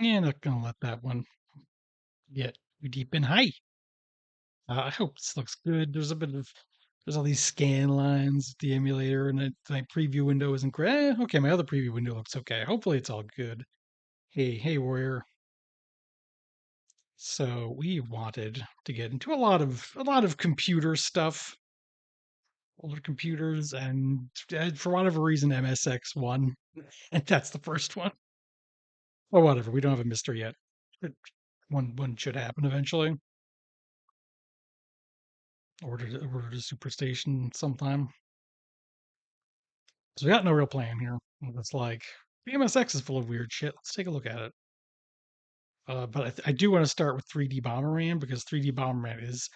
Yeah, not gonna let that one get too deep in. Hi. I hope this looks good. There's all these scan lines with the emulator, and my preview window isn't great. Okay, my other preview window looks okay. Hopefully, it's all good. Hey, warrior. So we wanted to get into a lot of computer stuff, older computers, and for whatever reason, MSX1, and that's the first one. Or whatever. We don't have a mystery yet. But one should happen eventually. Ordered a superstation sometime. So we got no real plan here. It's like the MSX is full of weird shit. Let's take a look at it. But I do want to start with 3D Bomberman because 3D Bomberman is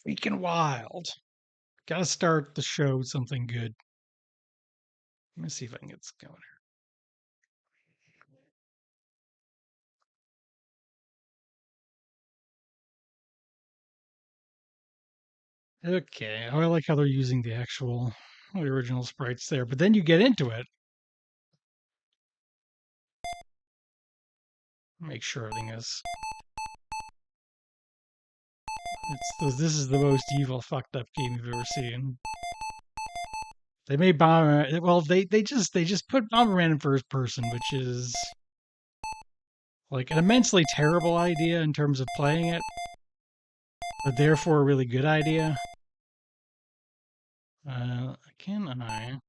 freaking wild. Got to start the show with something good. Let me see if I can get this going here. Okay, I like how they're using the original sprites there. But then you get into it. Make sure everything is. This is the most evil, fucked up game you've ever seen. They made Bomberman. Well, they just put Bomberman in first person, which is like an immensely terrible idea in terms of playing it, but therefore a really good idea. Can I?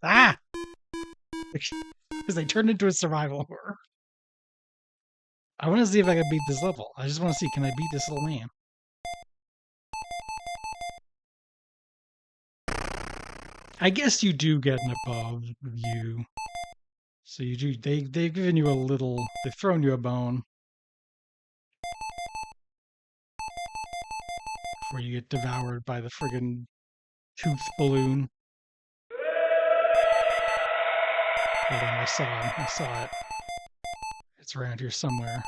Ah! Because they turned into a survival horror. I want to see if I can beat this level. I just want to see, can I beat this little man? I guess you do get an above view. So you do. They've given you a little. They've thrown you a bone before you get devoured by the friggin' tooth balloon. Hold on, I saw him. I saw it. It's around here somewhere.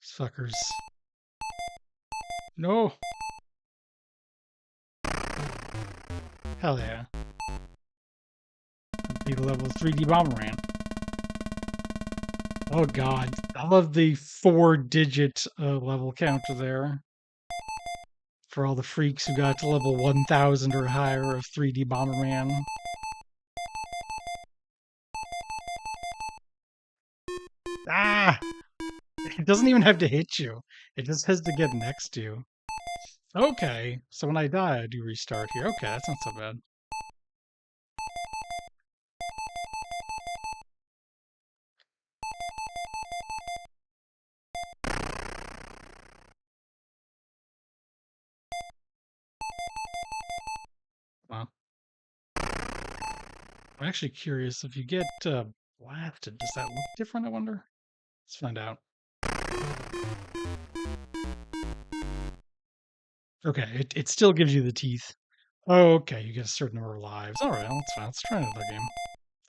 Suckers. No! Hell yeah. Be the level 3D Bomberman. Oh god. I love the 4-digit level counter there. For all the freaks who got to level 1000 or higher of 3D Bomberman. Ah! It doesn't even have to hit you. It just has to get next to you. Okay, so when I die, I do restart here. Okay, that's not so bad. Wow. I'm actually curious if you get blasted, does that look different, I wonder? Let's find out. Okay, it still gives you the teeth. Oh, okay, you get a certain number of lives. All right, well, that's fine. Let's try another game.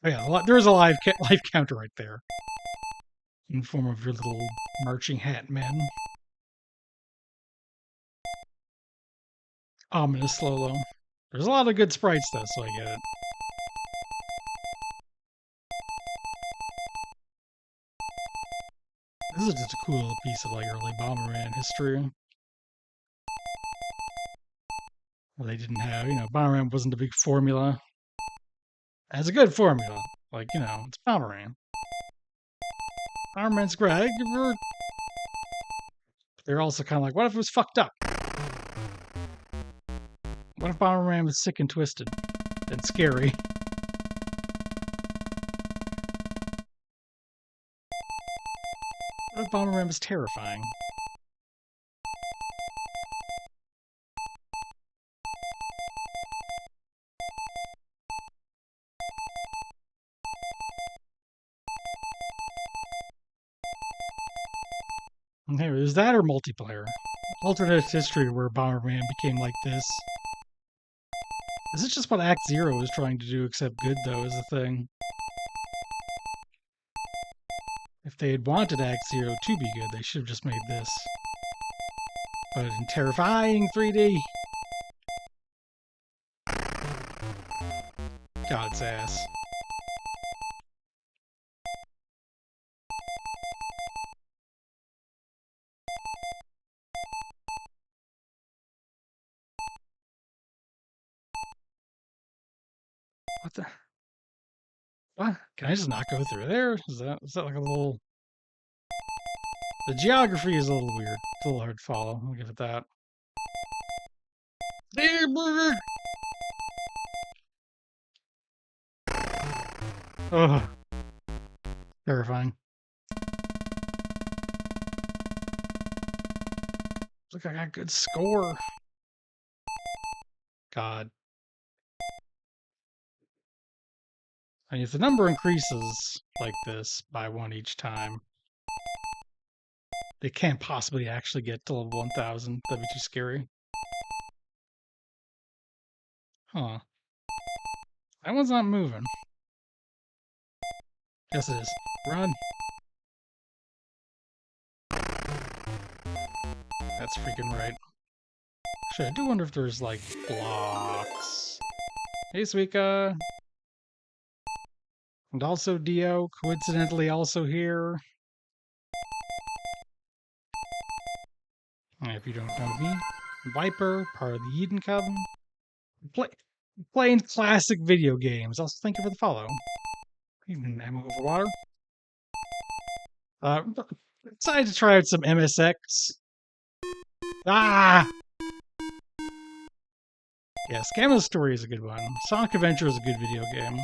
Oh yeah, there is a life counter right there, in the form of your little marching hat men. Ominous Lolo. There's a lot of good sprites though, so I get it. This is just a cool little piece of like early Bomberman history. Well, they didn't have, Bomberman wasn't a big formula. It's a good formula. Like, it's Bomberman. Bomberman's great. They're also kind of like, what if it was fucked up? What if Bomberman was sick and twisted and scary? What if Bomberman was terrifying? And hey, is that or multiplayer? Alternate history where Bomberman became like this. This is just what Act Zero was trying to do, except good, though, is the thing. If they had wanted Act Zero to be good, they should have just made this. But in terrifying 3D. God's ass. What the? What? Can I just not go through there? Is that like a little? The geography is a little weird. It's a little hard to follow. I'll give it that. Oh, terrifying. Look, I got a good score. God. And if the number increases like this by one each time, they can't possibly actually get to level 1000. That'd be too scary. Huh. That one's not moving. Yes, it is. Run. That's freaking right. Actually, I do wonder if there's, like, blocks. Hey, Suika. And also Dio, coincidentally also here. And if you don't know me, Viper, part of the Eden Coven. Play, playing classic video games. Also, thank you for the follow. Even ammo over water. Uh, decided to try out some MSX. Ah! Yeah, Scammo's Story is a good one. Sonic Adventure is a good video game.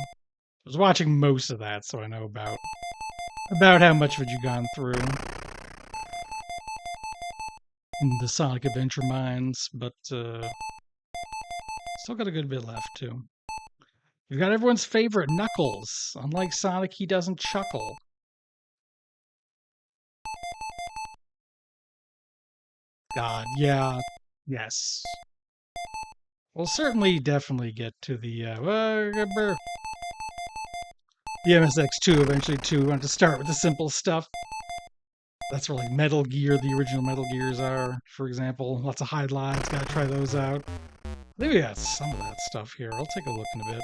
I was watching most of that, so I know about how much of it you've gone through. In the Sonic Adventure mines, but still got a good bit left too. You've got everyone's favorite Knuckles. Unlike Sonic, he doesn't chuckle. God, yeah, yes. We'll certainly definitely get to the MSX2 eventually too. I want to start with the simple stuff. That's where like Metal Gear, the original Metal Gears are, for example. Lots of Hydlides, gotta try those out. Maybe got some of that stuff here. I'll take a look in a bit.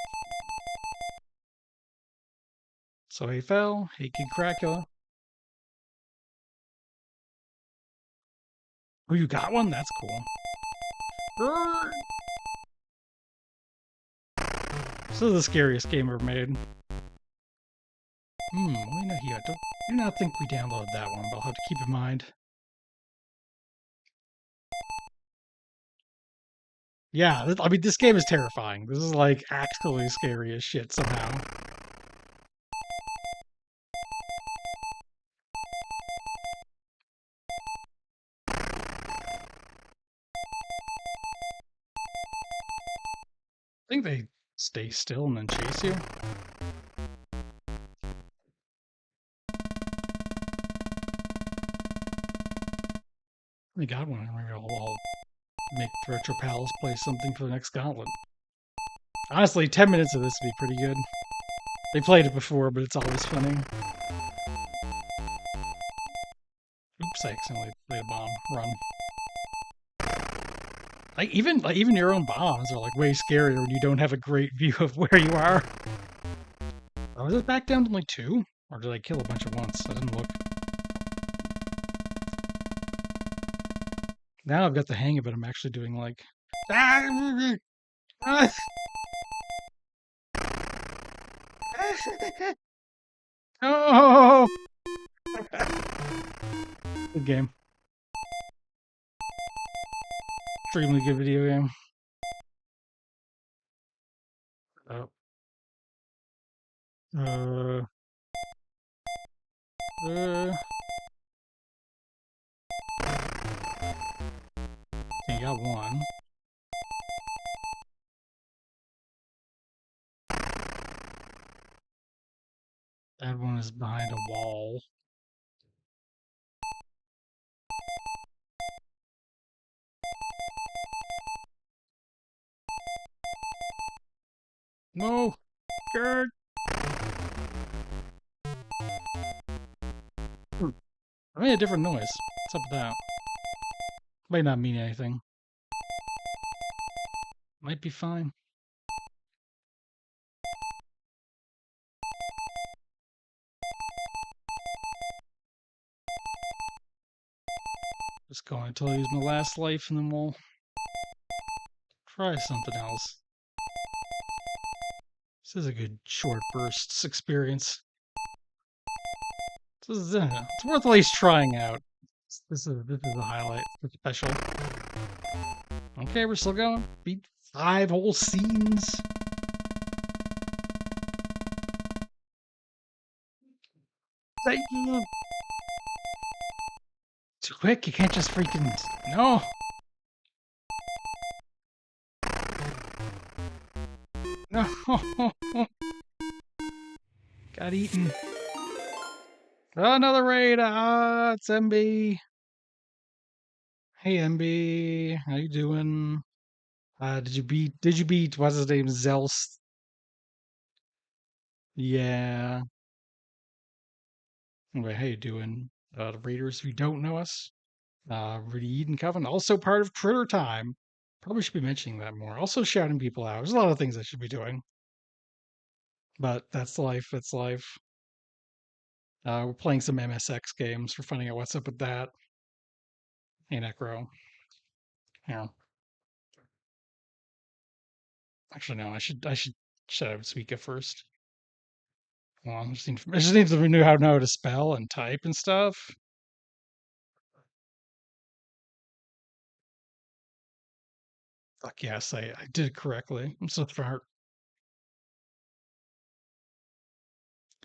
So hey Fel, hey Kid Cracula. Oh, you got one? That's cool. This is the scariest game ever made. What do you know here? Do not think we downloaded that one, but I'll have to keep in mind. Yeah, I mean, this game is terrifying. This is like actually scary as shit somehow. I think they stay still and then chase you. They got one. Maybe I'll make Retro Pals play something for the next gauntlet. Honestly, 10 minutes of this would be pretty good. They played it before, but it's always funny. Oops, I accidentally played a bomb. Run. Even your own bombs are like way scarier when you don't have a great view of where you are. Oh, is it back down to only 2? Or did I kill a bunch at once? I didn't look. Now I've got the hang of it. I'm actually doing like... Oh! Good game. Extremely good video game. Oh. Okay, got one. That one is behind a wall. No! Gerd! I made a different noise. What's up with that? Might not mean anything. Might be fine. Just going until I use my last life and then we'll try something else. This is a good short bursts experience. It's worth at least trying out. This is a highlight. It's special. Okay, we're still going. Beat 5 whole scenes. Too quick, you can't just freaking... No! No! Got eaten. Oh, another raid! Ah, it's MB. Hey, MB. How you doing? Did you beat, what's his name, Zelst? Yeah. Anyway, how you doing? The Raiders, if you don't know us. Reed and Coven, also part of Critter Time. Probably should be mentioning that more. Also shouting people out. There's a lot of things I should be doing. But that's life. That's life. We're playing some MSX games. We're finding out what's up with that. Hey, Necro. Yeah. Actually, no. I should shut out Suika first. Well, I just need to know how to spell and type and stuff. Fuck yes, I did it correctly. I'm so smart.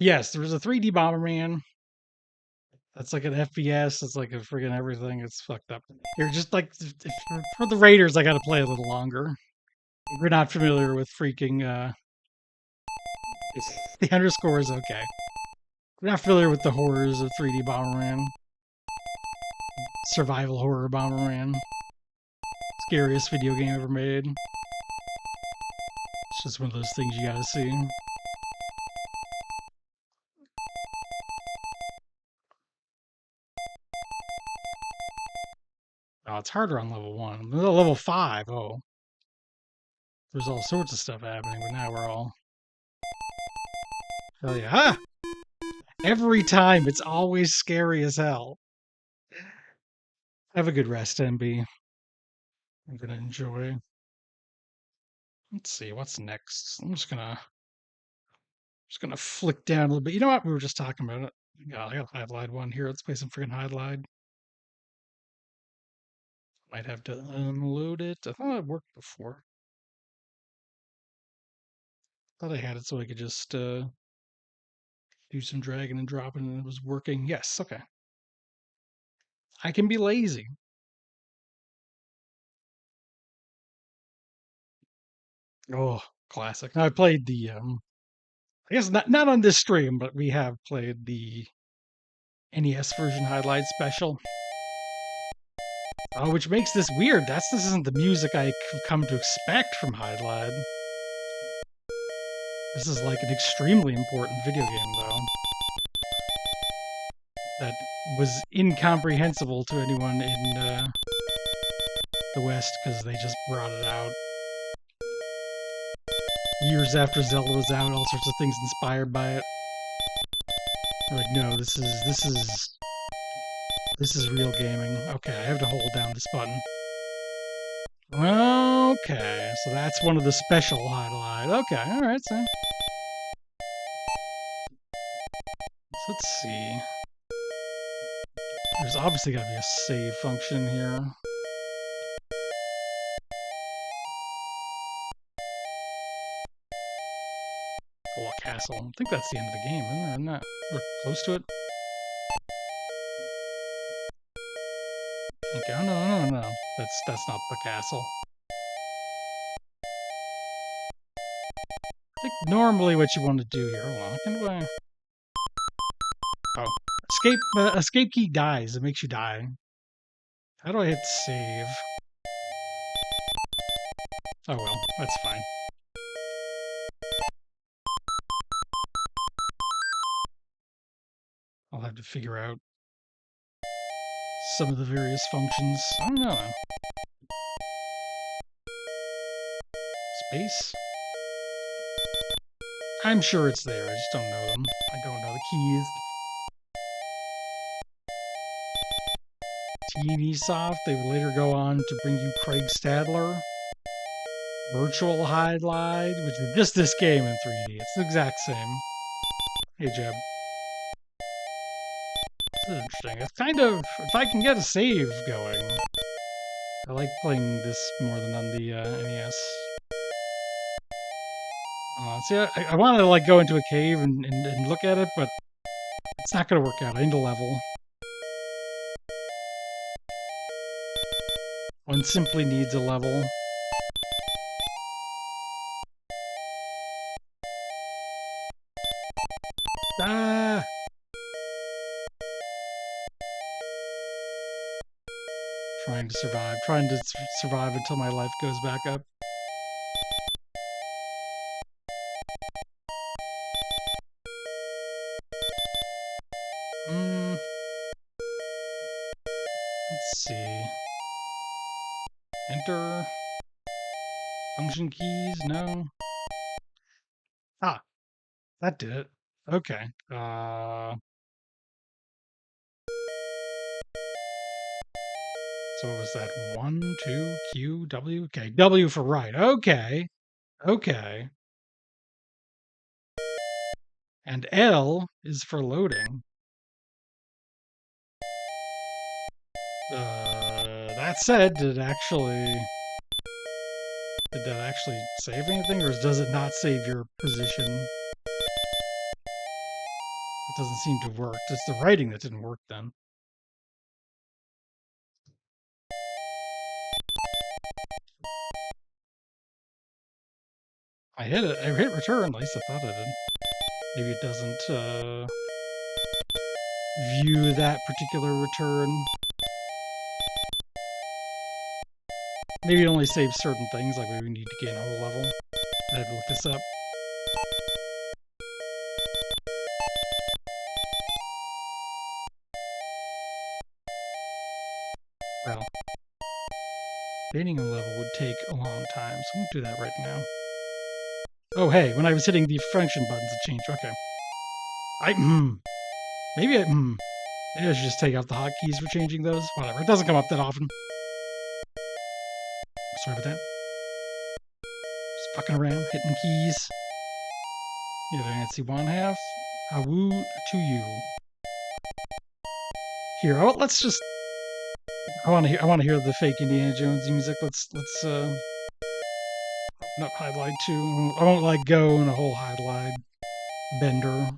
Yes, there was a 3D Bomberman. That's like an FPS. It's like a friggin' everything. It's fucked up. You're just like for the Raiders. I got to play a little longer. If you're not familiar with freaking the underscore is okay. If you're not familiar with the horrors of 3D Bomberman, survival horror Bomberman, scariest video game ever made. It's just one of those things you got to see. Oh, it's harder on level 1. Level 5, oh. There's all sorts of stuff happening, but now we're all... Hell yeah. Ah! Every time, it's always scary as hell. Have a good rest, MB. I'm gonna enjoy. Let's see, what's next? I'm just gonna flick down a little bit. You know what? We were just talking about it. Yeah, I got Hydlide 1 here. Let's play some freaking Hydlide. Might have to unload it. I thought it worked before. Thought I had it so I could just do some dragging and dropping and it was working. Yes, okay. I can be lazy. Oh, classic. Now I played the I guess not on this stream, but we have played the NES version Hydlide special. Oh, which makes this weird. This isn't the music I come to expect from Hydlide. This is like an extremely important video game, though. That was incomprehensible to anyone in the West because they just brought it out years after Zelda was out. All sorts of things inspired by it. They're like, no, this is real gaming. Okay, I have to hold down this button. Okay, so that's one of the special Hydlide. Okay, alright, so let's see. There's obviously got to be a save function here. Oh, a castle. I think that's the end of the game, isn't it? We're close to it. Okay, oh, no. That's not the castle. I think normally what you want to do here. Hold on, do I? Oh, escape key dies. It makes you die. How do I hit save? Oh well, that's fine. I'll have to figure out some of the various functions. I don't know. Space? I'm sure it's there. I just don't know them. I don't know the keys. Teeny Soft. They would later go on to bring you Craig Stadler. Virtual Hydlide, which is just this game in 3D. It's the exact same. Hey, Jeb. This is interesting. It's kind of, if I can get a save going. I like playing this more than on the NES. See, I want to like go into a cave and look at it, but it's not going to work out. I need a level. One simply needs a level. Ah! Trying to survive. Trying to survive until my life goes back up. Let's see. Enter. Function keys? No. Ah! That did it. Okay. So what was that? 1, 2, Q, W? Okay, W for right. Okay. Okay. And L is for loading. That said, did that actually save anything, or does it not save your position? It doesn't seem to work. It's the writing that didn't work then. I hit it. I hit return. At least I thought I did. Maybe it doesn't view that particular return. Maybe it only saves certain things, like maybe we need to gain a whole level. I had to look this up. Well, gaining a level would take a long time, so I'm going to do that right now. Oh, hey, when I was hitting the function buttons, it changed. Okay. Maybe I should just take out the hotkeys for changing those. Whatever, it doesn't come up that often. Sorry about that. Just fucking around, hitting keys. Here, Nancy, 1/2. Awoo to you. Here, let's just. I want to hear the fake Indiana Jones music. Let's open up Hydlide 2. I won't like go in a whole Hydlide bender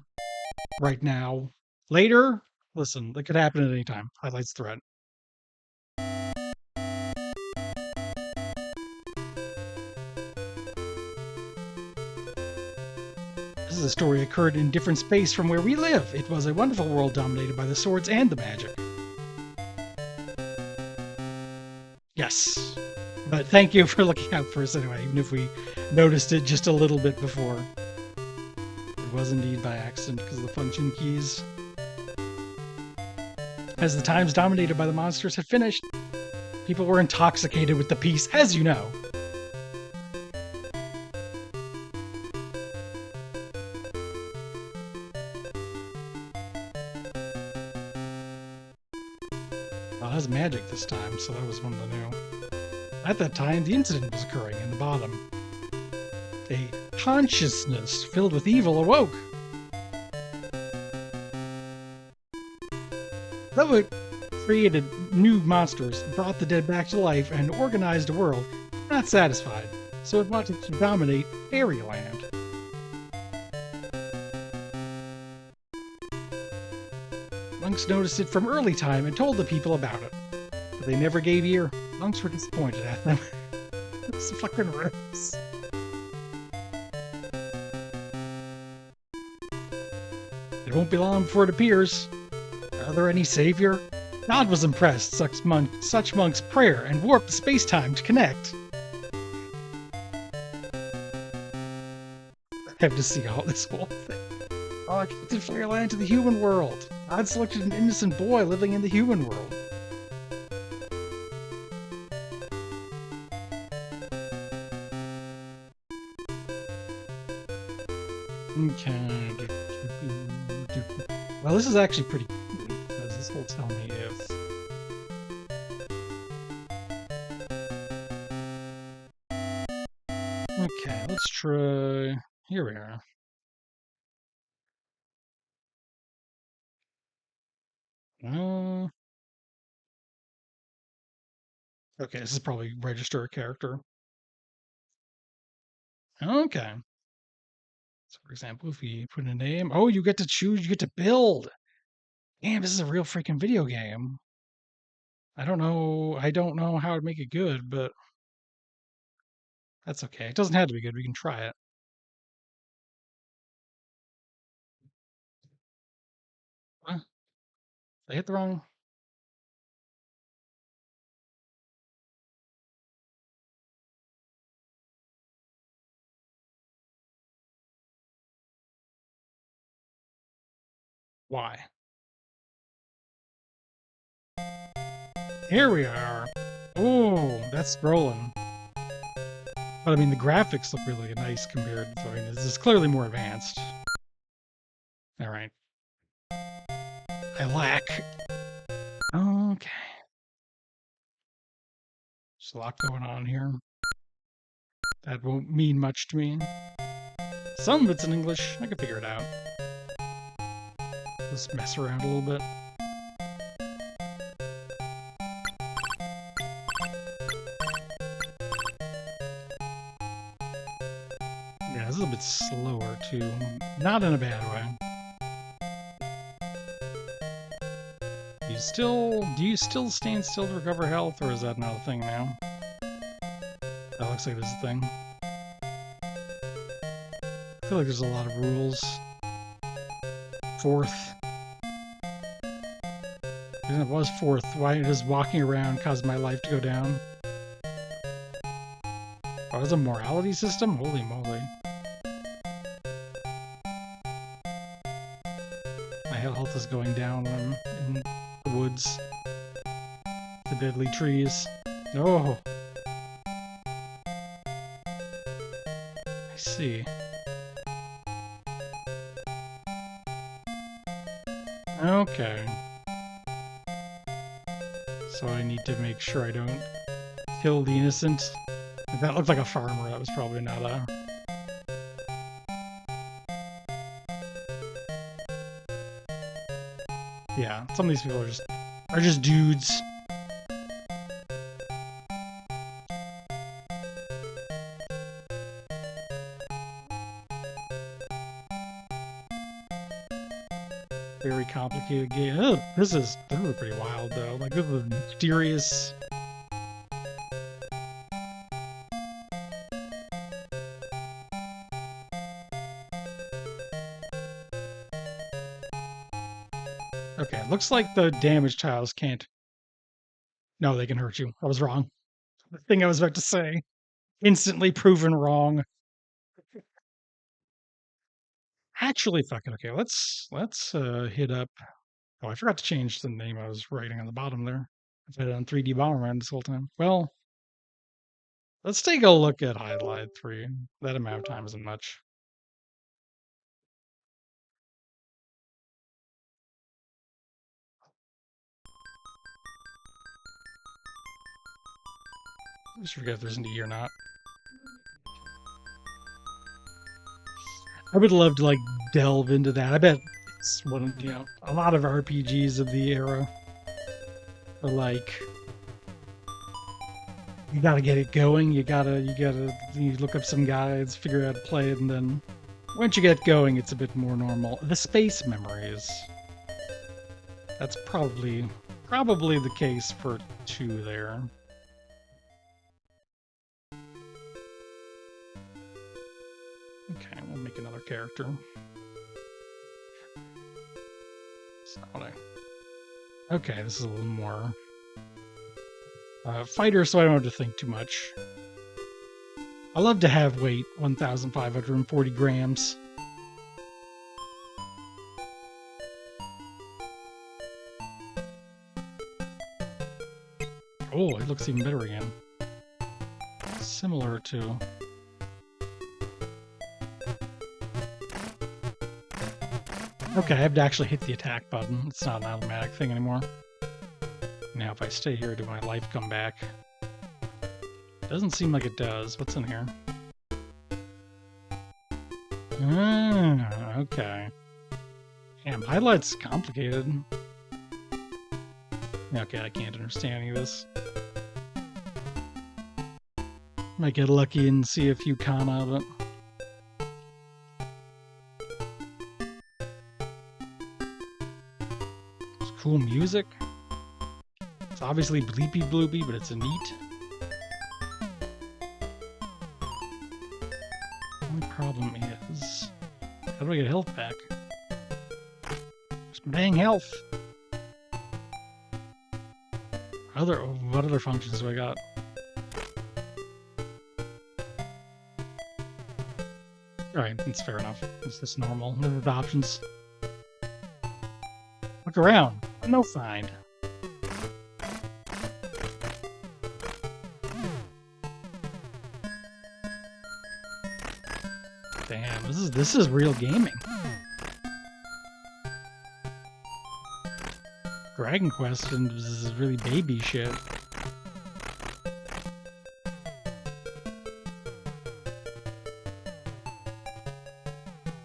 right now. Later, listen, that could happen at any time. Hydlide's threat. This is a story occurred in a different space from where we live. It was a wonderful world dominated by the swords and the magic. Yes. But thank you for looking out for us anyway, even if we noticed it just a little bit before. It was indeed by accident because of the function keys. As the times dominated by the monsters had finished, people were intoxicated with the peace, as you know. Well, it has magic this time, so that was one of the new. At that time, the incident was occurring in the bottom. A consciousness filled with evil awoke. Though it created new monsters, brought the dead back to life, and organized a world, not satisfied, so it wanted to dominate Fairyland. Monks noticed it from early time and told the people about it, but they never gave ear. Monks were disappointed at them. It's fucking gross. It won't be long before it appears. Are there any savior? God was impressed, such monks' prayer and warped space-time to connect. I have to see all this whole thing. Oh, I connected Fairyland to the human world. God selected an innocent boy living in the human world. Okay. Well, this is actually pretty cool, because this will tell me if... let's try... Here we are. Okay, this is probably register a character. Okay. So, for example, if we put in a name... Oh, you get to choose, you get to build! Damn, this is a real freaking video game. I don't know how to make it good, but that's okay. It doesn't have to be good. We can try it. Huh? I hit the wrong... Why? Here we are. Oh, that's scrolling. But I mean, the graphics look really nice compared to... I mean, this is clearly more advanced. All right. I lack... Okay. There's a lot going on here. That won't mean much to me. Some of it's in English. I can figure it out. Just mess around a little bit. Yeah, this is a bit slower too. Not in a bad way. Do you still stand still to recover health, or is that not a thing now? That looks like this is a thing. I feel like there's a lot of rules. Fourth. It was fourth. Why does walking around cause my life to go down? Oh, there's a morality system? Holy moly. My health is going down when I'm in the woods. The deadly trees. Oh! I see. Okay. So I need to make sure I don't kill the innocent. If that looked like a farmer, that was probably not a... Yeah, some of these people are just dudes. Very complicated game. Oh, this is pretty wild though. Like, this is mysterious. Okay, looks like the damaged tiles can't... No, they can hurt you. I was wrong. The thing I was about to say. Instantly proven wrong. Actually, fuck it. Okay, let's hit up... Oh, I forgot to change the name I was writing on the bottom there. I've had it on 3D Bomberman this whole time. Well, let's take a look at Hydlide 3. That amount of time isn't much. I just forget if there's an E or not. I would love to like delve into that. I bet it's one of, a lot of RPGs of the era are like, you gotta get it going, you look up some guides, figure out how to play it, and then once you get going, it's a bit more normal. The space memories. That's probably the case for 2 there. Okay, we'll make another character. Okay, this is a little more fighter, so I don't have to think too much. I love to have weight, 1,540 grams. Oh, it looks even better again. Similar to... Okay, I have to actually hit the attack button. It's not an automatic thing anymore. Now, if I stay here, do my life come back? Doesn't seem like it does. What's in here? Ah, okay. Damn, Hydlide's complicated. Okay, I can't understand any of this. Might get lucky and see a few con out of it. It's cool music. It's obviously bleepy bloopy, but it's a neat. The only problem is, how do I get health back? Just dang health. What other functions do I got? Alright, that's fair enough. It's just normal. What are the options? Look around. No find. Damn, this is real gaming. Dragon Quest and this is really baby shit.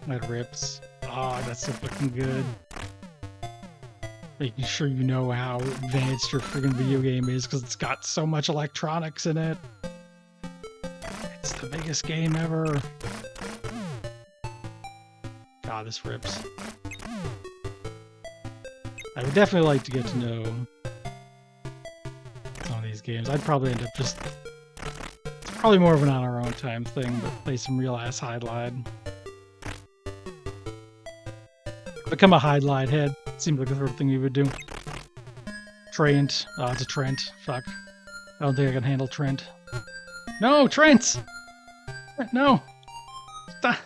That rips. Oh, that's so fucking good. Making sure you know how advanced your friggin' video game is because it's got so much electronics in it. It's the biggest game ever. God, this rips. I would definitely like to get to know some of these games. I'd probably end up just... It's probably more of an on our own time thing, but play some real ass Hydlide. Become a Hydlide head. Seems like the sort of thing you would do. Trent. Oh, it's a Trent. Fuck. I don't think I can handle Trent. No, Trent! No! Stop!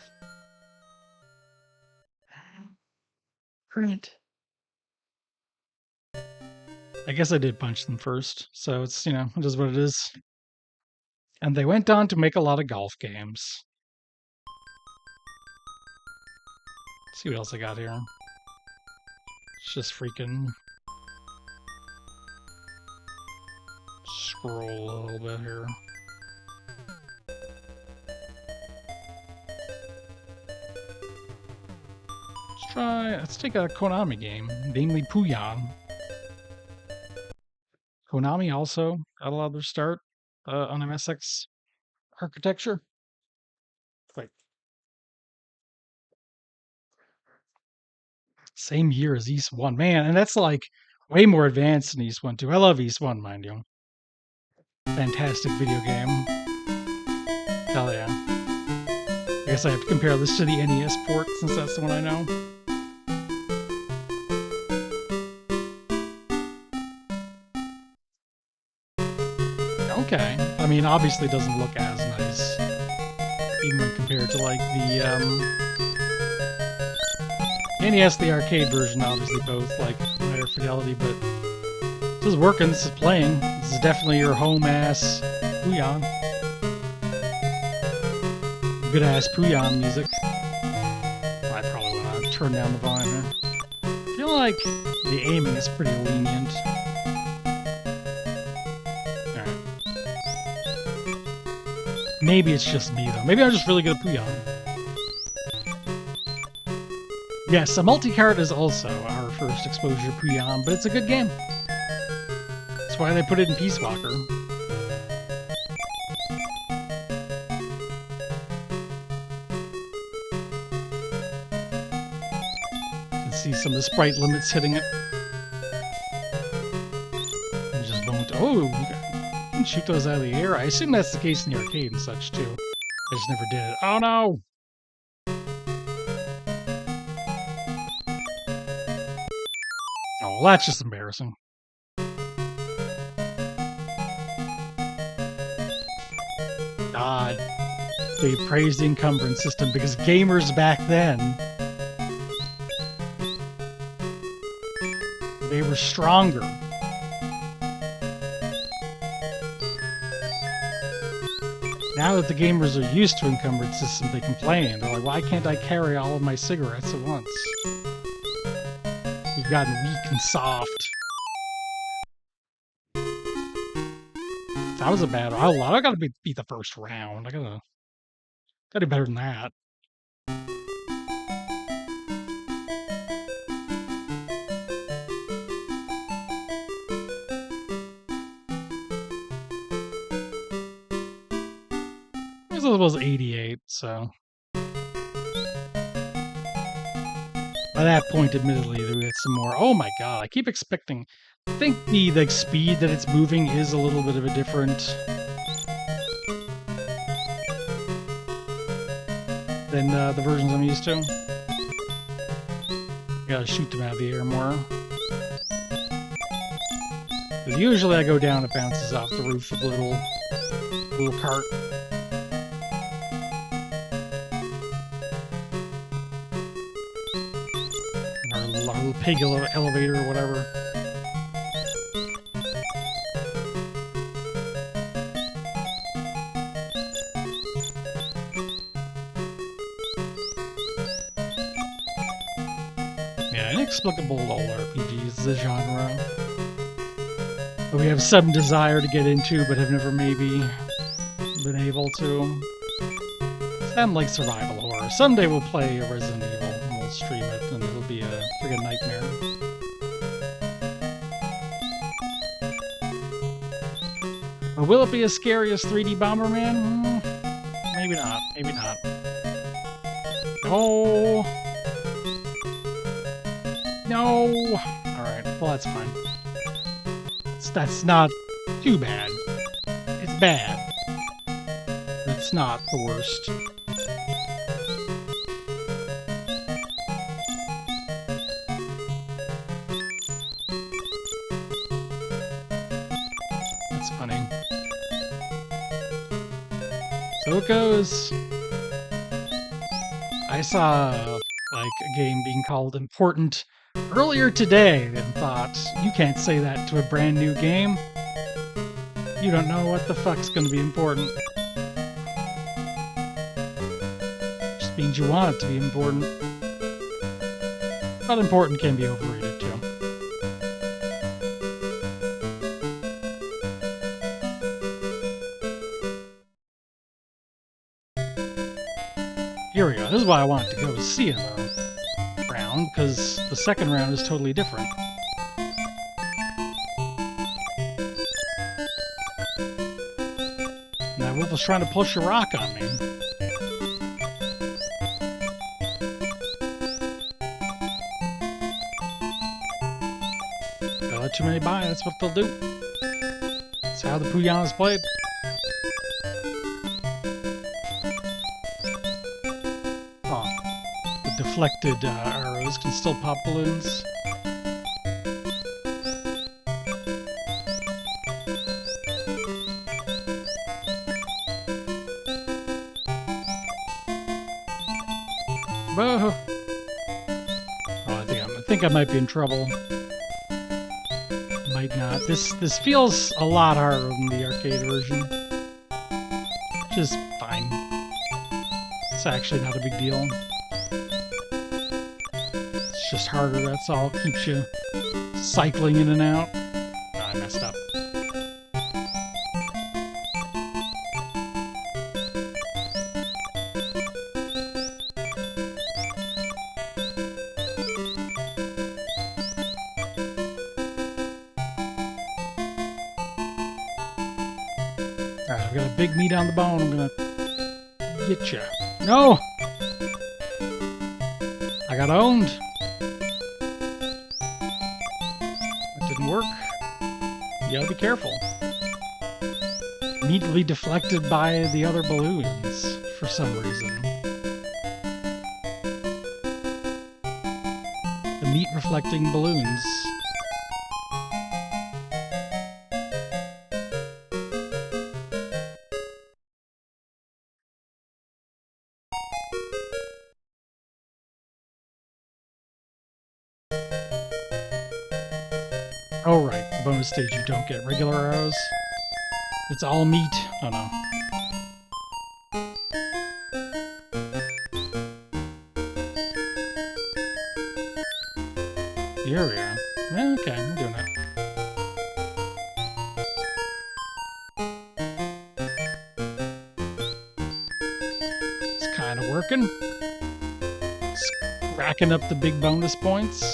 Trent. I guess I did punch them first, so it's, you know, it is what it is. And they went on to make a lot of golf games. Let's see what else I got here. It's just freaking... Scroll a little bit here. Let's take a Konami game, namely Puyan. Konami also got a lot of their start on MSX architecture. Wait. Same year as East 1. Man, and that's like way more advanced than East 1 too. I love East 1, mind you. Fantastic video game. Hell yeah. I guess I have to compare this to the NES port since that's the one I know. Okay. I mean, obviously it doesn't look as nice. Even when compared to like the NES, the arcade version, obviously both like higher fidelity, but this is working, this is playing. This is definitely your home ass Puyan. Good ass Puyan music. I probably want to turn down the volume here. I feel like the aiming is pretty lenient. Alright. Maybe it's just me though. Maybe I'm just really good at Puyan. Yes, a multi-card is also our first exposure to Puyan, but it's a good game. That's why they put it in Peace Walker. You can see some of the sprite limits hitting it. And just won't. Oh, you can shoot those out of the air. I assume that's the case in the arcade and such too. I just never did it. Oh no! Oh, well, that's just embarrassing. God. They praised the encumbrance system because gamers back then, they were stronger. Now that the gamers are used to encumbrance systems, they complain. They're like, why can't I carry all of my cigarettes at once? We've gotten weak and soft. That was a bad one. I gotta beat the first round. I gotta do better than that. as well as 88, so... By that point, admittedly, we had some more... Oh my god, I keep expecting... I think the speed that it's moving is a little bit of a different... than the versions I'm used to. Gotta shoot them out of the air more. Because usually I go down, it bounces off the roof of the little cart. Or little pig elevator or whatever. Yeah, inexplicable LOL RPGs, the genre. That we have some desire to get into, but have never maybe been able to. Sound like survival horror. Someday we'll play a Resident Evil and we'll stream it, and it'll be a friggin' nightmare. But will it be as scary as 3D Bomberman? Maybe not. Maybe not. No! No! Alright, well that's fine. That's not too bad. It's bad. But it's not the worst. That's funny. So it goes. I saw like a game being called important earlier today and thought, you can't say that to a brand new game. You don't know what the fuck's gonna be important. Just means you want it to be important. But important can be overrated too. Here we go. This is why I wanted to go see another round, because the second round is totally different. Now Wolf was trying to push a rock on me. Don't let too many by, that's what they'll do. That's how the Puyan is played. Deflected arrows can still pop balloons. Whoa! Oh, I think I might be in trouble. Might not. This feels a lot harder than the arcade version, which is fine. It's actually not a big deal. It's just harder, that's all. Keeps you cycling in and out. Oh, I messed up. Alright, I've got a big meat on the bone. I'm gonna get ya. No! I got owned. Work. You gotta be careful. Immediately deflected by the other balloons for some reason. The meat reflecting balloons. Oh right, the bonus stage you don't get regular arrows. It's all meat. Oh no. Here we are. Yeah, okay, I'm doing it. It's kind of working. It's racking up the big bonus points.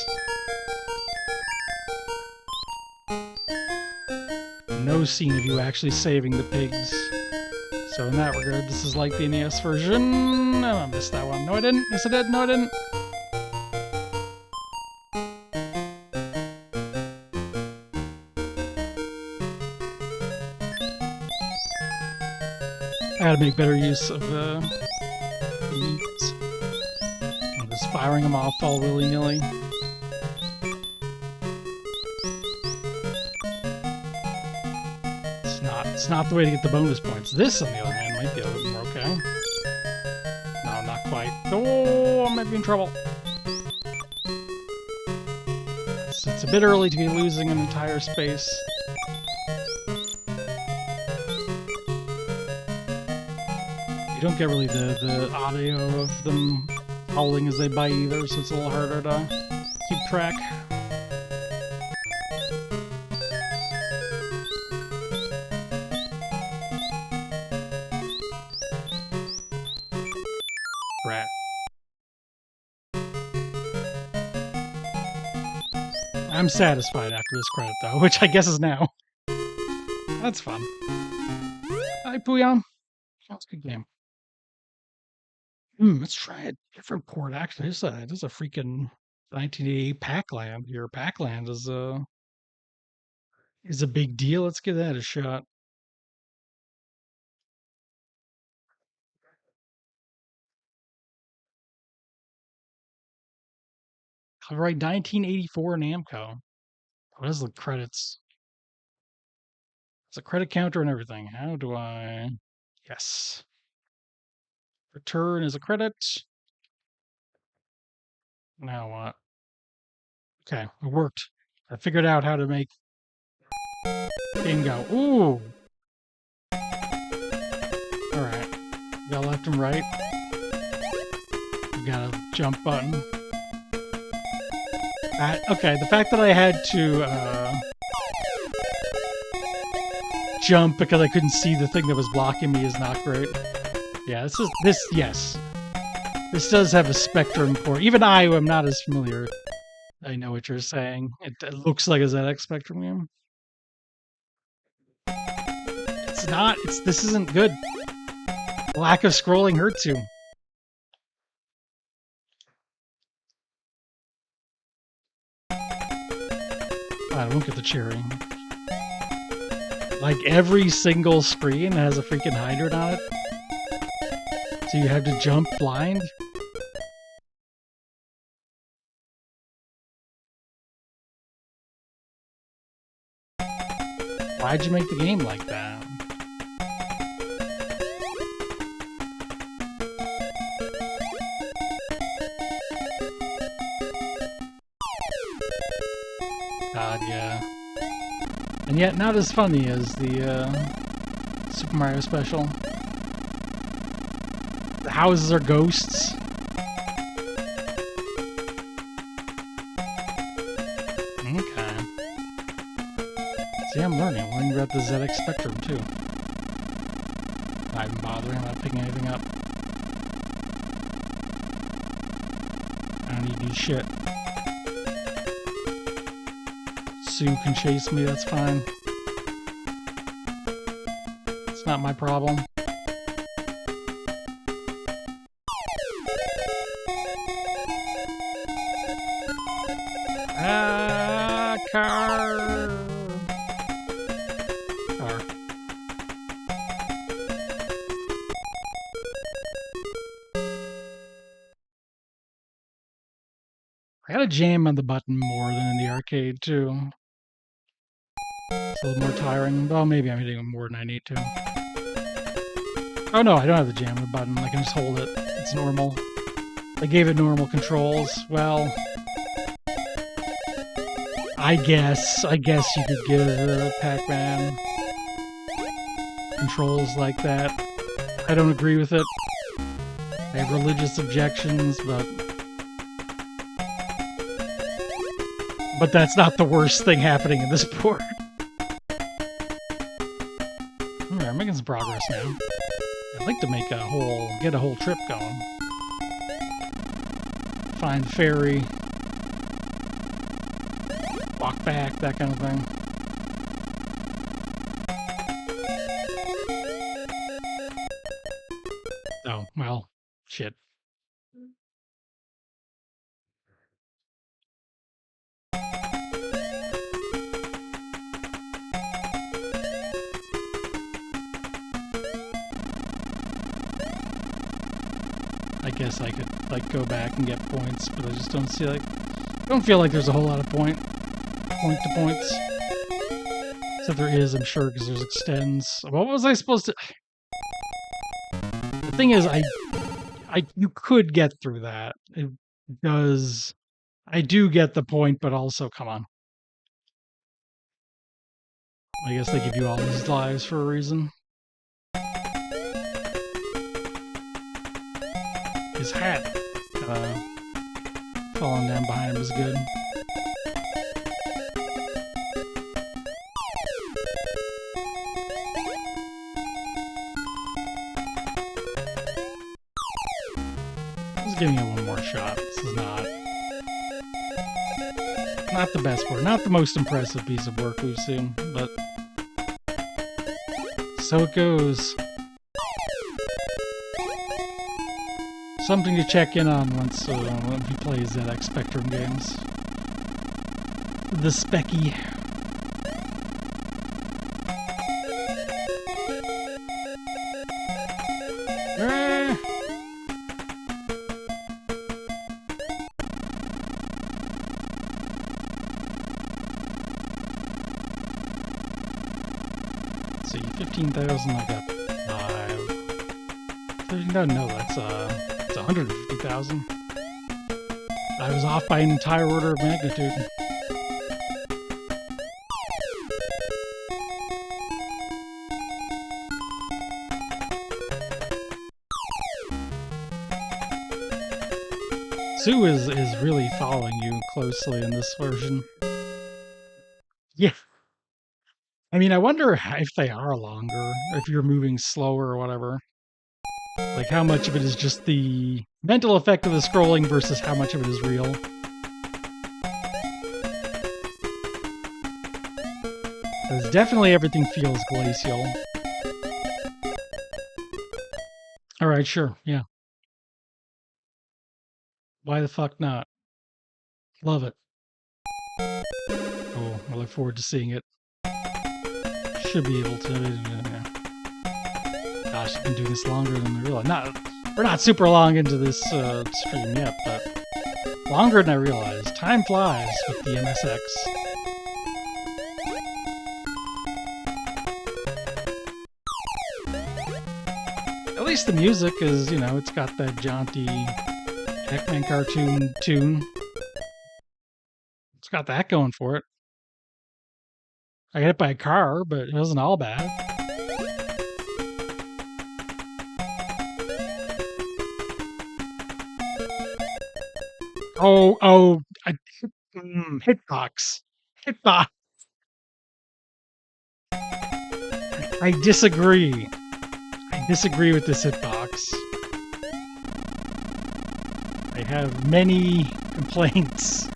No scene of you actually saving the pigs. So in that regard, this is like the NES version. Oh, I missed that one. No, I didn't. Yes, I did. No, I didn't. I gotta make better use of the meats. I'm just firing them off all willy-nilly. It's not the way to get the bonus points. This, on the other hand, might be a little more okay. No, not quite. Oh, I might be in trouble. It's a bit early to be losing an entire space. You don't get really the audio of them howling as they bite either, so it's a little harder to keep track. Rat. I'm satisfied after this credit, though, which I guess is now. That's fun. Hi, Puyon. Sounds a good game. Let's try a different port, actually. This is a freaking 1988 Pac-Land here. Pac-Land is a big deal. Let's give that a shot. Copyright 1984 Namco. What is the credits? It's a credit counter and everything. How do I... Yes. Return is a credit. Now what? Okay, it worked. I figured out how to make game go. Ooh! Alright. You got left and right. You got a jump button. Okay, the fact that I had to jump because I couldn't see the thing that was blocking me is not great. Yeah, yes. This does have a Spectrum port. Even I, who am not as familiar, I know what you're saying. It looks like a ZX Spectrum game. It's not. This isn't good. Lack of scrolling hurts you. I won't get the cherry. Like every single screen has a freaking hydrant on it. So you have to jump blind? Why'd you make the game like that? God, yeah. And yet not as funny as the Super Mario Special. The houses are ghosts. Okay. See, I'm learning about the ZX Spectrum, too. Not even bothering, I'm not picking anything up. I don't need to do shit. Sue can chase me, that's fine. It's not my problem. Car. I gotta jam on the button more than in the arcade, too. It's a little more tiring. Well, maybe I'm hitting it more than I need to. Oh no, I don't have to jam the button. I can just hold it. It's normal. They gave it normal controls. Well, I guess you could give Pac-Man controls like that. I don't agree with it. I have religious objections, but that's not the worst thing happening in this port. Alright, I'm making some progress now. I'd like to make get a whole trip going. Find the ferry. Walk back, that kind of thing. Shit. I guess I could like go back and get points, but I just don't see like I don't feel like there's a whole lot of point to points. Except there is, I'm sure, because there's extends. What was I supposed to? The thing is, you could get through that. It does. I do get the point, but also, come on. I guess they give you all these lives for a reason. His hat falling down behind him was good. Just giving it one more shot. This is not the best work, not the most impressive piece of work we've seen, but so it goes. Something to check in on once when he plays ZX Spectrum games. The Specky. Let's see, 15,000. I got 5. No, that's 150,000. I was off by an entire order of magnitude. Sue is really following you closely in this version. Yeah. I mean, I wonder if they are longer, if you're moving slower or whatever. Like, how much of it is just the mental effect of the scrolling versus how much of it is real. Because definitely everything feels glacial. Alright, sure, yeah. Why the fuck not? Love it. Oh, I look forward to seeing it. Should be able to. Gosh, I've been doing this longer than I realized. We're not super long into this stream yet, but longer than I realized. Time flies with the MSX. At least the music is, it's got that jaunty Pac-Man cartoon tune. It's got that going for it. I got hit by a car, but it wasn't all bad. Hitbox. Hitbox. I disagree. I disagree with this hitbox. I have many complaints.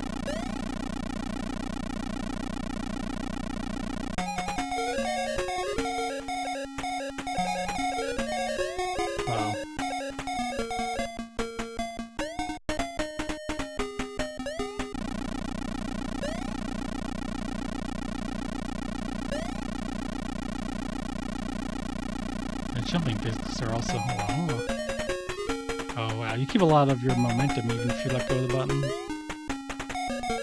Jumping physics are also long. Oh wow, you keep a lot of your momentum even if you let go of the button.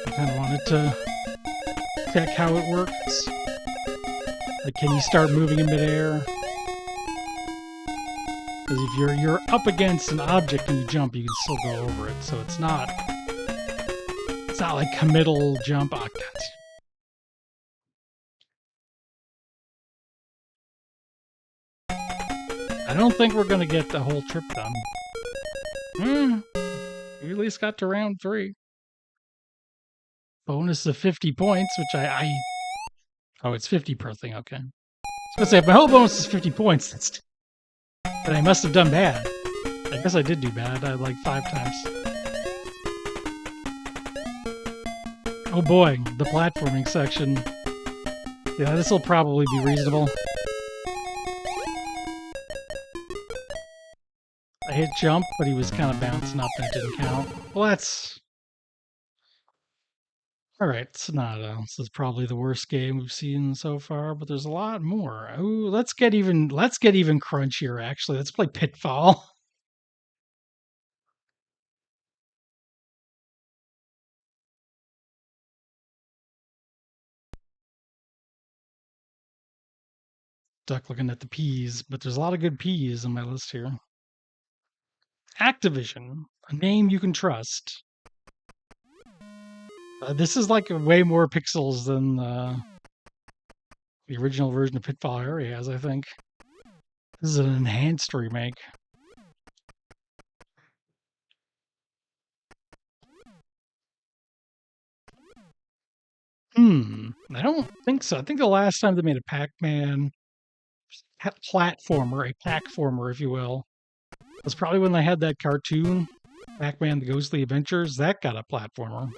I kind of wanted to check how it works. Like, can you start moving in midair? Because if you're up against an object and you jump, you can still go over it. So it's not like committal jump. Oh, I don't think we're going to get the whole trip done. We at least got to round 3. Bonus of 50 points, which Oh, it's 50 per thing, okay. I was going to say, if my whole bonus is 50 points, then I must have done bad. I guess I did do bad. I died like 5 times. Oh boy, the platforming section. Yeah, this will probably be reasonable. I I hit jump, but he was kind of bouncing up and it didn't count. Well, that's all right. It's not. This is probably the worst game we've seen so far, but there's a lot more. Ooh, let's get even crunchier. Actually, let's play Pitfall. Stuck looking at the P's, but there's a lot of good P's on my list here. Activision, a name you can trust. This is like way more pixels than the original version of Pitfall already has, I think. This is an enhanced remake. I don't think so. I think the last time they made a Pac-Man platformer, a pack-former, if you will, was probably when they had that cartoon, Pac-Man: The Ghostly Adventures. That got a platformer.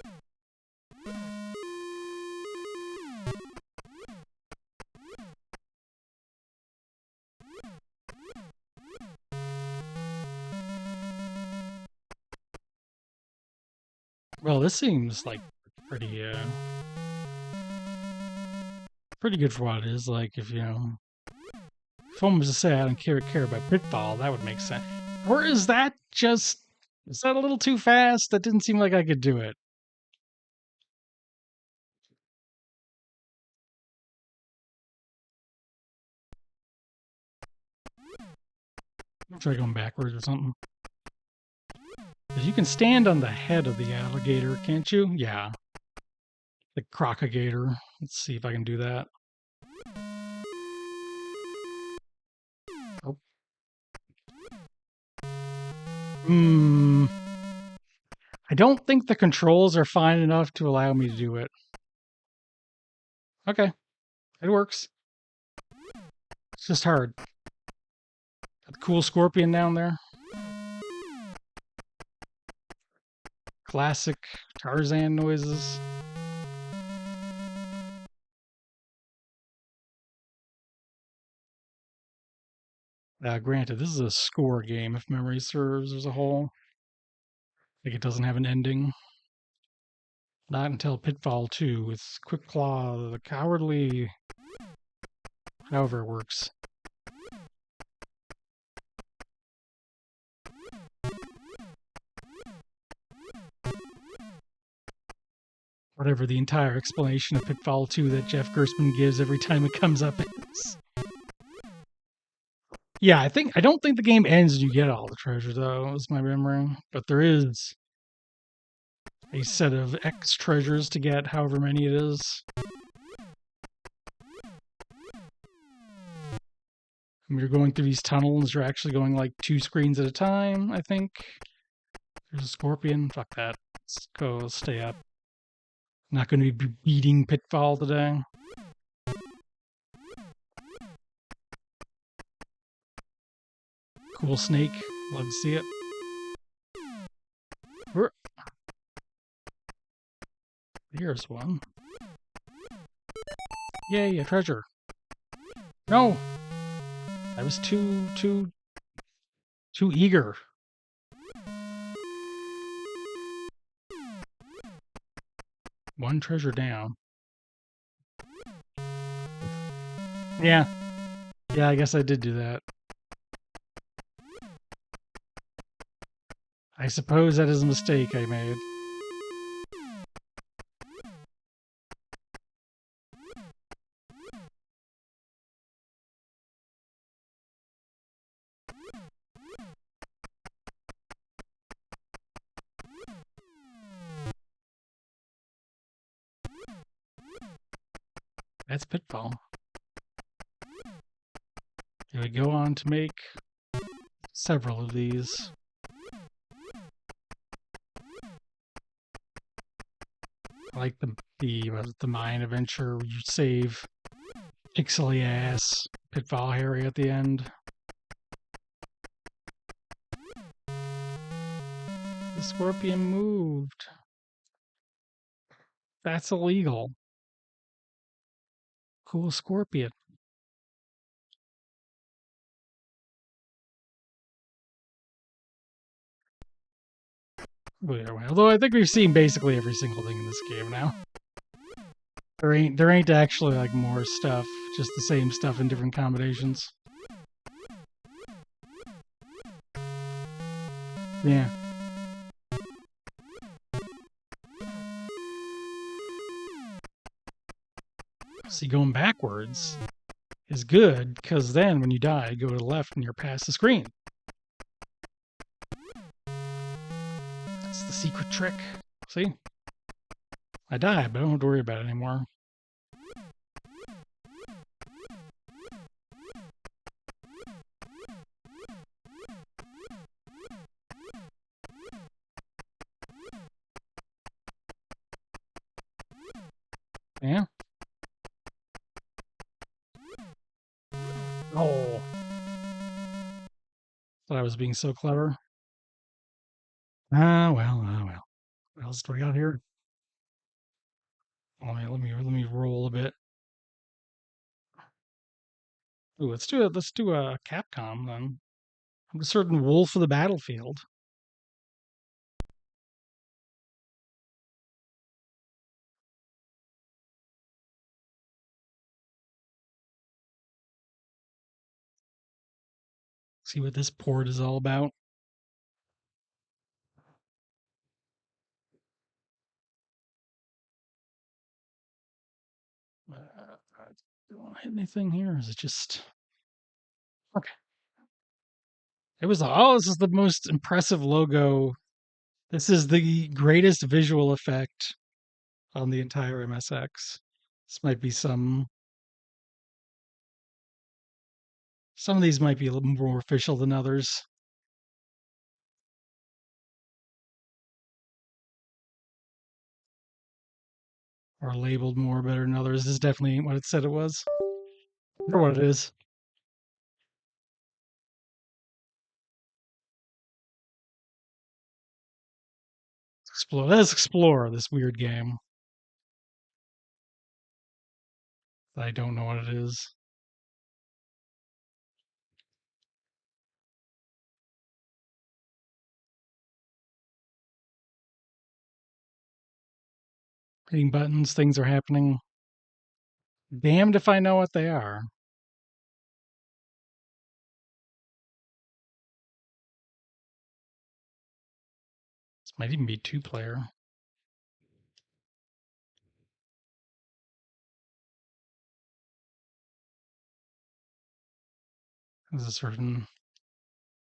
Well, this seems like pretty pretty good for what it is. Like if someone was to say I don't care about Pitfall, that would make sense. Or is that just is that a little too fast? That didn't seem like I could do it. I'll try going backwards or something. 'Cause you can stand on the head of the alligator, can't you? Yeah, the crocagator. Let's see if I can do that. Oh. Hmm. I don't think the controls are fine enough to allow me to do it. Okay, it works. It's just hard. Got the cool scorpion down there. Classic Tarzan noises. Granted, this is a score game if memory serves as a whole. Like it doesn't have an ending. Not until Pitfall 2 with Quick Claw, the cowardly. However it works. Whatever the entire explanation of Pitfall 2 that Jeff Gerstmann gives every time it comes up is. Yeah, I don't think the game ends and you get all the treasure though, is my memory. But there is a set of X treasures to get, however many it is. When you're going through these tunnels, you're actually going like 2 screens at a time, I think. There's a scorpion. Fuck that. Let's go stay up. Not going to be beating Pitfall today. Cool snake. Love to see it. Here's one. Yay, a treasure. No! I was too eager. One treasure down. Yeah. Yeah, I guess I did do that. I suppose that is a mistake I made. That's Pitfall. Here we go on to make several of these. I like the mine adventure where you save pixely ass Pitfall Harry at the end. The scorpion moved. That's illegal. Cool scorpion. Well, either way. Although I think we've seen basically every single thing in this game now. There ain't actually like more stuff, just the same stuff in different combinations. Yeah. See, going backwards is good because then when you die, you go to the left and you're past the screen. That's the secret trick. See? I died, but I don't have to worry about it anymore. Yeah. Oh. Thought I was being so clever. Well. What else do I got here? Let me roll a bit. Ooh, let's do a Capcom then. I'm a certain Wolf of the Battlefield. See what this port is all about. Do I want to hit anything here? Is it just okay? It was this is the most impressive logo. This is the greatest visual effect on the entire MSX. This might be some of these might be a little more official than others, or labeled more better than others. This definitely ain't what it said it was, or what it is. Let's explore this weird game that I don't know what it is. Hitting buttons, things are happening. Damned if I know what they are. This might even be two-player. There's a certain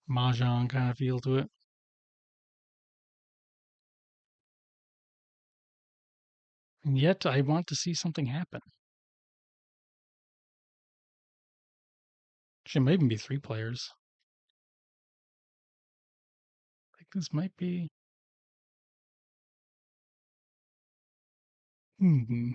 mahjong kind of feel to it. And yet I want to see something happen. Actually, it might even be three players. I think this might be. Hmm.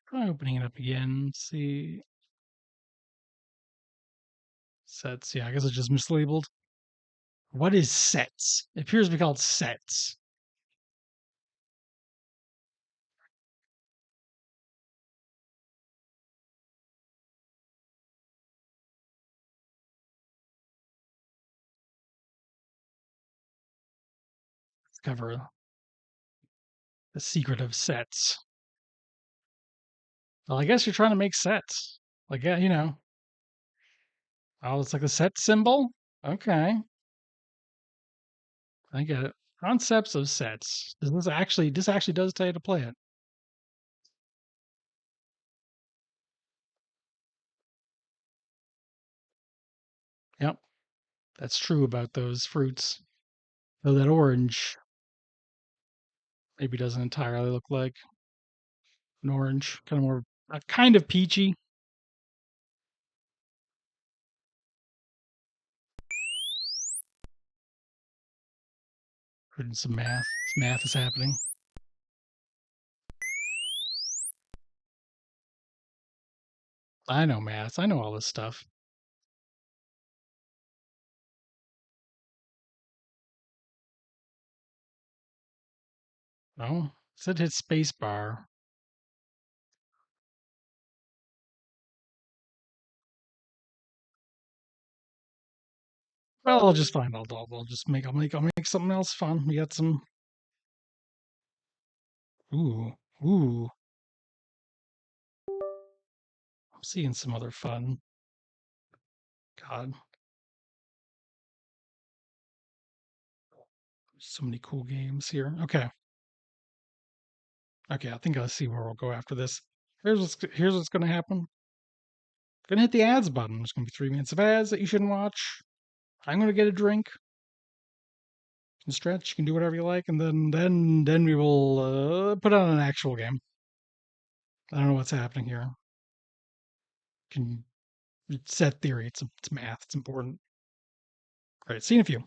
Try opening it up again. Let's see. Sets. Yeah, I guess it's just mislabeled. What is sets? It appears to be called sets. Let's cover the secret of sets. Well, I guess you're trying to make sets. Like, yeah, oh, it's like a set symbol? Okay, I get it. Concepts of sets. This actually does tell you to play it. Yep, that's true about those fruits. Though that orange maybe doesn't entirely look like an orange. Kind of more, kind of peachy. Putting some math. Math is happening. I know math. I know all this stuff. No, Said hit space bar. Well, I'll just find. I'll just make. I'll make something else fun. We got some. Ooh, ooh. I'm seeing some other fun. God, so many cool games here. Okay, okay. I think I see where we'll go after this. Here's what's gonna happen. Gonna hit the ads button. There's gonna be 3 minutes of ads that you shouldn't watch. I'm gonna get a drink and stretch. You can do whatever you like, and then we will put on an actual game. I don't know what's happening here. Can set theory. It's math. It's important. All right. See you in a few.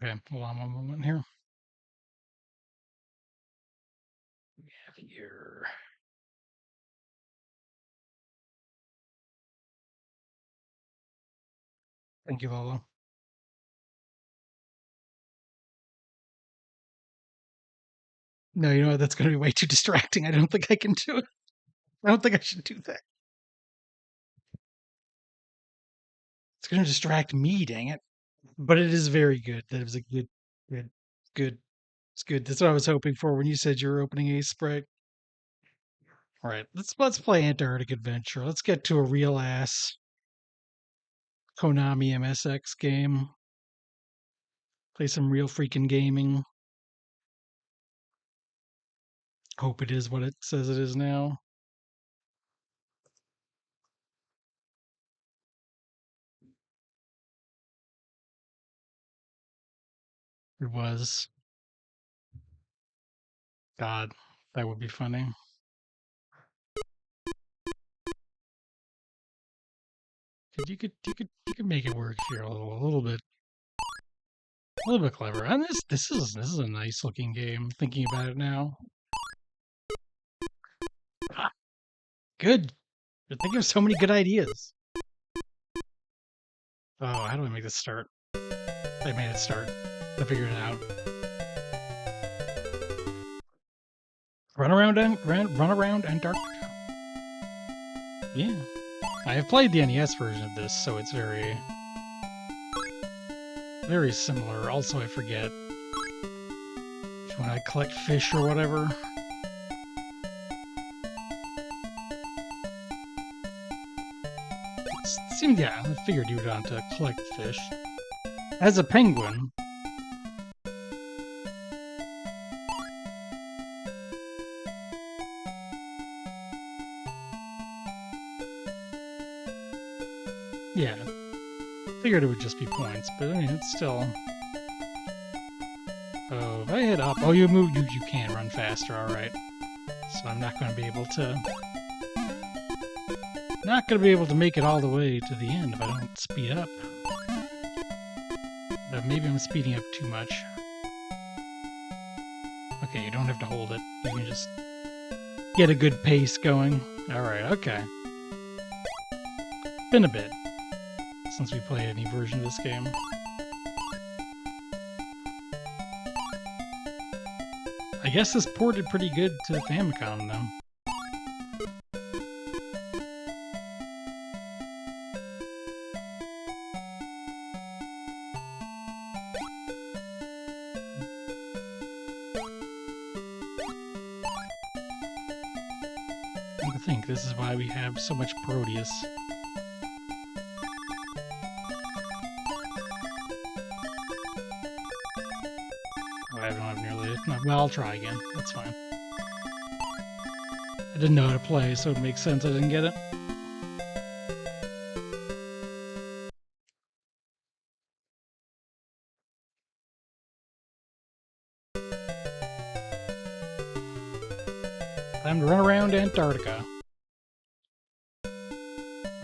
Okay. Hold on one moment here. We have here. Thank you, Lolo. No, you know what? That's going to be way too distracting. I don't think I can do it. I don't think I should do that. It's going to distract me, dang it. But it is very good. That was a good, good. It's good. That's what I was hoping for when you said you were opening Ace Sprite. All right, let's play Antarctic Adventure. Let's get to a real ass Konami MSX game. Play some real freaking gaming. Hope it is what it says it is now. It was. God, that would be funny. You could make it work here a little bit clever. And this is a nice looking game. Thinking about it now. Ah, good. You're thinking of so many good ideas. Oh, how do I make this start? I made it start. I figured it out. Run around Antarctica. Yeah. I have played the NES version of this, so it's very similar. Also, I forget when I collect fish or whatever. Yeah, I figured you would want to collect fish. As a penguin. Yeah, figured it would just be points, but I mean, it's still... Oh, if I hit up... Oh, you can run faster, alright. So I'm not going to be able to... Not going to be able to make it all the way to the end if I don't speed up. But maybe I'm speeding up too much. Okay, you don't have to hold it. You can just get a good pace going. Alright, okay. Been a bit since we played any version of this game. I guess this ported pretty good to the Famicom, though. I think this is why we have so much Proteus. I don't have nearly enough. Well, I'll try again. That's fine. I didn't know how to play, so it makes sense I didn't get it. Time to run around Antarctica.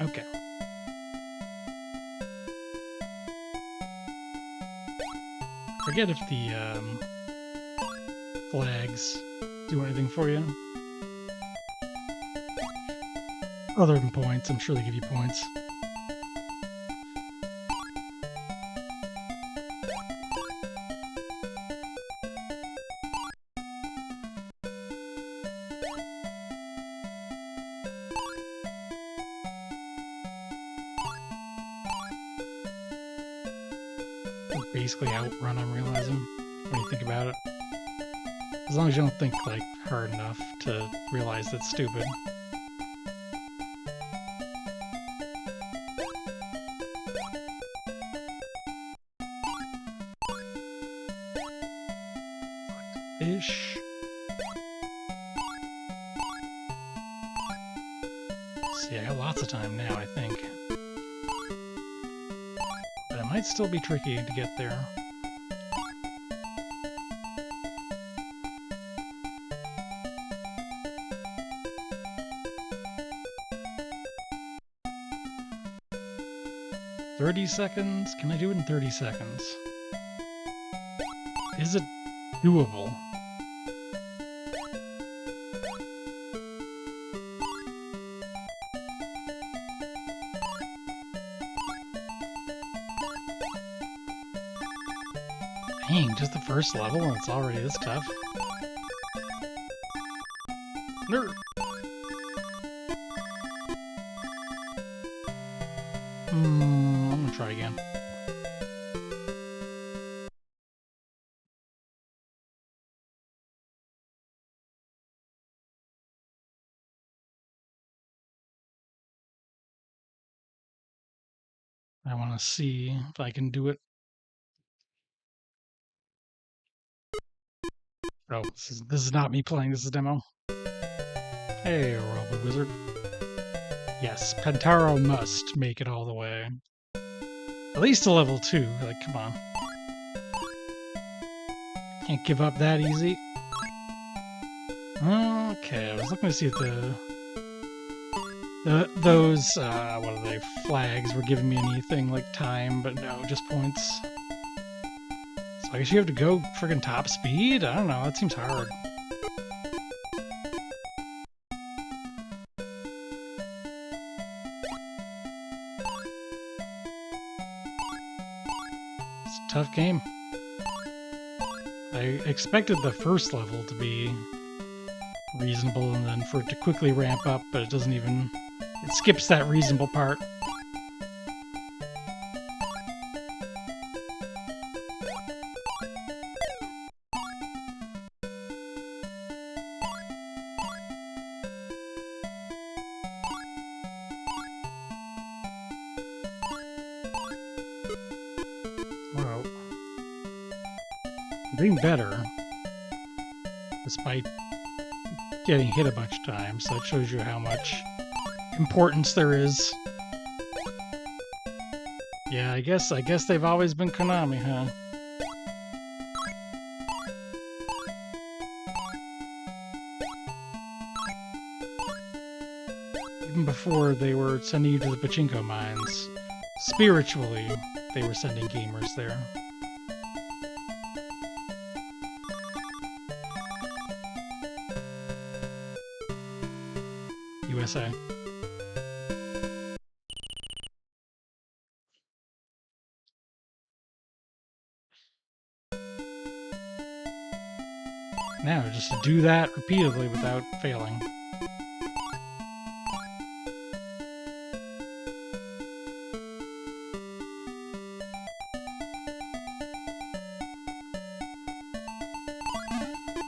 Okay. Forget if the flags do anything for you. Other than points, I'm sure they give you points. Basically outrun, I'm realizing, when you think about it. As long as you don't think, like, hard enough to realize that's stupid. Fish. See, I got lots of time now, I think. But it might still be tricky to get there. $30 seconds? Can I do it in 30 seconds? Is it doable? Dang, just the first level and it's already this tough? Nerd! I'm gonna try again. I want to see if I can do it. Oh, this is not me playing, this is a demo. Hey, Robo Wizard. Yes, Pentaro must make it all the way. At least to level 2, like, come on. Can't give up that easy. Okay, I was looking to see if those what are they, flags were giving me anything like time, but no, just points. So I guess you have to go friggin' top speed? I don't know, that seems hard. It's a tough game. I expected the first level to be reasonable and then for it to quickly ramp up, but it doesn't even... It skips that reasonable part. Well, I'm doing better, despite getting hit a bunch of times, so that shows you how much importance there is. Yeah, I guess they've always been Konami, huh? Even before they were sending you to the pachinko mines, spiritually, they were sending gamers there. USA. Now, just to do that repeatedly without failing.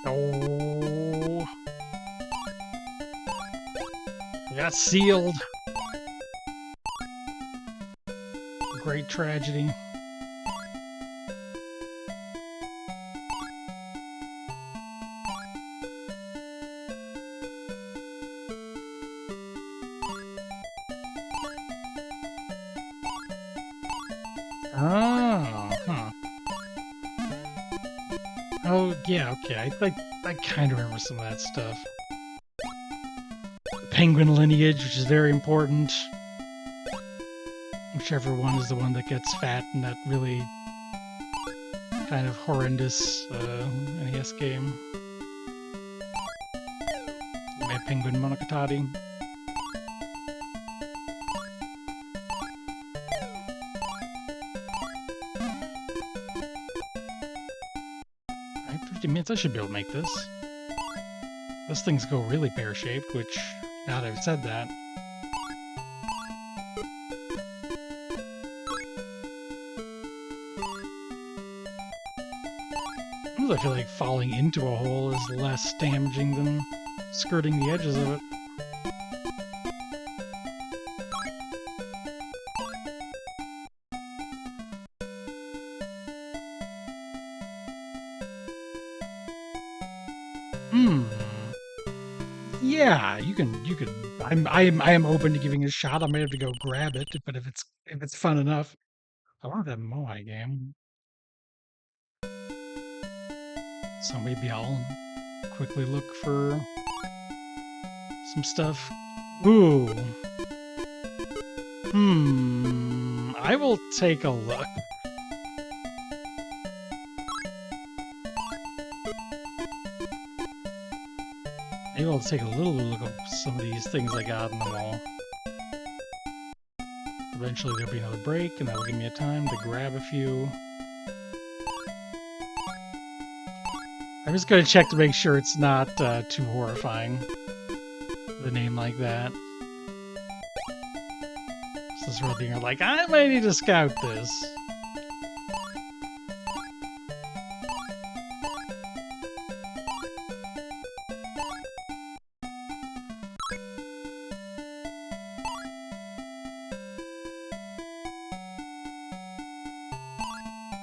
Oh. I got sealed. Great tragedy. Oh, huh. Oh, yeah, okay. I kind of remember some of that stuff. The penguin lineage, which is very important. Whichever one is the one that gets fat in that really kind of horrendous NES game. My Penguin Monogatari. I have 50 minutes, I should be able to make this. Those things go really pear-shaped, which, now that I've said that, I feel like falling into a hole is less damaging than skirting the edges of it. Yeah, you can. I am open to giving it a shot. I might have to go grab it, but if it's fun enough, I want that Moai game. So maybe I'll quickly look for some stuff. Ooh. I will take a look. Maybe I'll take a little look at some of these things I got in the wall. Eventually there'll be another break, and that'll give me a time to grab a few. I'm just gonna check to make sure it's not too horrifying. The name like that. So this sort of thing, you're like, I might need to scout this.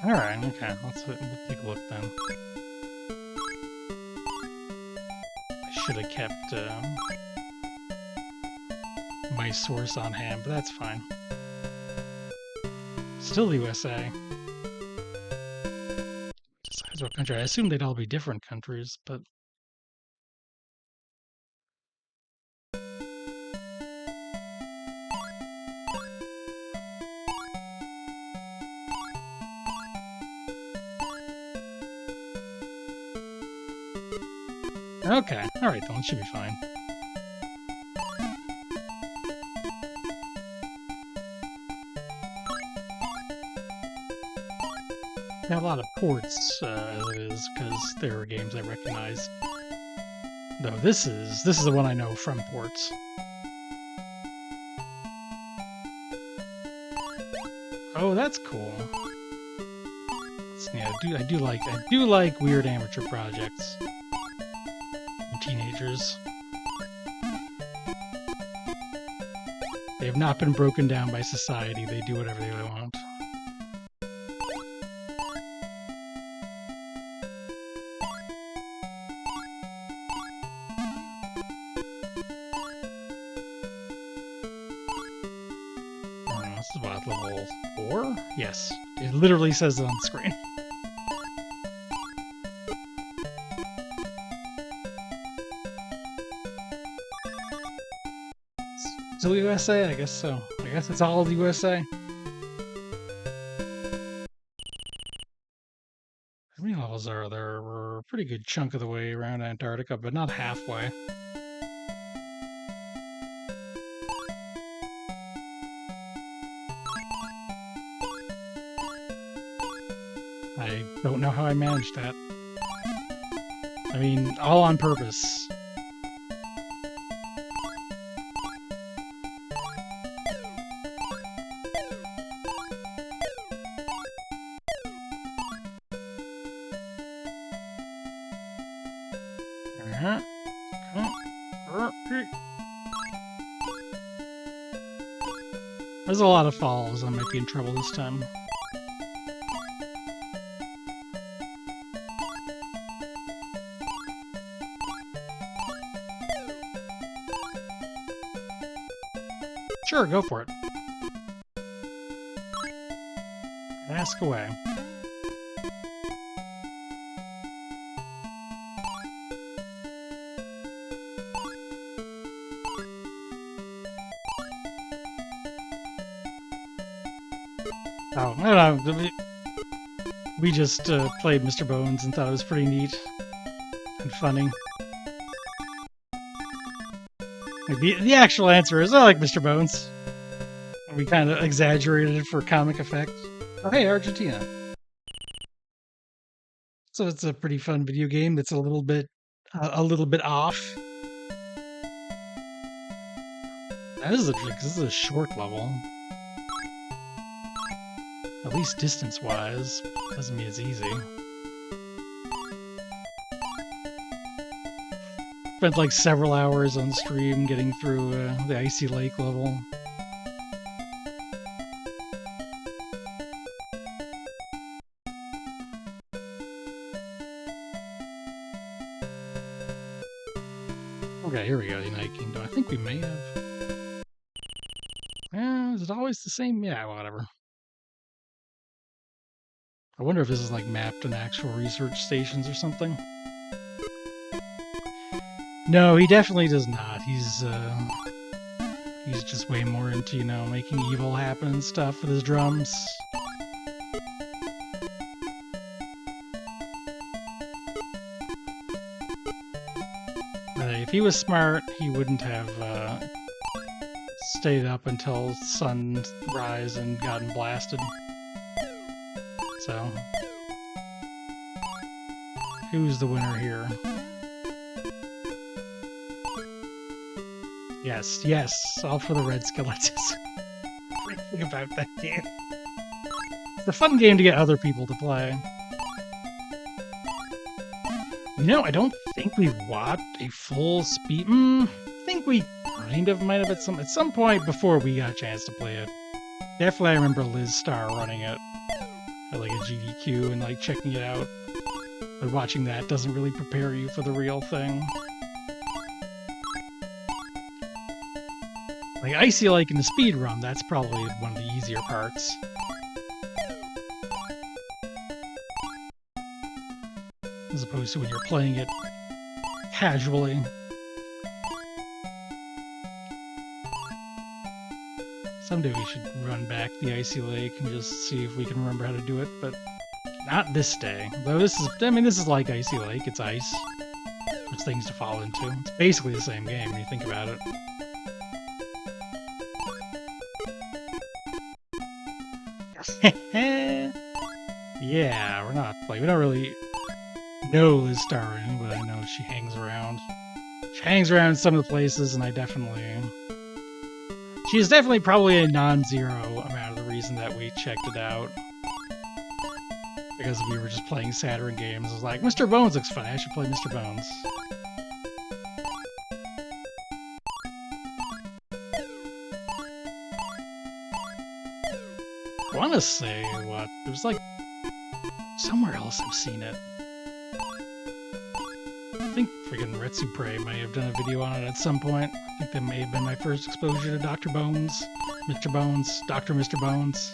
Alright, okay, let's take a look then. I should have kept my source on hand, but that's fine. Still the USA. what country? I assume they'd all be different countries, but okay. All right, then it should be fine. I have a lot of ports as it is because there are games I recognize. Though this is the one I know from ports. Oh, that's cool. Yeah, I do like weird amateur projects. And teenagers. They have not been broken down by society. They do whatever they want. This is about level 4? Yes. It literally says it on the screen. Still USA? I guess so. I guess it's all the USA. How many levels are there? We're a pretty good chunk of the way around Antarctica, but not halfway. I don't know how I managed that. I mean, all on purpose. There's a lot of falls. I might be in trouble this time. Sure, go for it. Ask away. Oh, I don't know. We just played Mr. Bones and thought it was pretty neat and funny. The actual answer is I like Mr. Bones. We kind of exaggerated it for comic effect. Oh, hey, Argentina. So it's a pretty fun video game. It's a little bit off. This is a short level. At least distance-wise. Doesn't mean it's easy. Spent like several hours on stream getting through the Icy Lake level. Okay, here we go, the United Kingdom. I think we may have... is it always the same? Yeah, whatever. I wonder if this is like mapped on actual research stations or something. No, he definitely does not. He's just way more into, you know, making evil happen and stuff with his drums. If he was smart, he wouldn't have stayed up until sunrise and gotten blasted. So, who's the winner here? Yes, all for the red skeletons. Think about that game. It's a fun game to get other people to play. You know, I don't think we watched a full speed. I think we kind of might have at some point before we got a chance to play it. Definitely, I remember Liz Starr running it at like a GDQ and like checking it out. But watching that doesn't really prepare you for the real thing. Like Icy Lake in the speed run, that's probably one of the easier parts. as opposed to when you're playing it casually. Someday we should run back the Icy Lake and just see if we can remember how to do it, but not this day. Though this is like Icy Lake, it's ice. There's things to fall into. It's basically the same game when you think about it. Yeah, we don't really know Liz Starring, but I know she hangs around. She hangs around some of the places, and she's definitely probably a non-zero amount of the reason that we checked it out. Because we were just playing Saturn games. I was like, Mr. Bones looks fun, I should play Mr. Bones. I want to say what? There's like somewhere else I've seen it. I think friggin' Retsupre might have done a video on it at some point. I think that may have been my first exposure to Dr. Bones, Mr. Bones, Dr. Mr. Bones.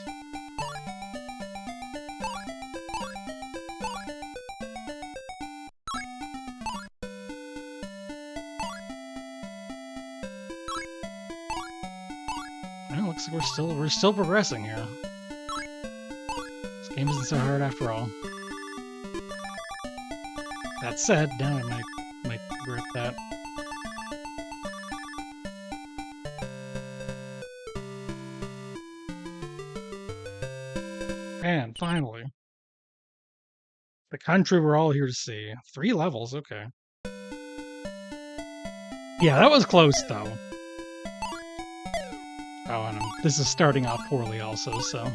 Well, looks like we're still progressing here. This game isn't so hard after all. That said, now I might regret that. And finally, the country we're all here to see. 3 levels, okay. Yeah, that was close though. Oh, and this is starting off poorly also, so.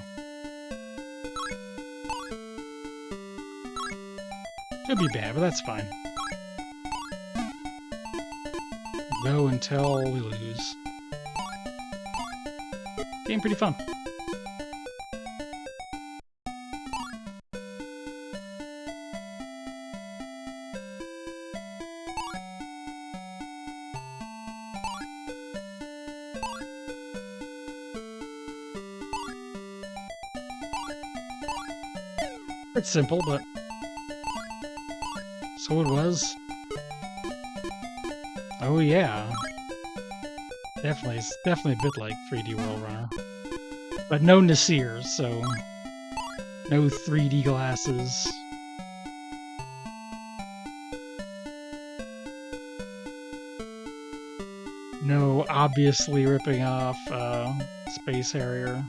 Could be bad, but that's fine. Go until we lose. Game pretty fun. It's simple, but so it was. Oh yeah, it's definitely a bit like 3D World Runner, but no Nasirs, so no 3D glasses. No obviously ripping off Space Harrier.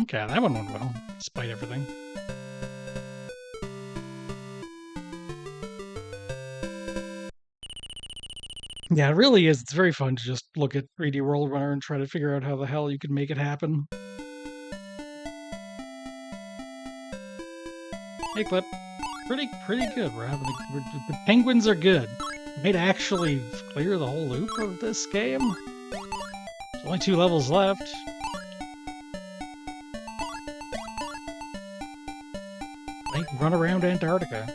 Okay, that one went well, despite everything. Yeah, it really is. It's very fun to just look at 3D World Runner and try to figure out how the hell you can make it happen. Hey, Clip. Pretty good. The penguins are good. We might actually clear the whole loop of this game. There's only 2 levels left. Like, run around Antarctica.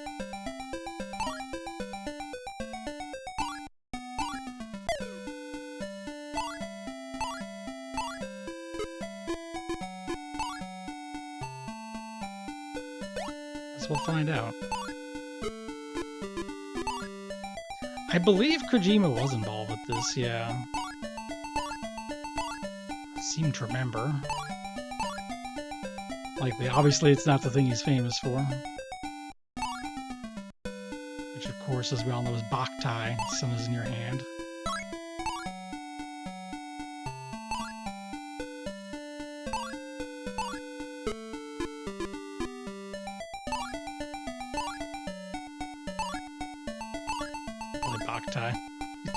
We'll find out. I believe Kojima was involved with this, yeah. I seem to remember. Likely, obviously it's not the thing he's famous for. Which of course, as we all know, is Boktai. The sun is in your hand.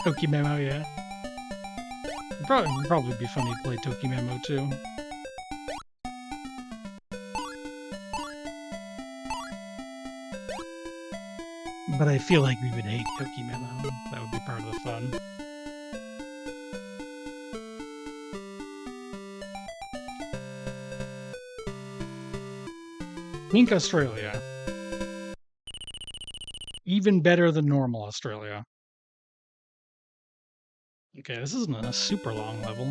Toki Memo, yeah. It'd probably be funny to play Toki Memo too. But I feel like we would hate Toki Memo. That would be part of the fun. Pink Australia. Even better than normal Australia. Okay, this isn't a super long level.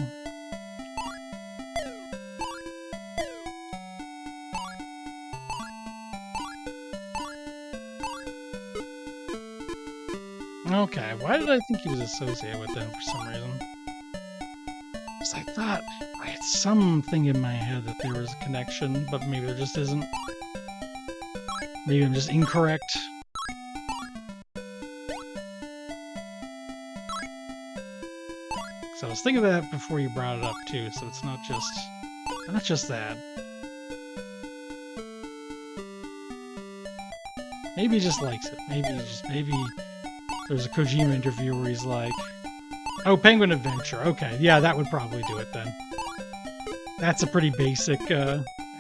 Okay, why did I think he was associated with them for some reason? Because I thought I had something in my head that there was a connection, but maybe there just isn't. Maybe I'm just incorrect. So I was thinking of that before you brought it up too, so it's not just that. Maybe he just likes it. Maybe there's a Kojima interview where he's like, "Oh, Penguin Adventure. Okay, yeah, that would probably do it then." That's a pretty basic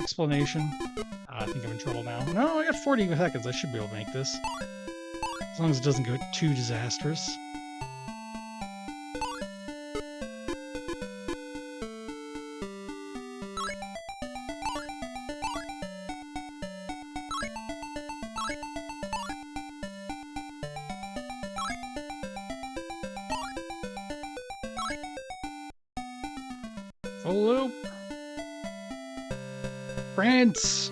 explanation. I think I'm in trouble now. No, I got 40 seconds. I should be able to make this. As long as it doesn't go too disastrous. Full loop. France.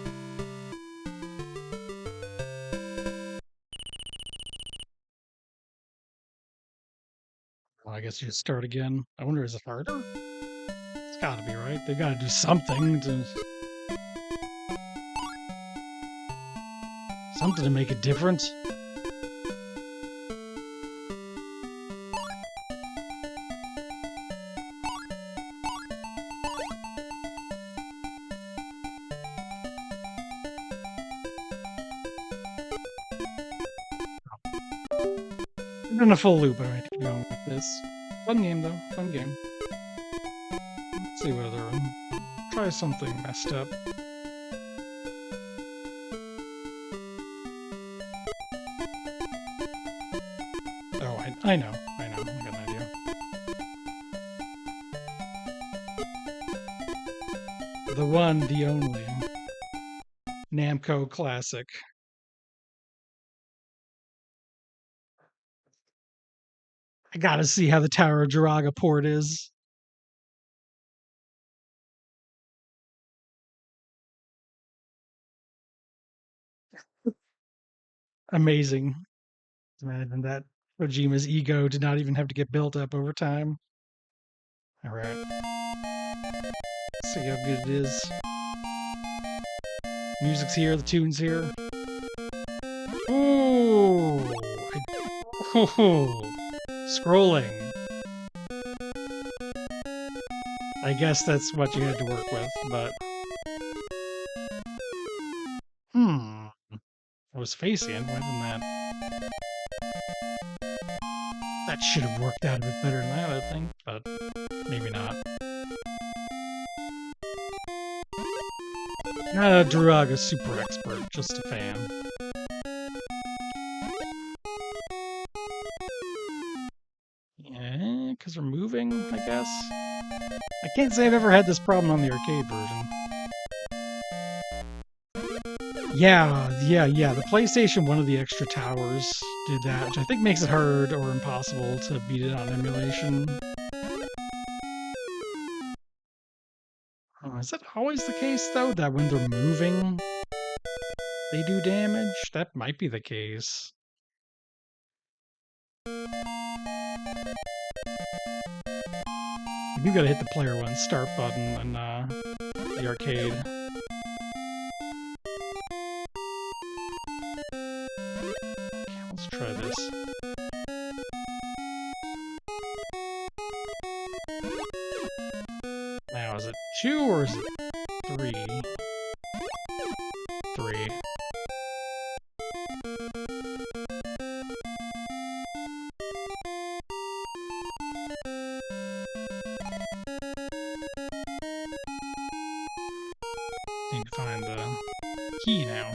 Well, I guess you just start again. I wonder, is it harder? It's gotta be, right? They've gotta do something to make it different. I've done a full loop, I might keep going with this. Fun game, though. Fun game. Let's see what other... Try something messed up. Oh, I know. I got an idea. The one, the only. Namco Classic. I gotta see how the Tower of Jiraga port is. Amazing. Imagine that Kojima's ego did not even have to get built up over time. Alright. See how good it is. Music's here, the tune's here. Ooh! Scrolling. I guess that's what you had to work with, but... I was facing. Why didn't that... That should have worked out a bit better than that, I think, but maybe not. Not a Jiraga super expert, just a fan. Yeah, because we're moving, I guess. I can't say I've ever had this problem on the arcade version. Yeah. The PlayStation, one of the extra towers, did that, which I think makes it hard or impossible to beat it on emulation. Oh, is that always the case, though, that when they're moving, they do damage? That might be the case. You gotta hit the player one start button on the arcade. Okay, let's try this. Now, is it 2 or is it 3? 3. Need to find the key now.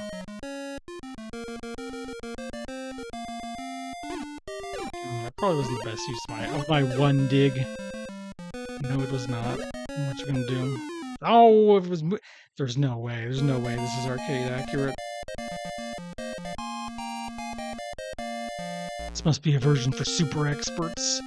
That probably wasn't the best use of my one dig. No, it was not. What you gonna do? Oh, if it was... There's no way. There's no way this is arcade accurate. This must be a version for super experts.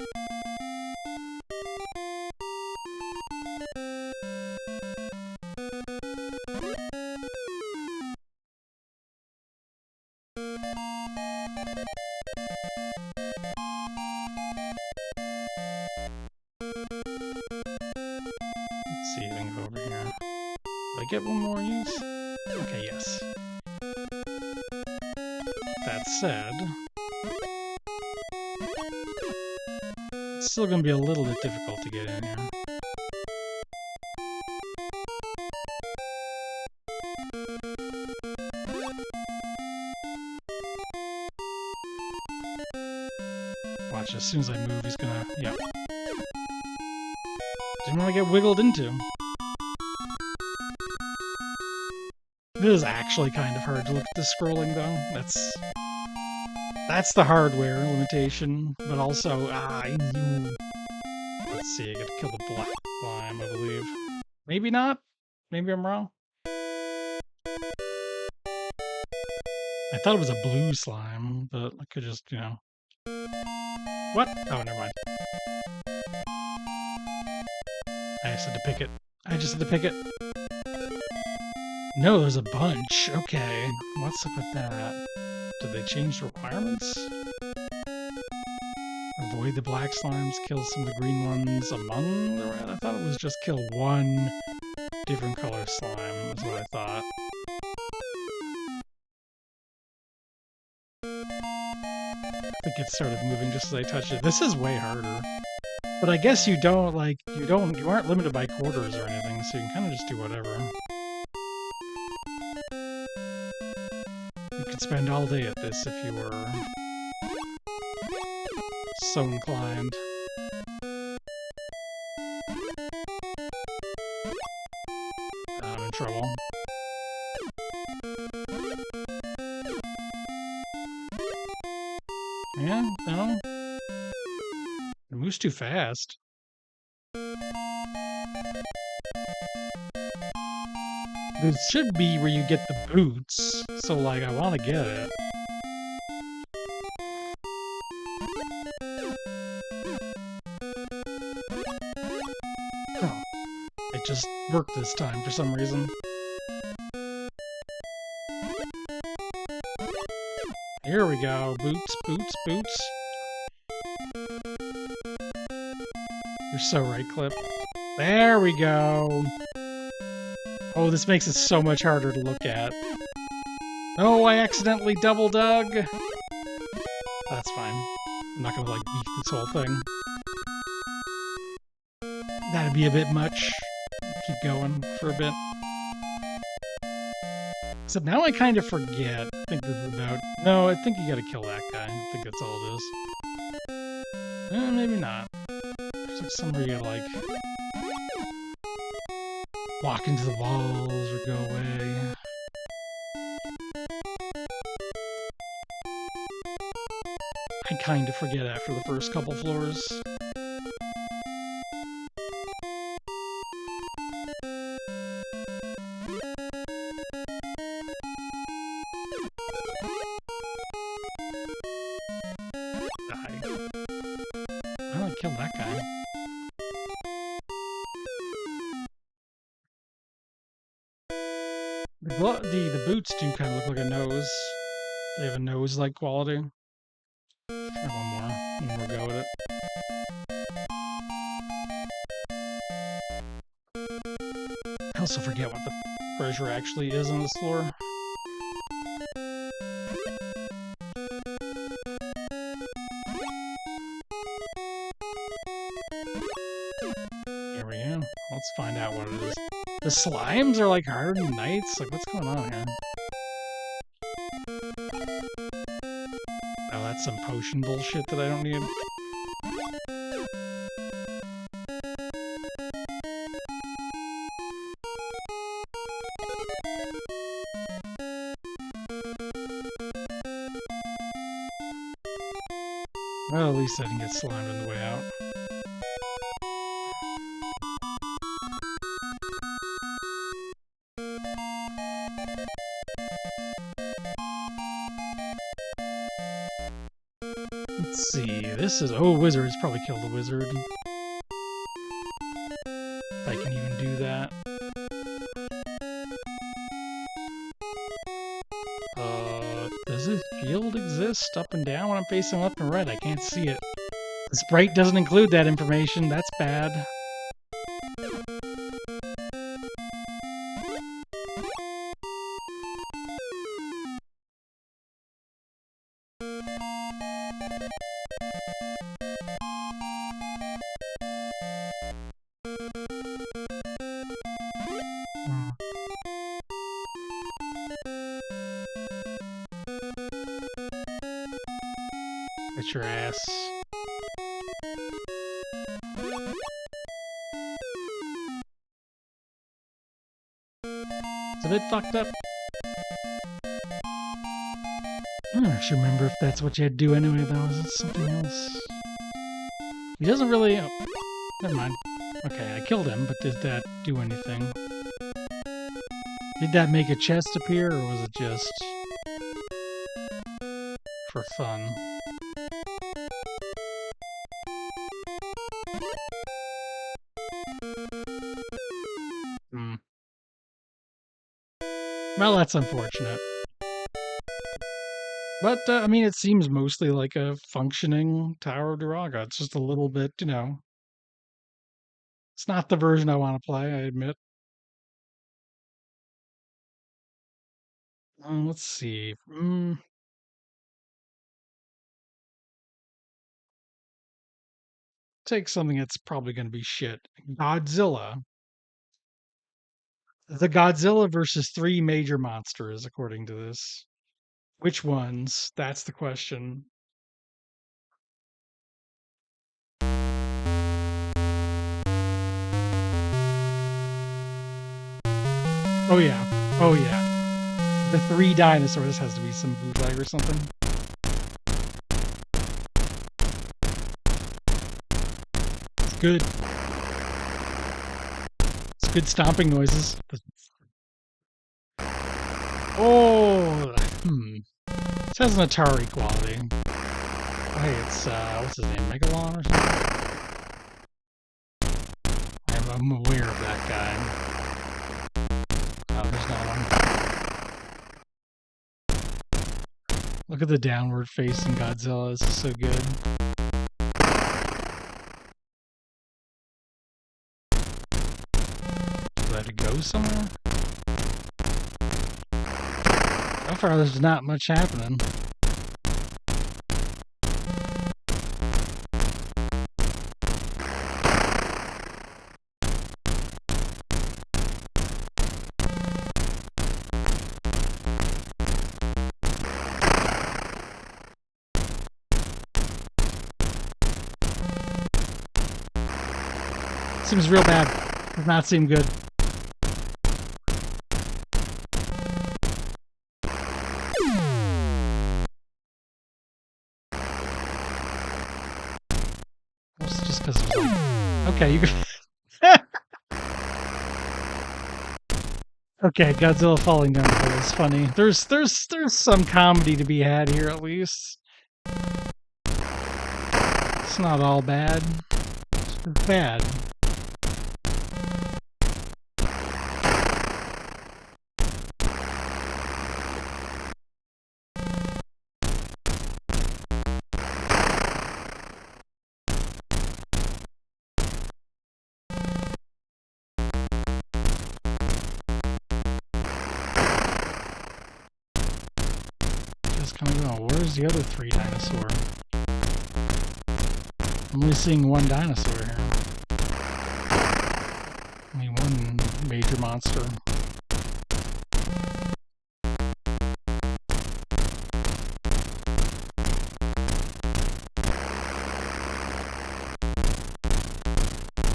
get one more use? Okay, yes. That said, it's still going to be a little bit difficult to get in here. Watch, as soon as I move, he's gonna... Yep. Didn't want to get wiggled into. It is actually kind of hard to look at the scrolling, though. That's the hardware limitation, but also, let's see, I gotta kill the black slime, I believe. Maybe not? Maybe I'm wrong? I thought it was a blue slime, but I could just, you know... What? Oh, never mind. I just had to pick it. I just had to pick it. No, there's a bunch. Okay. What's up with that? Did they change the requirements? Avoid the black slimes, kill some of the green ones among the red? I thought it was just kill one different color slime, is what I thought. I think it started moving just as I touched it. This is way harder. But I guess you don't, like, you aren't limited by quarters or anything, so you can kind of just do whatever. You could spend all day at this if you were so inclined. I'm in trouble. Yeah, no. It moves too fast. This should be where you get the boots, so like I want to get it. Oh, it just worked this time for some reason. Here we go. Boots, boots, boots. You're so right, Clip. There we go. Oh, this makes it so much harder to look at. Oh, I accidentally double dug. That's fine. I'm not gonna, like, beat this whole thing. That'd be a bit much. Keep going for a bit. Except now I kind of forget. I think this is about... No, I think you gotta kill that guy. I think that's all it is. Maybe not. There's like somewhere you gotta, like... walk into the walls or go away. I kind of forget after the first couple floors. Die. Why don't I kill that guy? The boots do kind of look like a nose. They have a nose-like quality. Try one more go with it. I also forget what the pressure actually is on this floor. Here we go. Let's find out what it is. The slimes are like harder than knights? Like, what's going on here? Oh, that's some potion bullshit that I don't need. Well, at least I didn't get slimed on the way out. Let's see, this is... Oh, wizards probably killed the wizard. If I can even do that. Does this field exist up and down when I'm facing left and right? I can't see it. The sprite doesn't include that information. That's bad. Hmm. Get your ass. It's a bit fucked up. I don't actually remember if that's what you had to do anyway, though. Is it something else? He doesn't really... Oh, never mind. Okay, I killed him, but did that do anything? Did that make a chest appear, or was it just for fun? Hmm. Well, that's unfortunate. But, I mean, it seems mostly like a functioning Tower of Duraga. It's just a little bit, you know... It's not the version I want to play, I admit. Let's see. Take something that's probably going to be shit. Godzilla. The Godzilla versus three major monsters, according to this. Which ones? That's the question. Oh, yeah. Oh, yeah. The three dinosaurs. This has to be some bootleg or something. It's good. It's good stomping noises. Oh, This has an Atari quality. Oh, hey, it's, what's his name? Megalon or something? I'm aware of that guy. Oh, there's not one. Look at the downward facing Godzilla. This is so good. Do I have to go somewhere? So far, there's not much happening. Seems real bad. Does not seem good. It's just because it was like, okay, you can. Okay, Godzilla falling down the hole is funny. There's some comedy to be had here at least. It's not all bad. It's bad. Kind of going, where's the other three dinosaur? I'm only seeing one dinosaur here. Only one major monster.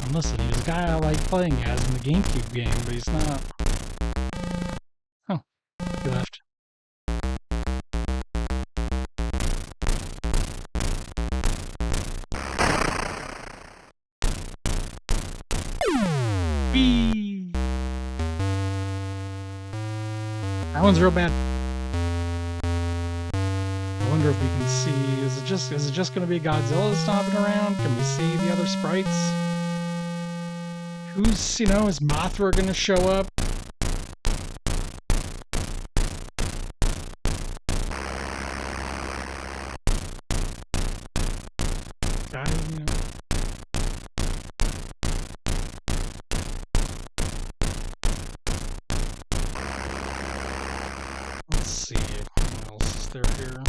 And listen, he's a guy I like playing as in the GameCube game, but he's not. Oh, he left. Whee! That one's real bad. I wonder if we can see. Is it just going to be Godzilla stomping around? Can we see the other sprites? Who's, is Mothra going to show up? Let's see. What else is there here?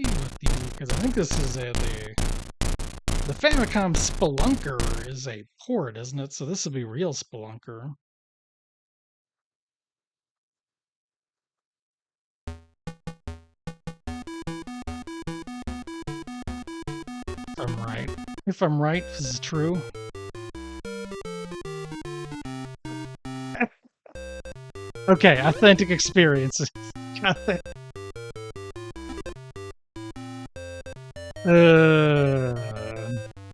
see what because I think this is the Famicom Spelunker is a port, isn't it? So this will be real Spelunker. If I'm right, if this is true. Okay, authentic experiences.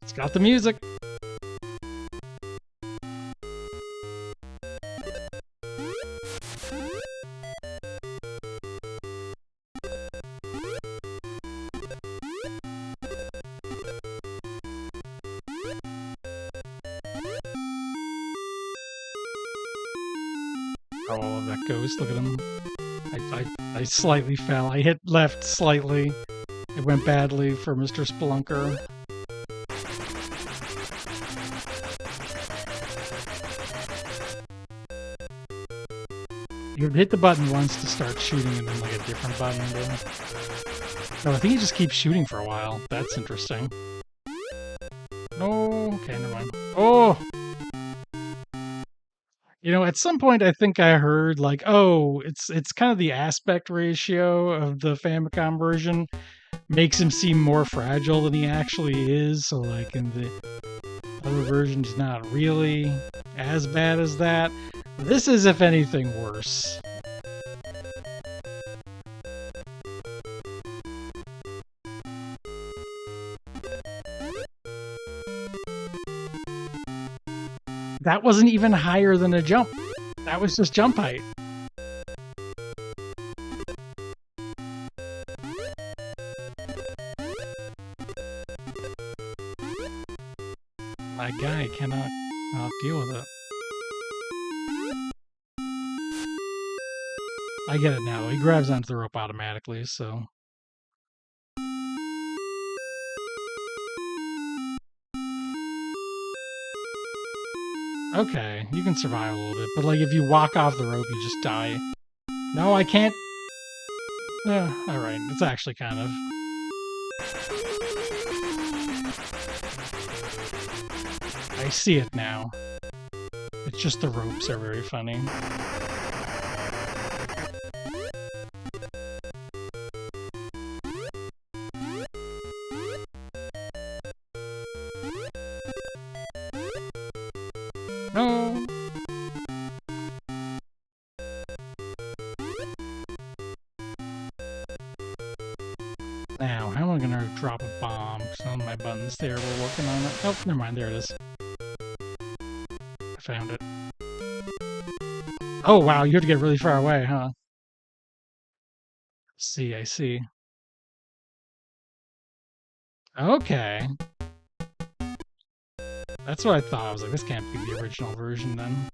It's got the music. Oh, that ghost. Look at him. I slightly fell. I hit left slightly. It went badly for Mr. Spelunker. You hit the button once to start shooting and then like a different button. No, I think he just keeps shooting for a while. That's interesting. Oh, okay, never mind. Oh! You know, at some point I think I heard like, oh, it's kind of the aspect ratio of the Famicom version makes him seem more fragile than he actually is. So like in the other version, he's not really as bad as that. This is, if anything, worse. That wasn't even higher than a jump. That was just jump height. My guy cannot deal with it. I get it now. He grabs onto the rope automatically, so... Okay, you can survive a little bit, but like if you walk off the rope, you just die. No, I can't... alright, it's actually kind of... I see it now. It's just the ropes are very funny. No! Now, how am I gonna drop a bomb? Because none of my buttons there were working on it. Oh, never mind, there it is. I found it. Oh, wow, you have to get really far away, huh? I see. Okay. That's what I thought. I was like, this can't be the original version then.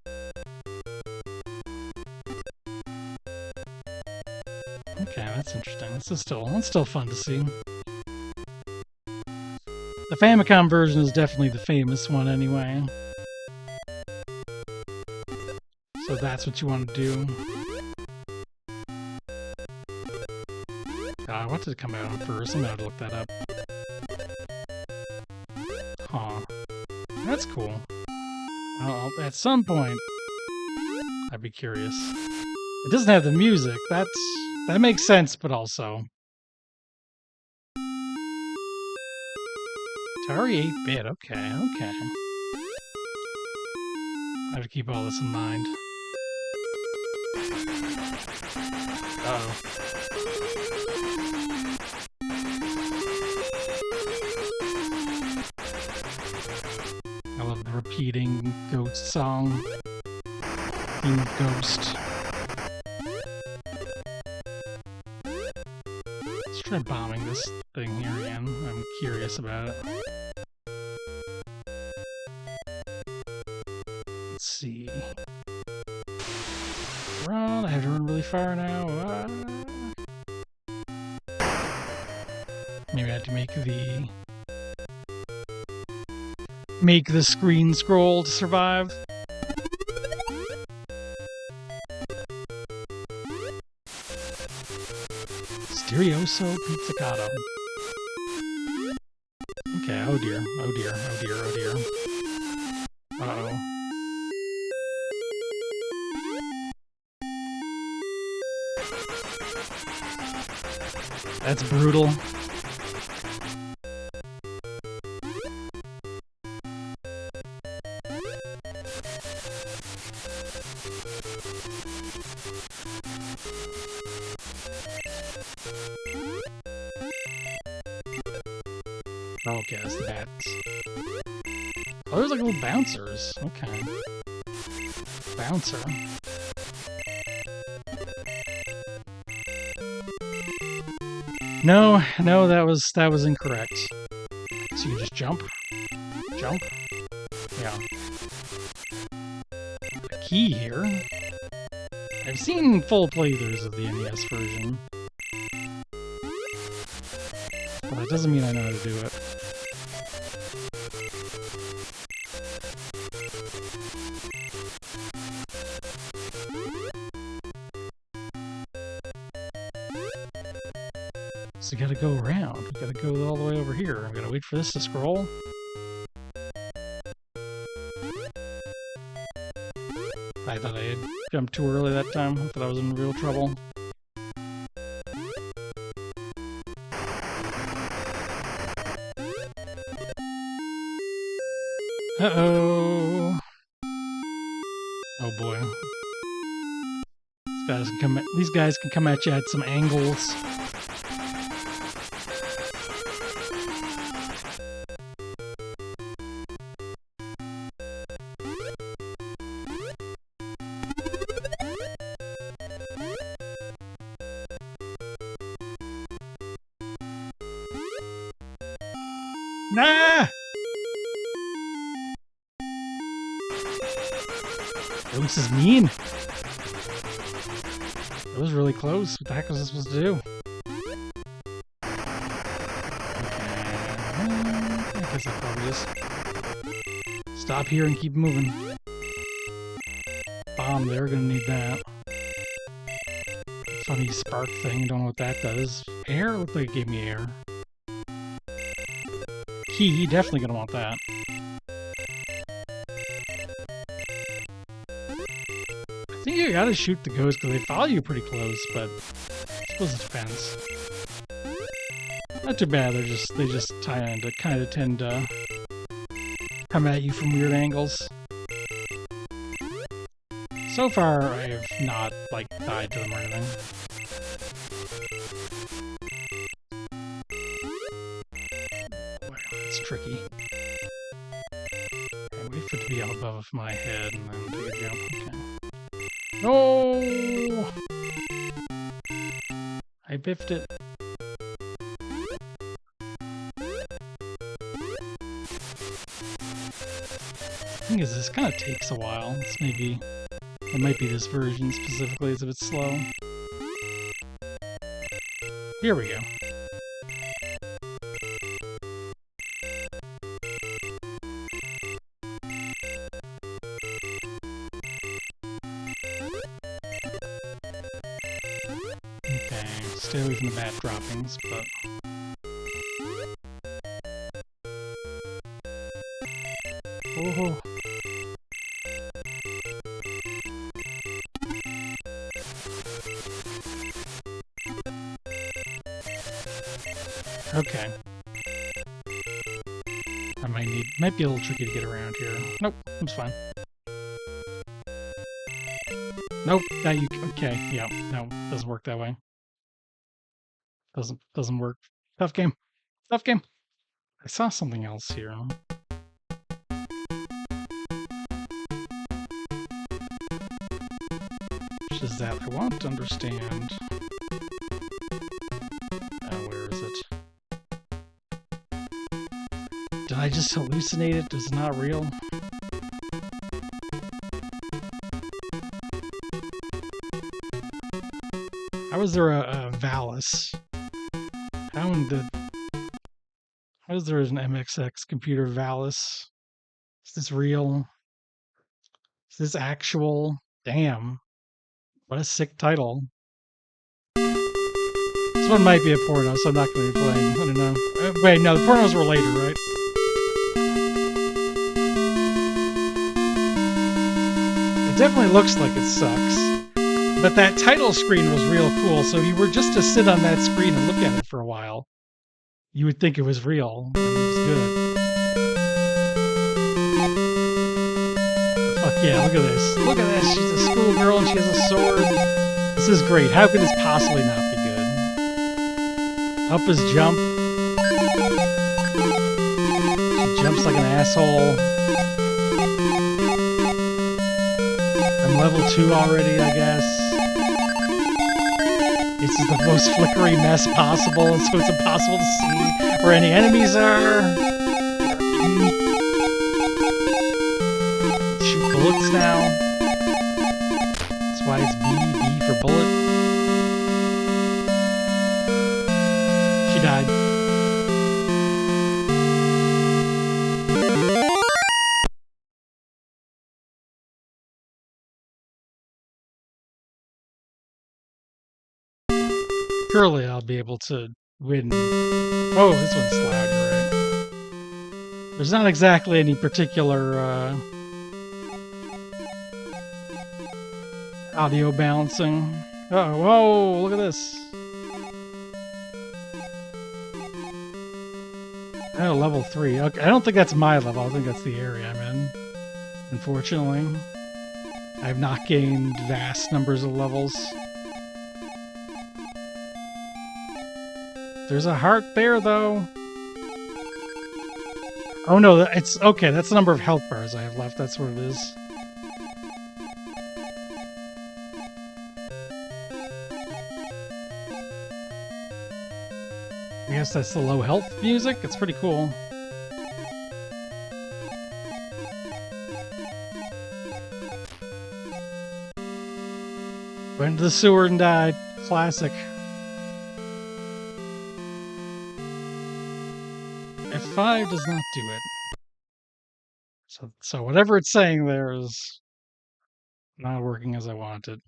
Okay, that's interesting. That's still fun to see. The Famicom version is definitely the famous one anyway. So that's what you want to do. What did it come out on first? I'm gonna have to look that up. Huh. That's cool. Well, at some point, I'd be curious. It doesn't have the music. That makes sense, but also... Atari 8-bit, okay. I have to keep all this in mind. Uh-oh. I love the repeating ghost song. Theme Ghost. Let's try bombing this thing here again. I'm curious about it. Let's see. Run! I have to run really far now. Maybe I have to make the screen scroll to survive. It's Mysterioso Pizzicato. Okay, oh dear, oh dear, oh dear, oh dear. Uh-oh. That's brutal. Okay, that's the bats. Oh, there's like little bouncers. Okay. Bouncer. No, that was incorrect. So you just jump. Jump. Yeah. A key here. I've seen full playthroughs of the NES version. But that doesn't mean I know how to do it. So we gotta go around. We gotta go all the way over here. We gotta wait for this to scroll. I thought I had jumped too early that time. I thought I was in real trouble. Uh-oh. Oh boy. These guys can come at you at some angles. Nah! Oh, this is mean. That was really close. What the heck was I supposed to do? Okay. I guess I'll probably just stop here and keep moving. Bomb, they're gonna need that. Funny spark thing, don't know what that does. Air? Looked like it gave me air. Key, definitely gonna want that. I think you gotta shoot the ghosts because they follow you pretty close, but I suppose it depends. Not too bad, they just kind of tend to come at you from weird angles. So far, I have not, like, died to them or anything. It's tricky. Okay, wait for it to be out above my head and then take a jump. Okay. No! I biffed it. The thing is, this kind of takes a while. It might be this version specifically, it's a bit slow. Here we go. Okay, stay away from the bat droppings, but... Oh! Okay. I might be a little tricky to get around here. Nope, it's fine. Nope, okay, yeah, no, doesn't work that way. Doesn't work. Tough game. Tough game. I saw something else here. Which is that I want to understand. Where is it? Did I just hallucinate it? It's not real? How is there a Valis? How is there an MXX computer Valis? Is this real? Is this actual? Damn. What a sick title. This one might be a porno, so I'm not going to be playing. I don't know. Wait, no, the pornos were later, right? It definitely looks like it sucks. But that title screen was real cool, so if you were just to sit on that screen and look at it for a while, you would think it was real, and it was good. But fuck yeah, look at this. Look at this, she's a schoolgirl and she has a sword. This is great. How could this possibly not be good? Up his jump. She jumps like an asshole. I'm level 2 already, I guess. This is the most flickery mess possible, so it's impossible to see where any enemies are. Shoot bullets now. That's why it's B for bullet. She died. Surely I'll be able to win. Oh, this one's loud, you're right. There's not exactly any particular audio balancing. Oh, whoa, look at this. Oh, level 3. Okay, I don't think that's my level. I think that's the area I'm in. Unfortunately. I have not gained vast numbers of levels. There's a heart there, though. Oh no, it's okay. That's the number of health bars I have left. That's what it is. I guess that's the low health music. It's pretty cool. Went into the sewer and died. Classic. F5 does not do it. So whatever it's saying there is not working as I wanted.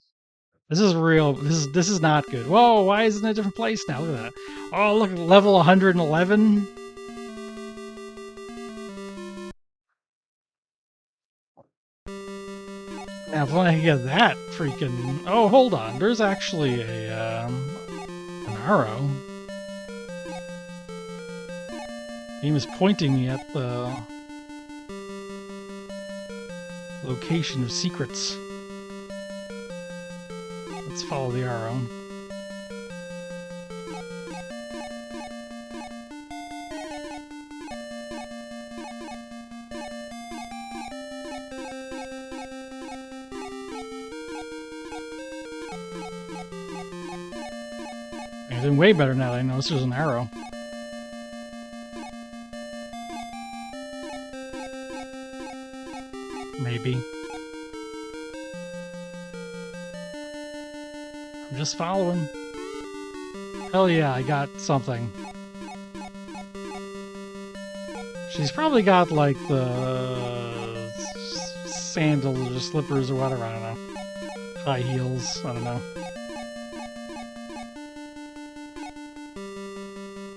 This is real. This is not good. Whoa, why is it in a different place now? Look at that. Oh, look at level 111. Now, if I can get that freaking... Oh, hold on. There's actually an arrow. Game is pointing me at the location of secrets. Let's follow the arrow. I'm doing way better now that I noticed there's an arrow. Maybe. I'm just following. Hell yeah, I got something. She's probably got like the sandals or slippers or whatever, I don't know. High heels, I don't know.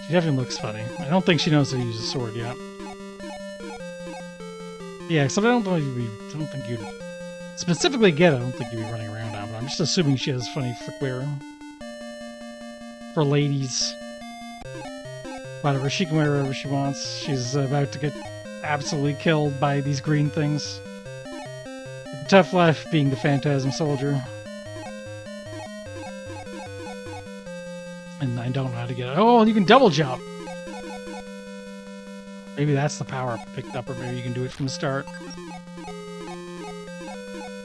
She definitely looks funny. I don't think she knows how to use a sword yet. Yeah, except I don't think you'd specifically get it. I don't think you'd be running around on, but I'm just assuming she has funny footwear for ladies. Whatever, she can wear whatever she wants. She's about to get absolutely killed by these green things. Tough life being the Phantasm Soldier. And I don't know how to get it. Oh, you can double jump! Maybe that's the power-up I picked up, or maybe you can do it from the start.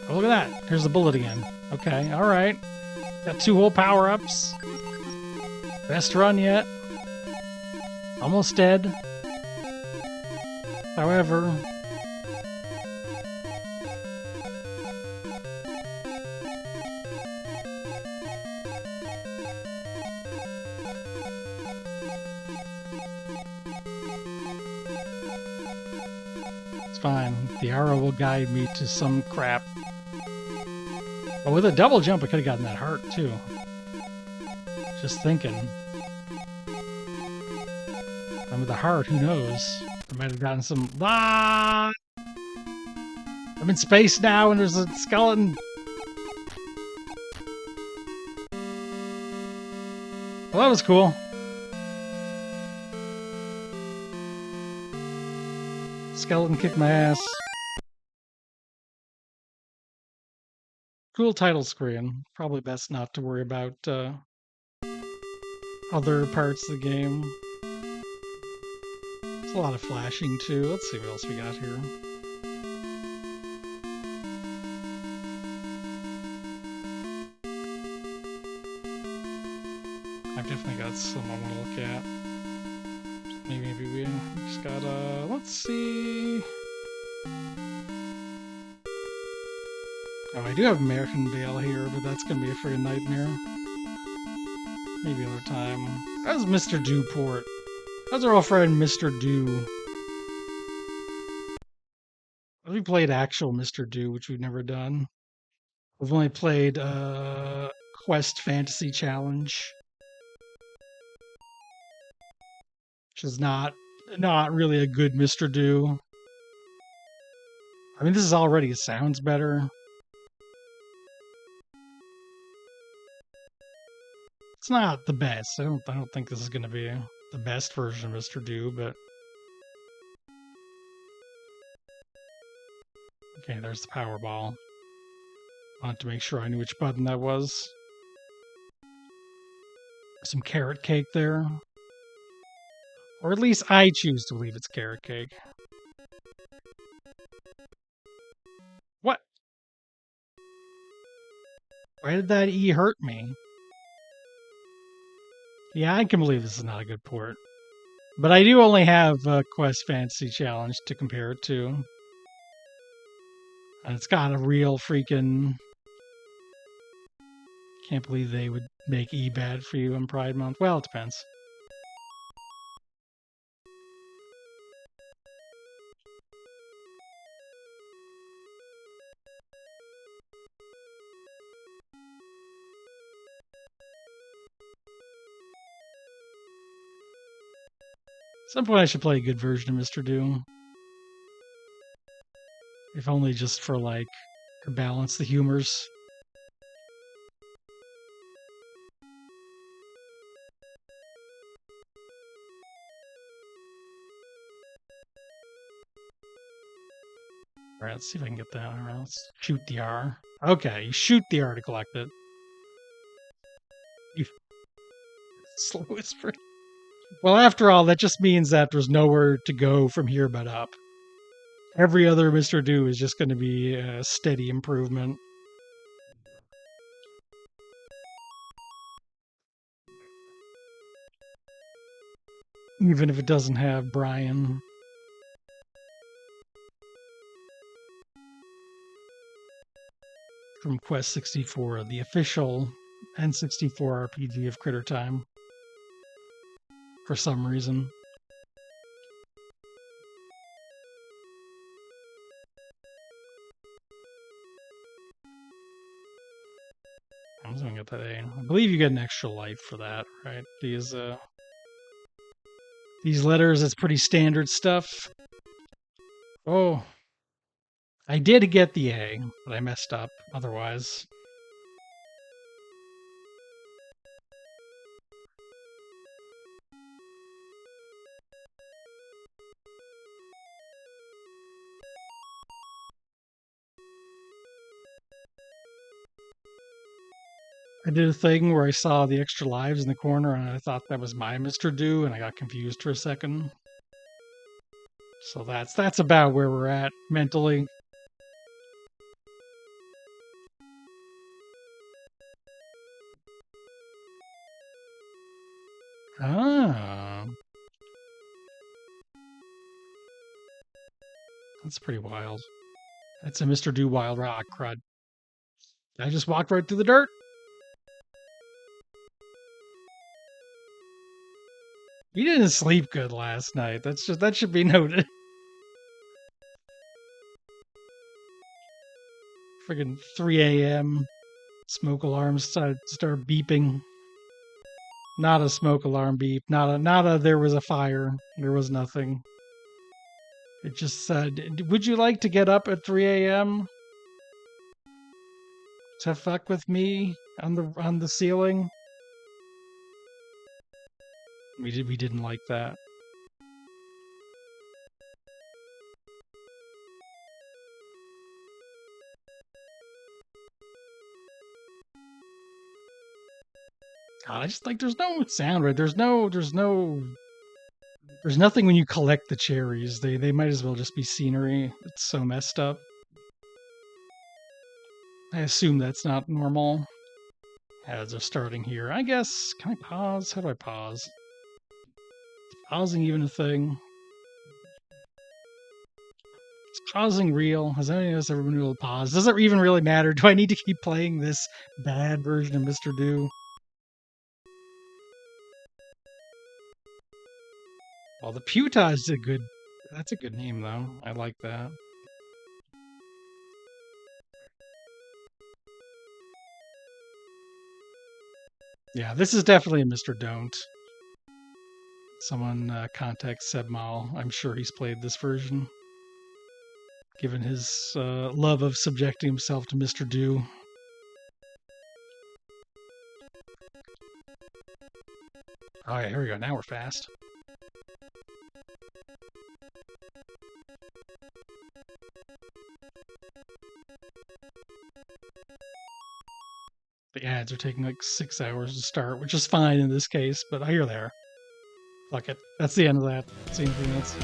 Oh, look at that. Here's the bullet again. Okay, alright. Got 2 whole power-ups. Best run yet. Almost dead. However... fine. The arrow will guide me to some crap. But with a double jump, I could have gotten that heart, too. Just thinking. with a heart. Who knows? I might have gotten some. Ah! I'm in space now, and there's a skeleton. Well, that was cool. Skeleton kicked my ass. Cool title screen. Probably best not to worry about other parts of the game. There's a lot of flashing too. Let's see what else we got here. I've definitely got some I want to look at. Maybe we just got let's see. Oh, I do have American Vale here, but that's gonna be a freaking nightmare. Maybe another time. That was Mr. Do port. How's our old friend Mr. Do? We played actual Mr. Do, which we've never done. We've only played Quest Fantasy Challenge, which is not really a good Mr. Do. I mean, this is already sounds better. It's not the best. I don't think this is going to be the best version of Mr. Do, but okay, there's the Powerball. I wanted to make sure I knew which button that was. Some carrot cake there. Or at least I choose to believe it's carrot cake. What? Why did that E hurt me? Yeah, I can believe this is not a good port. But I do only have Quest Fantasy Challenge to compare it to. And it's got a real freaking... Can't believe they would make E bad for you in Pride Month. Well, it depends. At some point I should play a good version of Mr. Doom. If only just for, like, to balance the humors. Alright, let's see if I can get that. Alright, let's shoot the R. Okay, you shoot the R to collect it. You slow whisper. Well, after all, that just means that there's nowhere to go from here but up. Every other Mr. Do is just going to be a steady improvement. Even if it doesn't have Brian. From Quest 64, the official N64 RPG of Critter Time. For some reason. I'm just gonna get that A. I believe you get an extra life for that, right? These letters, it's pretty standard stuff. Oh. I did get the A, but I messed up otherwise. I did a thing where I saw the extra lives in the corner and I thought that was my Mr. Do, and I got confused for a second. So that's about where we're at mentally. Ah. That's pretty wild. That's a Mr. Do Wild Rock crud. I just walked right through the dirt. You didn't sleep good last night. That should be noted. Friggin' 3 a.m. Smoke alarms start beeping. Not a smoke alarm beep. Not a there was a fire. There was nothing. It just said, "Would you like to get up at 3 a.m. to fuck with me on the ceiling?" We didn't like that. God, I just like there's no sound right. There's nothing when you collect the cherries. They might as well just be scenery. It's so messed up. I assume that's not normal. Ads are starting here. I guess. Can I pause? How do I pause? Is pausing even a thing? Is pausing real? Has any of us ever been able to pause? Does it even really matter? Do I need to keep playing this bad version of Mr. Do? Well, the Puta is that's a good name though. I like that. Yeah, this is definitely a Mr. Don't. Someone contact Sebmal. I'm sure he's played this version, given his love of subjecting himself to Mr. Do. All right, here we go. Now we're fast. The ads are taking like 6 hours to start, which is fine in this case, but here they are. Fuck it. That's the end of that. That's anything else.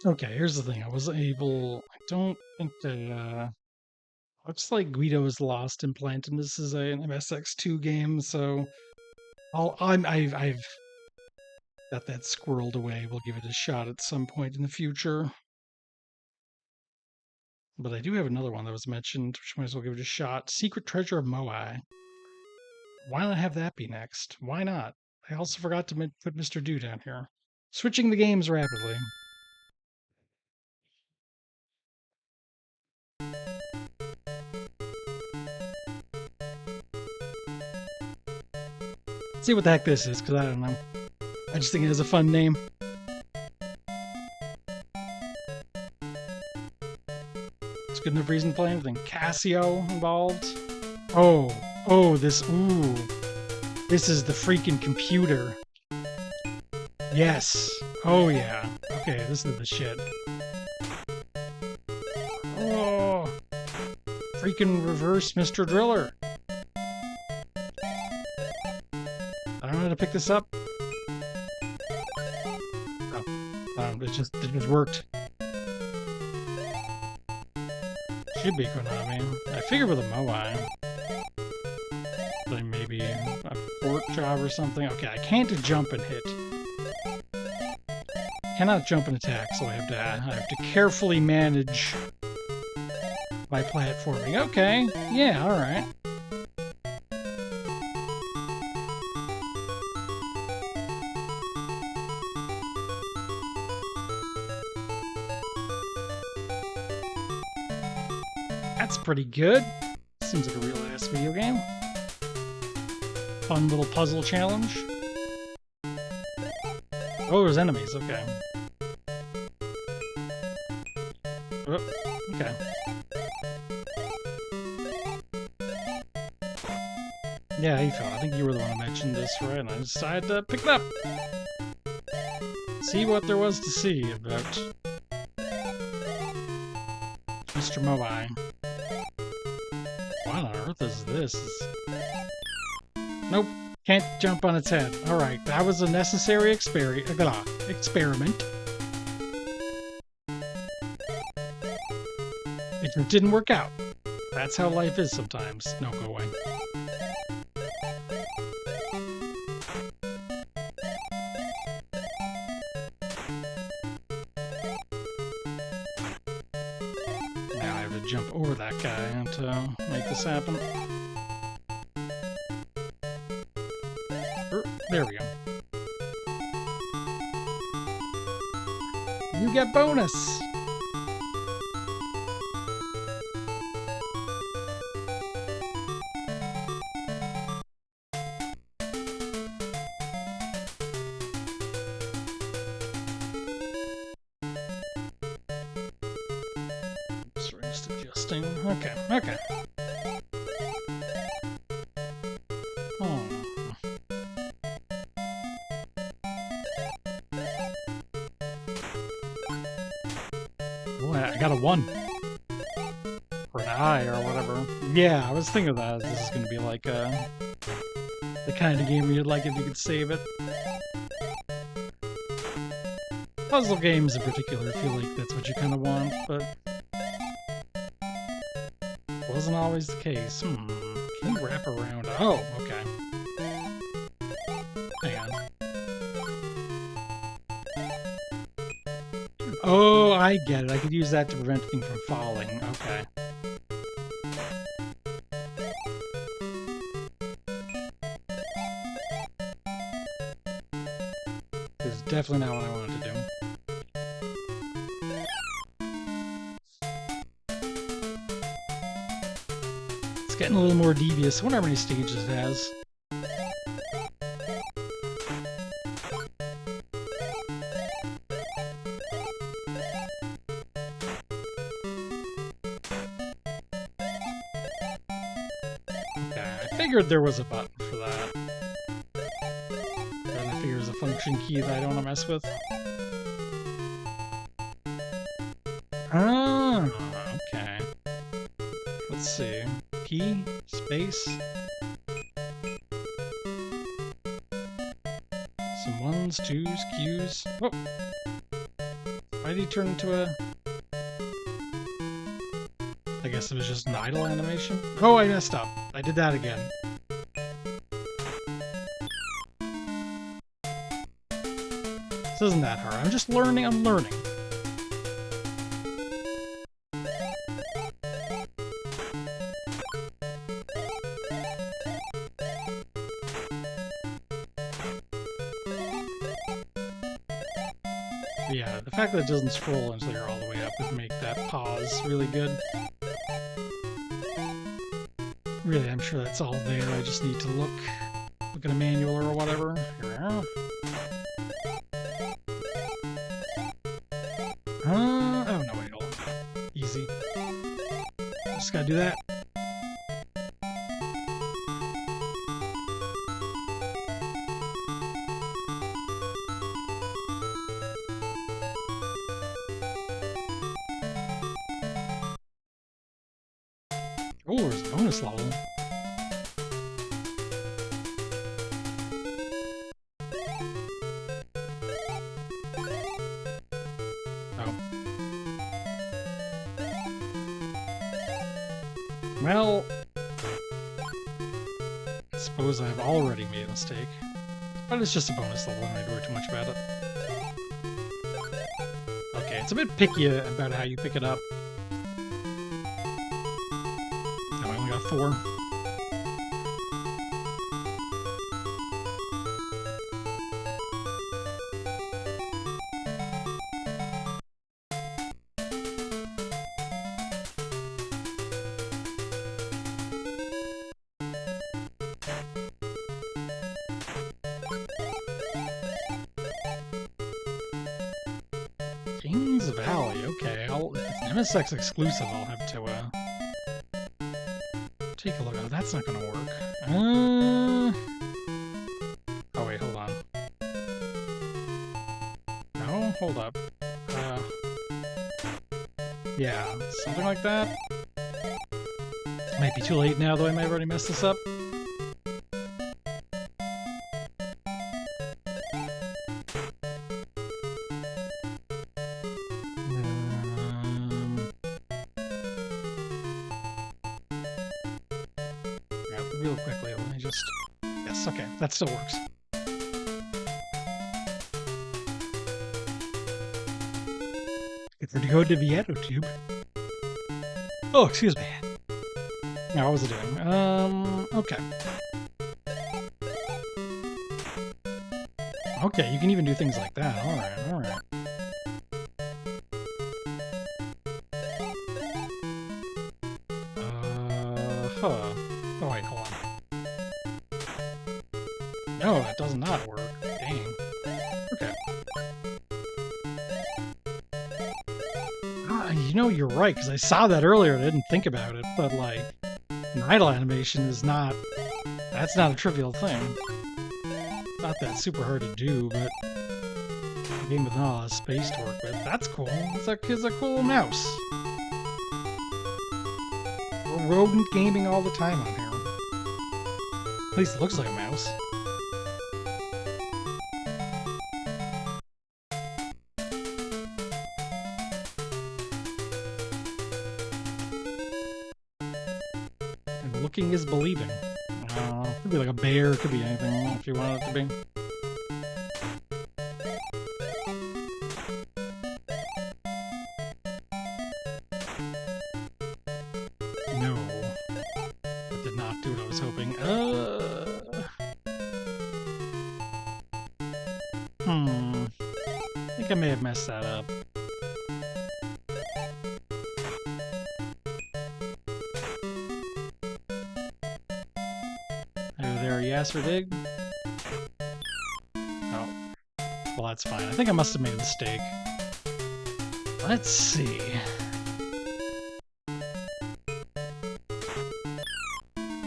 Okay, here's the thing. I wasn't able. I don't think that. Looks like Guido's lost implant, and this is an MSX2 game, so I've got that squirreled away. We'll give it a shot at some point in the future. But I do have another one that was mentioned, which might as well give it a shot. Secret Treasure of Moai. Why not have that be next? Why not? I also forgot to put Mr. Do down here. Switching the games rapidly. Let's see what the heck this is, because I don't know. I just think it has a fun name. It's good enough reason to play anything. Casio involved. Oh, this is the freaking computer. Yes. Oh yeah. Okay, this is the shit. Oh, freaking reverse Mr. Driller. I don't know how to pick this up. Oh, it just worked. Should be Konami. I figured with a Moai. Like maybe a port job or something. Okay, I can't jump and hit. Cannot jump and attack, so I have to carefully manage my platforming. Okay, yeah, all right. That's pretty good. Seems like a real ass video game. Fun little puzzle challenge. Oh, there's enemies. Okay. Oh, okay. Yeah, how you feel? I think you were the one who mentioned this, right? And I decided to pick it up. See what there was to see about Mr. Moai. What on earth is this? Nope. Can't jump on its head. Alright, that was a necessary experiment. It didn't work out. That's how life is sometimes. No, go away. Now I have to jump over that guy to make this happen. There we go. You get bonus! Just adjusting. Okay. I got a 1. Or an I, or whatever. Yeah, I was thinking of that. This is going to be like the kind of game where you'd like if you could save it. Puzzle games in particular feel like that's what you kind of want, but wasn't always the case. Can you wrap around? Oh, okay. Hang on. Oh, I get it. I could use that to prevent things from falling. Okay. This is definitely not what I wanted to do. It's getting a little more devious. I wonder how many stages it has. I figured there was a button for that. And I figure there's a function key that I don't want to mess with. Oh, okay. Let's see. P, space. Some 1s, 2s, Qs. Whoa! Why did he turn into a... I guess it was just an idle animation. Oh, I messed up. I did that again. This isn't that hard. I'm just learning. I'm learning. Yeah, the fact that it doesn't scroll until you're all the way up would make that pause really good. Really, I'm sure that's all there. I just need to look at a manual or whatever. Oh no, wait, hold on. Easy. Just gotta do that. Oh, there's a bonus level. Oh. Well, I suppose I've already made a mistake. But it's just a bonus level and I don't worry too much about it. Okay, it's a bit picky about how you pick it up. No, I only got 4. Kings Valley, okay. If it's an MSX exclusive, I'll have to take a look. Oh, that's not gonna work. Oh wait, hold on. No, hold up. Yeah, something like that. Might be too late now, though. I might have already messed this up. Real quickly, let me just... Yes, okay, that still works. Get ready to go to Vieto Tube. Oh, excuse me. Now, what was it doing? Okay. Okay, you can even do things like that. Alright, alright. Huh. Oh, wait, hold on. No, that does not work. Dang. Okay. You know, you're right, because I saw that earlier and I didn't think about it, but, like, an idle animation is not... That's not a trivial thing. Not that super hard to do, but... A game with not a lot of space to work with. That's cool. It's a cool mouse. We're rodent gaming all the time on here. At least it looks like a mouse. And looking is believing. Could be like a bear, could be anything if you want it to be. No. That did not do what I was hoping. I think I may have messed that up. Yes or dig? Oh. Well, that's fine. I think I must have made a mistake. Let's see.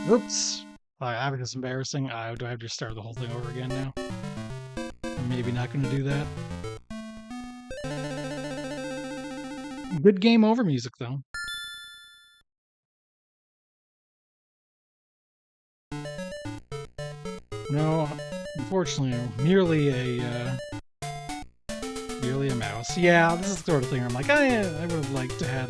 Oops. That was embarrassing. Do I have to start the whole thing over again now? I'm maybe not going to do that. Good game over music, though. No, unfortunately, merely a Merely a mouse. Yeah, this is the sort of thing where I'm like, I would have liked to have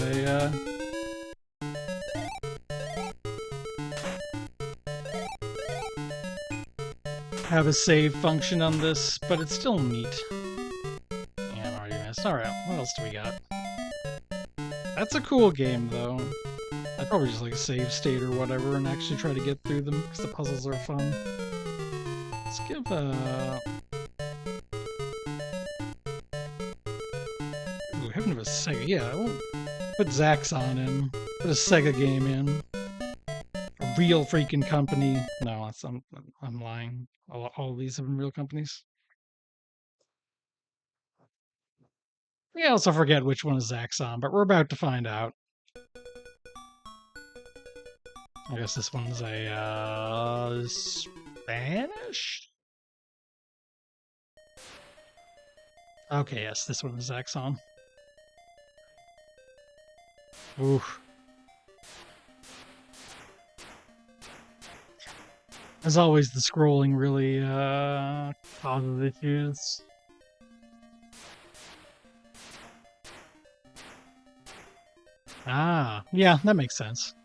a save function on this, but it's still neat. Yeah, I'm already missed. Alright, what else do we got? That's a cool game, though. I'd probably just like save state or whatever and actually try to get through them, because the puzzles are fun. Let's give Ooh, Heaven of a Sega. Yeah, I won't put Zaxxon in. Put a Sega game in. A real freaking company. No, I'm lying. All these have been real companies. We also forget which one is Zaxxon, but we're about to find out. I guess this one's a Spanish? Okay, yes, this one is Zaxxon. Oof. As always, the scrolling really causes issues. Ah, yeah, that makes sense.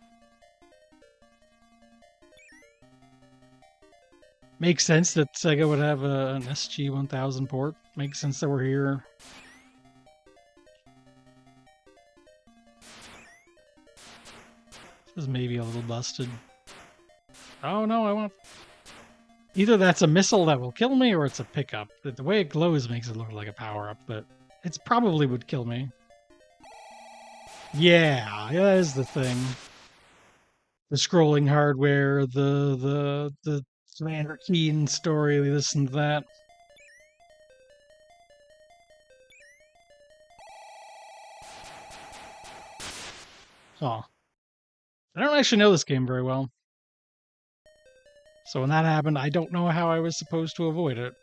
Makes sense that Sega would have an SG-1000 port. Makes sense that we're here. This is maybe a little busted. Oh no, I want... Either that's a missile that will kill me, or it's a pickup. The way it glows makes it look like a power-up, but it probably would kill me. Yeah, that is the thing. The scrolling hardware, the Commander Keen story, this and that. Oh. I don't actually know this game very well. So when that happened, I don't know how I was supposed to avoid it.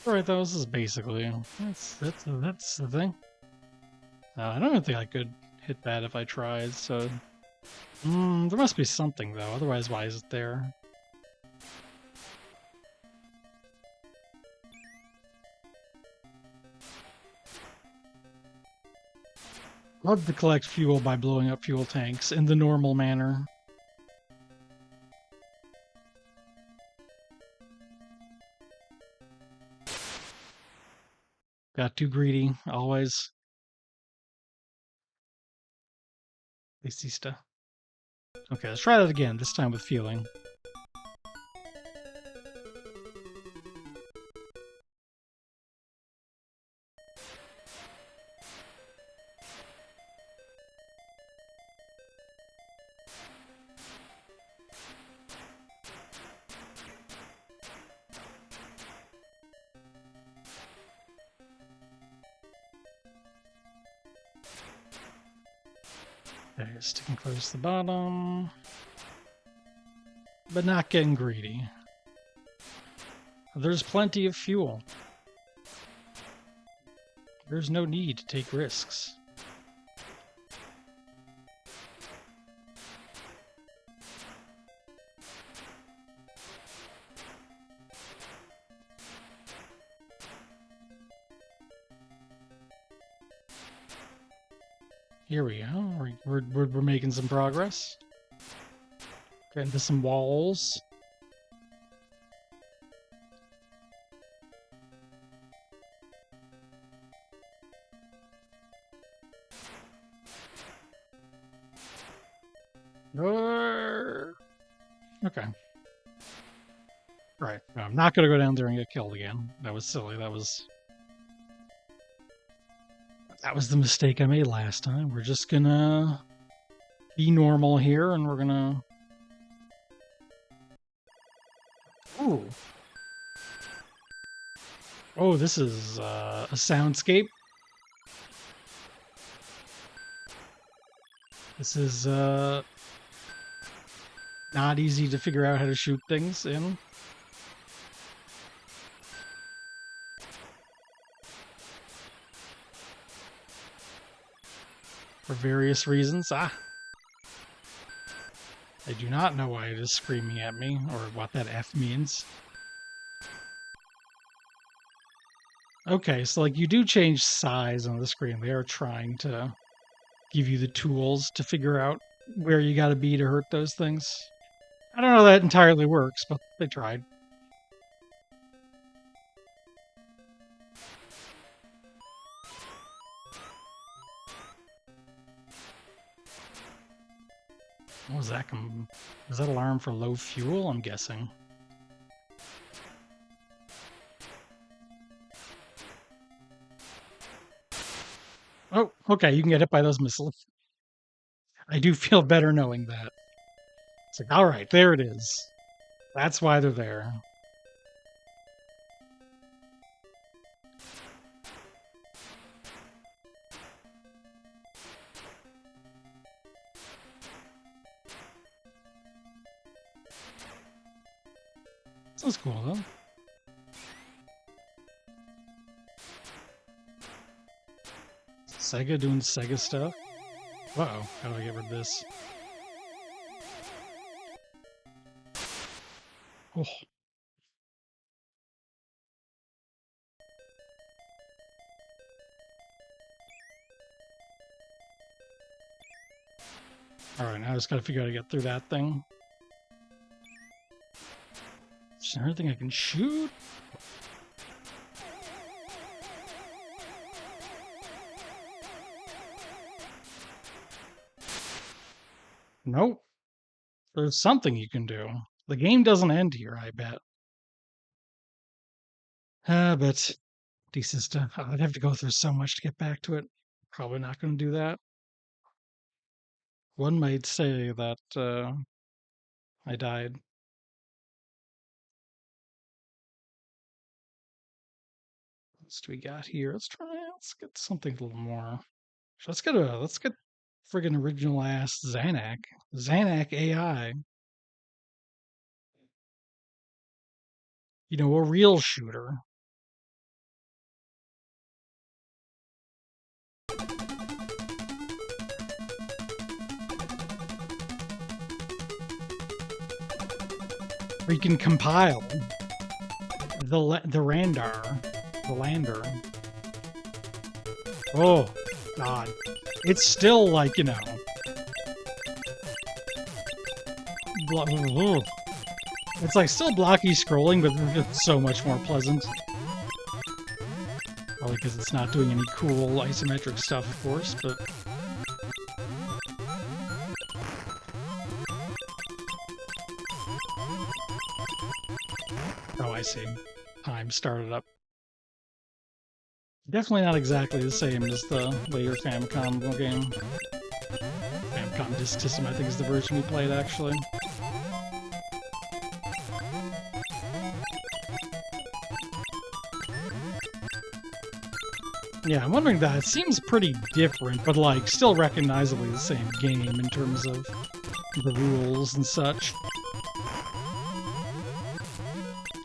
Alright, though, this is basically... That's the thing. I don't even think I could hit that if I tried, so... there must be something, though. Otherwise, why is it there? Love to collect fuel by blowing up fuel tanks in the normal manner. Got too greedy, always. Lecista. Okay, let's try that again, this time with feeling. Okay, sticking close to the bottom. But not getting greedy. There's plenty of fuel. There's no need to take risks. Here we go. We're making some progress. Get into some walls. Okay. Right. No, I'm not going to go down there and get killed again. That was silly. That was the mistake I made last time. We're just gonna be normal here, and we're gonna... Ooh. Oh, this is a soundscape. This is not easy to figure out how to shoot things in. For various reasons. Ah, I do not know why it is screaming at me, or what that F means. Okay, so like you do change size on the screen. They are trying to give you the tools to figure out where you gotta be to hurt those things. I don't know that entirely works, but they tried. What was that? Was that alarm for low fuel? I'm guessing. Oh, okay, you can get hit by those missiles. I do feel better knowing that. It's like, all right, there it is. That's why they're there. Sounds cool, though. Sega doing Sega stuff. Uh-oh, how do I get rid of this? Oh. Alright, now I just gotta figure out how to get through that thing. Is there anything I can shoot? Nope. There's something you can do. The game doesn't end here, I bet. But D-System, I'd have to go through so much to get back to it. Probably not going to do that. One might say that I died. What do we got here? Let's get something a little more. Let's get friggin' original ass Xanac. Xanac AI. You know, a real shooter. Where you can compile the Randar. The Lander. Oh, God. It's still like, you know. It's like still blocky scrolling, but it's so much more pleasant. Probably because it's not doing any cool isometric stuff, of course, but. Oh, I see. Time started up. Definitely not exactly the same as the later Famicom game. Famicom Disk System, I think, is the version we played, actually. Yeah, I'm wondering that. It seems pretty different, but, like, still recognizably the same game in terms of the rules and such.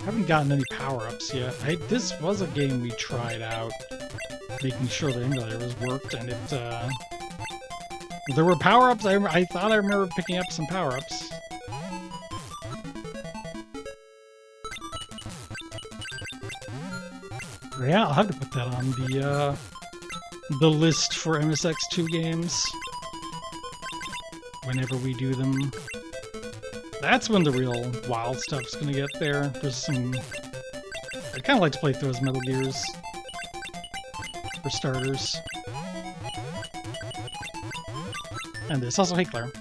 I haven't gotten any power-ups yet. This was a game we tried out, making sure the emulator was worked, and it, there were power-ups. I thought I remember picking up some power-ups. Yeah, I'll have to put that on the list for MSX2 games whenever we do them. That's when the real wild stuff's gonna get there. There's some... I'd kind of like to play through those Metal Gears, for starters. And this, also Hickler.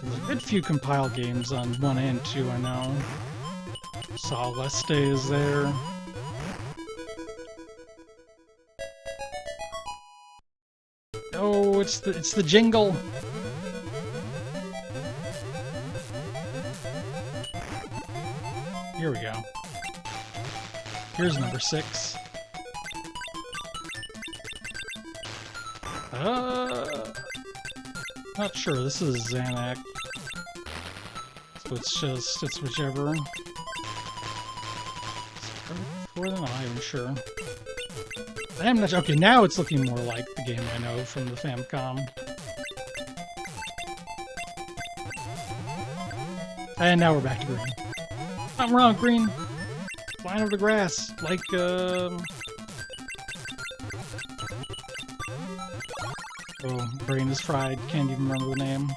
So there's a good few compile games on 1 and 2, I know. Saw Leste is there. Oh, it's the jingle. here we go. Here's number 6. Not sure. This is Xanac. So it's whichever. Before then, I'm not even sure. I'm not sure. Okay, now it's looking more like the game I know from the Famicom. And now we're back to green. I'm wrong, green. Flying over the grass, like, Oh, brain is fried. Can't even remember the name.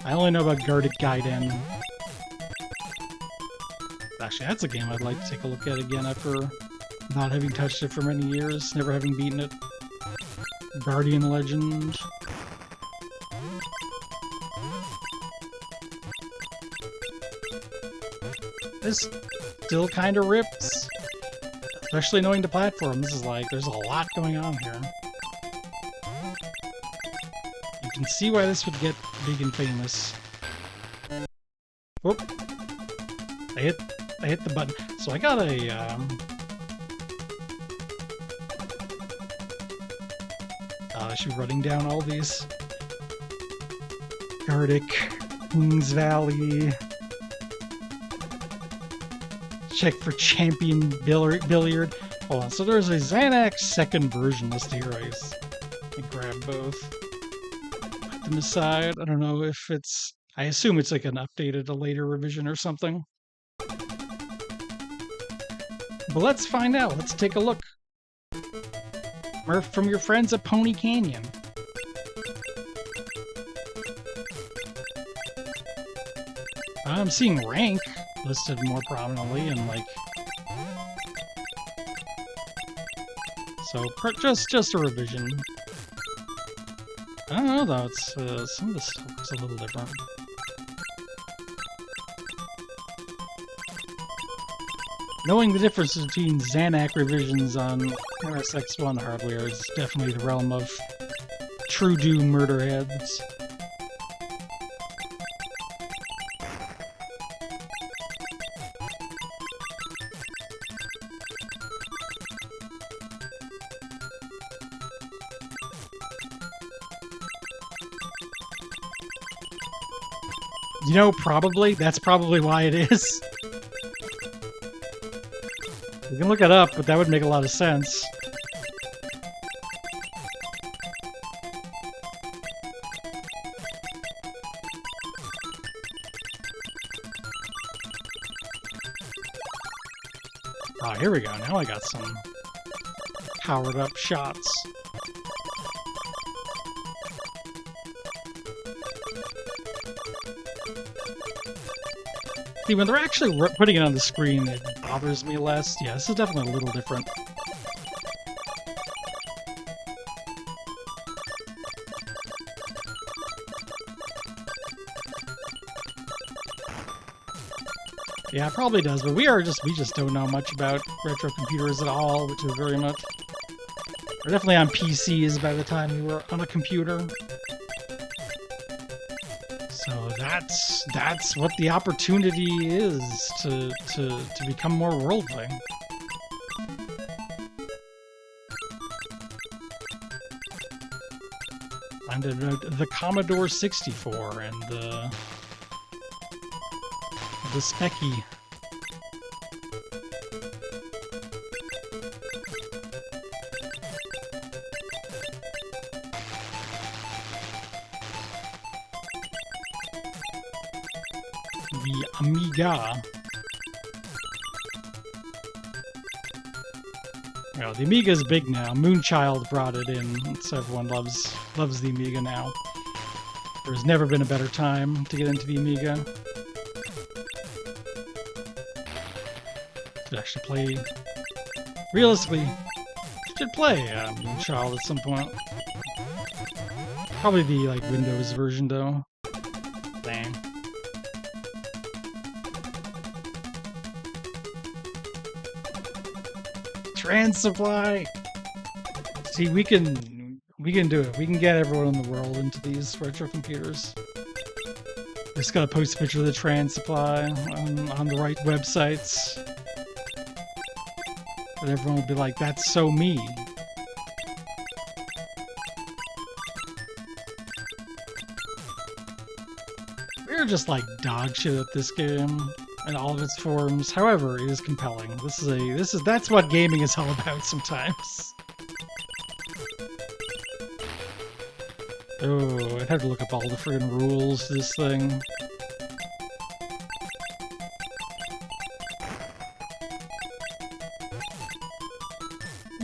I only know about Guarded Gaiden. Actually, that's a game I'd like to take a look at again after not having touched it for many years, never having beaten it. Guardian Legend. This still kind of rips, especially knowing the platform. This is like, there's a lot going on here. You can see why this would get big and famous. Whoop. I hit the button. So I got a, she's running down all these. Gardic, Kings Valley. Check for Champion Billiard. Hold on, so there's a Xanax second version listed here. I grab both. Put them aside. I don't know if it's... I assume it's like an updated, a later revision or something. But let's find out. Let's take a look. From your friends at Pony Canyon. I'm seeing rank listed more prominently and like... So, just a revision. I don't know though, it's, some of this stuff looks a little different. Knowing the difference between Xanac revisions on MSX1 hardware is definitely the realm of true doom murder heads. You know, probably. That's probably why it is. You can look it up, but that would make a lot of sense. Oh, here we go. Now I got some powered up shots. See, when they're actually putting it on the screen, it bothers me less. Yeah, this is definitely a little different. Yeah, it probably does, but we just don't know much about retro computers at all, which is very much... We're definitely on PCs by the time we were on a computer. So that's what the opportunity is to become more worldly. And the Commodore 64 and the Specky. The Amiga. Well, the Amiga is big now. Moonchild brought it in, so everyone loves the Amiga now. There's never been a better time to get into the Amiga. Should actually play... Realistically, should play Moonchild at some point. Probably the like Windows version though. Dang. Trans supply. See, we can do it. We can get everyone in the world into these retro computers. Just gotta post a picture of the trans supply on the right websites. And everyone will be like, that's so me. We're just like dog shit at this game in all of its forms. However, it is compelling. That's what gaming is all about sometimes. Oh, I'd have to look up all the friggin' rules to this thing.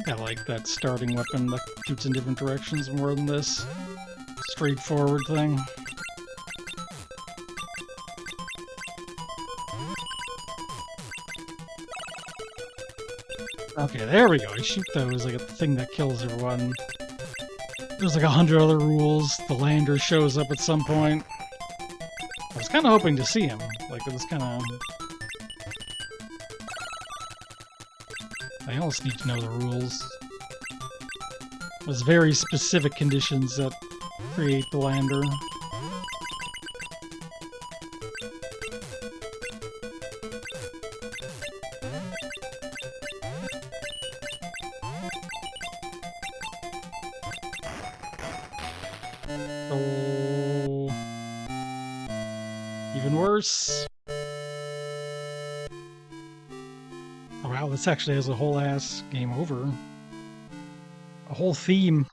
I like that starting weapon that shoots in different directions more than this straightforward thing. Okay, there we go. I shoot those like a thing that kills everyone. There's like 100 other rules. The lander shows up at some point. I was kind of hoping to see him. Like, it was kind of... I almost need to know the rules. There's very specific conditions that create the lander. Oh, even worse. Oh, wow, this actually has a whole ass game over. A whole theme.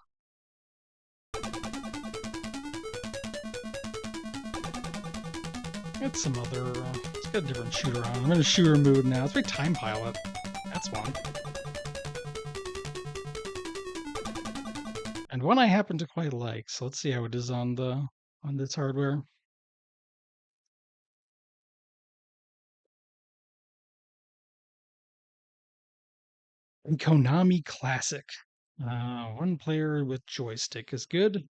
It's some other... it's got a different shooter on. I'm in a shooter mood now. It's very Time Pilot. That's one. And one I happen to quite like, so let's see how it is on this hardware. And Konami Classic. One player with joystick is good.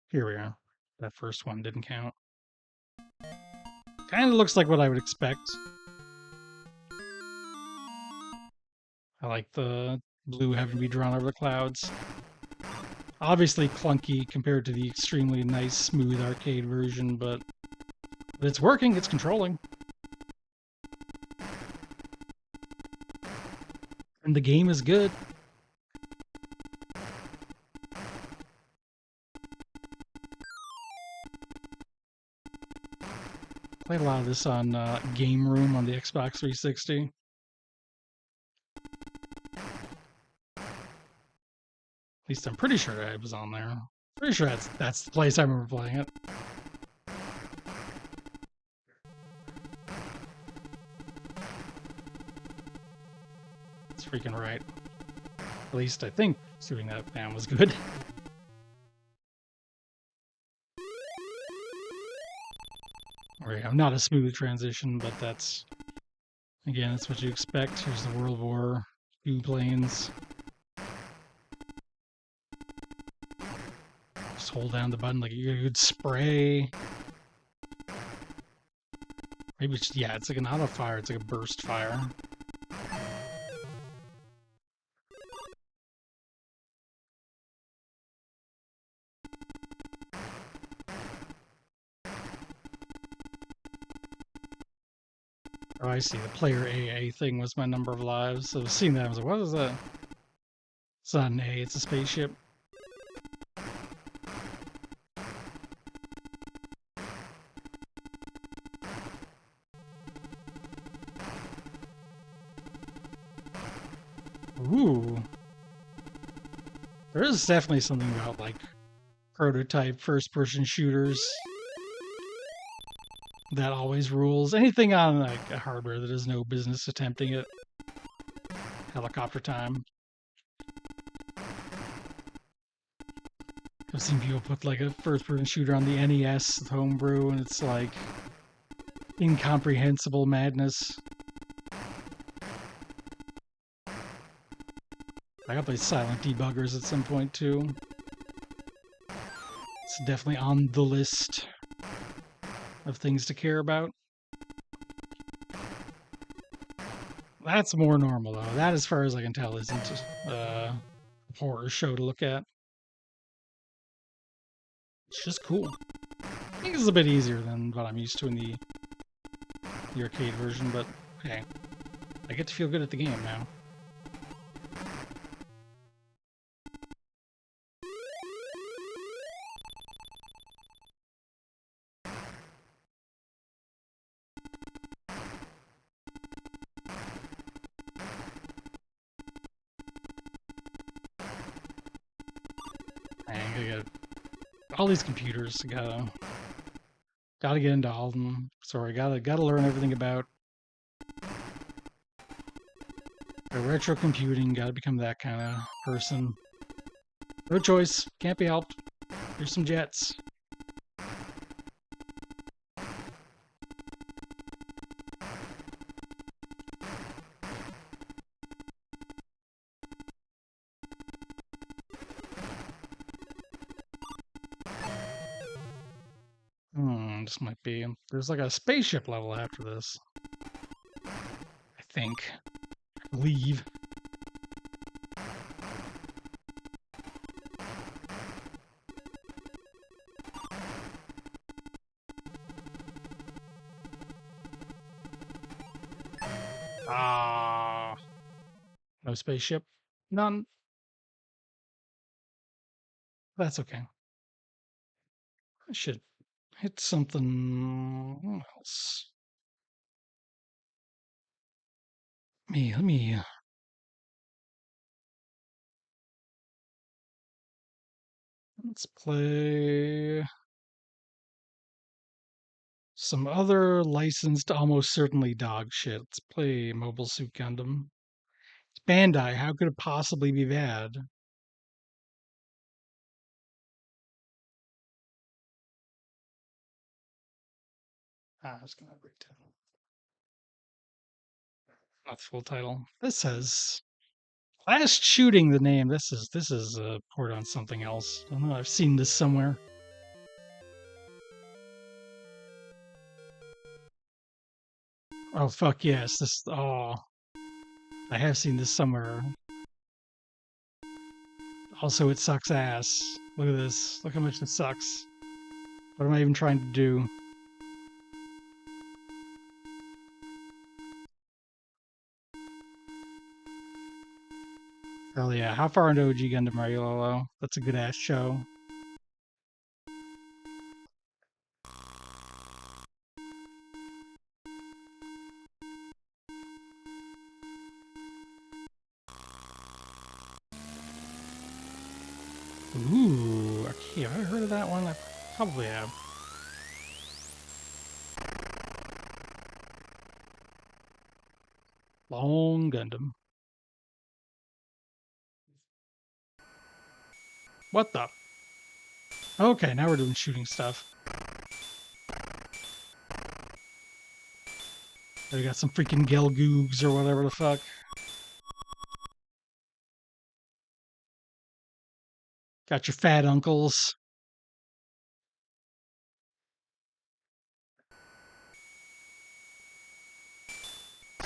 Here we are. That first one didn't count. Kind of looks like what I would expect. I like the blue having to be drawn over the clouds. Obviously clunky compared to the extremely nice, smooth arcade version, but it's working, it's controlling. And the game is good. Played a lot of this on Game Room on the Xbox 360. At least I'm pretty sure I was on there. Pretty sure that's the place I remember playing it. It's freaking right. At least I think shooting that man was good. Alright, not a smooth transition, but that's... again, that's what you expect. Here's the World War II planes. Just hold down the button like you could spray. Maybe it's, yeah, it's like an auto fire, it's like a burst fire. Oh, I see. The player AA thing was my number of lives. So seeing that, I was like, what is that? It's not an A, it's a spaceship. Ooh. There is definitely something about, like, prototype first-person shooters that always rules. Anything on, like, a hardware that has no business attempting it. Helicopter Time. I've seen people put, like, a first-person shooter on the NES with homebrew, and it's, like, incomprehensible madness. I gotta play Silent Debuggers at some point, too. It's definitely on the list. of things to care about. That's more normal, though. That, as far as I can tell, isn't a horror show to look at. It's just cool. I think it's a bit easier than what I'm used to in the arcade version, but hey, I get to feel good at the game now. I got all these computers. Gotta get into all of them. Sorry, gotta learn everything about retro computing. Gotta become that kind of person. No choice. Can't be helped. Here's some jets. This might be. There's like a spaceship level after this. I think. I believe. Ah. No spaceship. None. That's okay. I should hit something else. Let me let's play some other licensed, almost certainly dog shit. Let's play Mobile Suit Gundam. It's Bandai. How could it possibly be bad? I was gonna break down. Not the full title. This says Last Shooting. The name. This is a port on something else. I don't know. I've seen this somewhere. Oh fuck yes. This. Oh, I have seen this somewhere. Also, it sucks ass. Look at this. Look how much it sucks. What am I even trying to do? Hell yeah. How far into OG Gundam are you, Lolo? That's a good ass show. Ooh, okay. Have I heard of that one? I probably have. Long Gundam. What the? Okay, now we're doing shooting stuff. We got some freaking Gelgoogs or whatever the fuck. Got your fat uncles.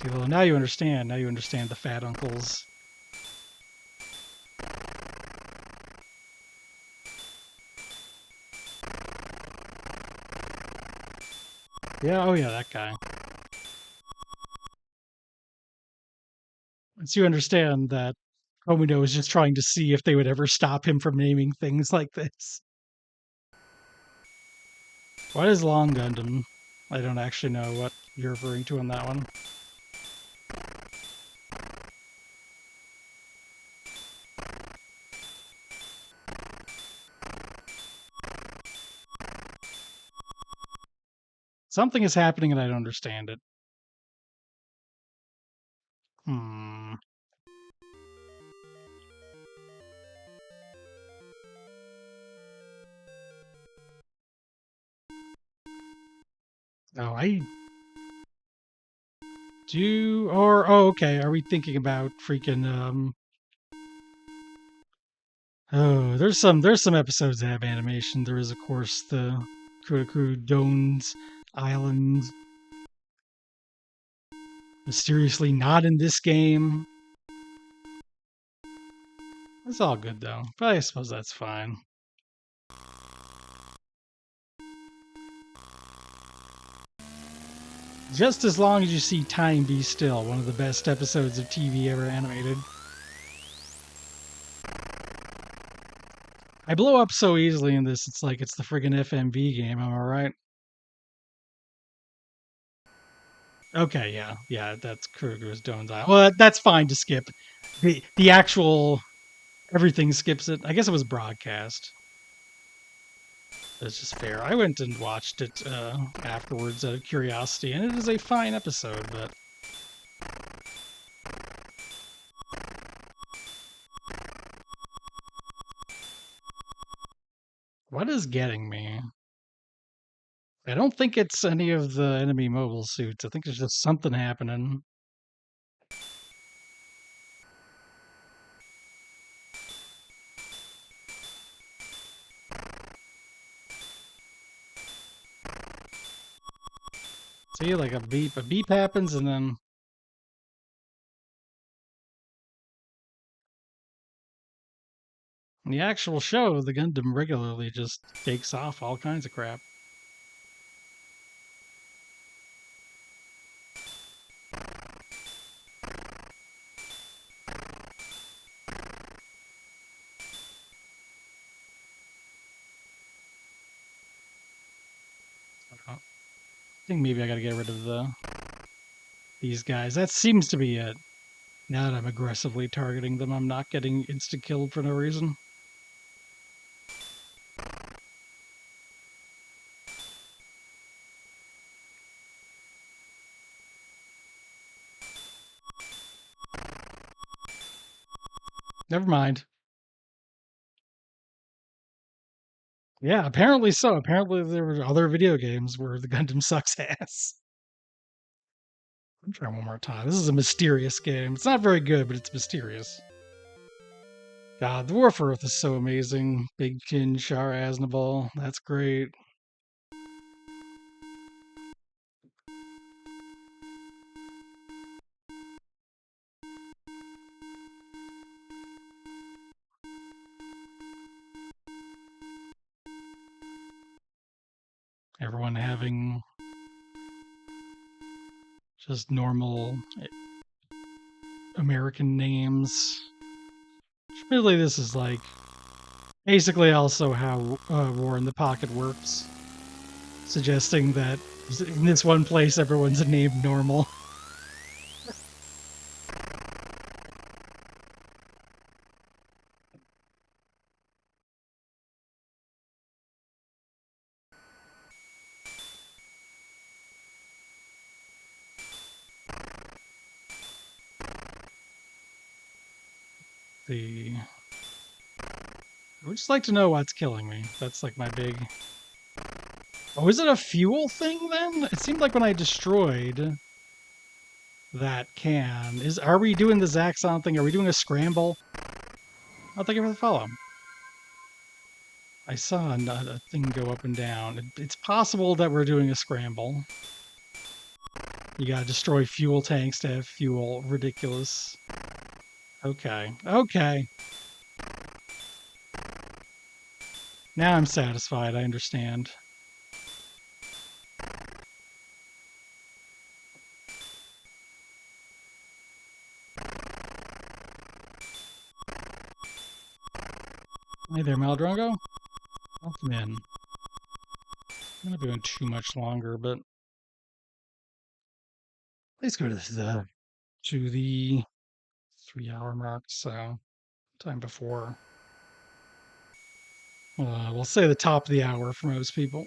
See, well, now you understand. Now you understand the fat uncles. Yeah, oh yeah, that guy. Once you understand that Omino is just trying to see if they would ever stop him from naming things like this. What is Long Gundam? I don't actually know what you're referring to on that one. Something is happening and I don't understand it. Hmm. Oh, I do. Or oh, okay. Are we thinking about freaking Oh, there's some episodes that have animation. There is, of course, the Kurokuru Don's island. Mysteriously not in this game. It's all good though. But I suppose that's fine. Just as long as you see Time Be Still, one of the best episodes of TV ever animated. I blow up so easily in this, it's like it's the friggin' FMV game, am I right? Okay, yeah. Yeah, that's Kruger's Doan's Island. Well, that's fine to skip. The actual everything skips it. I guess it was broadcast. That's just fair. I went and watched it afterwards out of curiosity, and it is a fine episode, but what is getting me? I don't think it's any of the enemy mobile suits. I think there's just something happening. See, like a beep happens, and then in the actual show, the Gundam regularly just takes off all kinds of crap. I think maybe I gotta get rid of these guys. That seems to be it. Now that I'm aggressively targeting them, I'm not getting insta-killed for no reason. Never mind. Yeah, apparently so. Apparently there were other video games where the Gundam sucks ass. I'm trying one more time. This is a mysterious game. It's not very good, but it's mysterious. God, the War for Earth is so amazing. Big Chin, Shar Aznavour. That's great. Everyone having just normal American names. Really, this is like basically also how War in the Pocket works, suggesting that in this one place everyone's named normal. I would just like to know what's killing me. That's like my big. Oh, is it a fuel thing then? It seemed like when I destroyed that can. Are we doing the Zaxxon thing? Are we doing a scramble? Oh, thank you for the follow. I saw a thing go up and down. It's possible that we're doing a scramble. You gotta destroy fuel tanks to have fuel. Ridiculous. Okay. Okay. Now I'm satisfied. I understand. Hey there, Maldrongo. Welcome in. I'm not doing too much longer, but let's go to the 3-hour mark. So time before. We'll say the top of the hour for most people.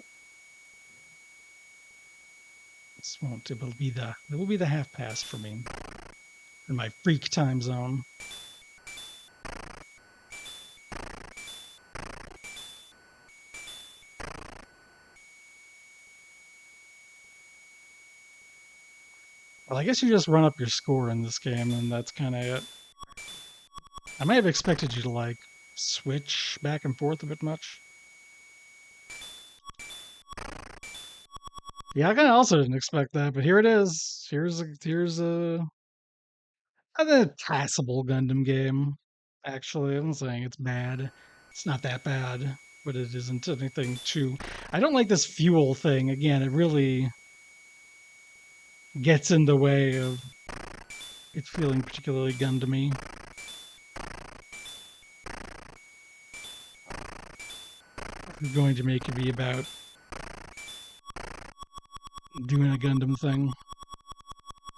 This won't. It will be the half past for me in my freak time zone. Well, I guess you just run up your score in this game, and that's kind of it. I might have expected you to like switch back and forth a bit much. Yeah, I kind of also didn't expect that, but here it is. Here's a passable Gundam game. Actually, I'm saying it's bad. It's not that bad, but it isn't anything too. I don't like this fuel thing. Again, it really gets in the way of it feeling particularly Gundam-y. It's going to make it be about doing a Gundam thing.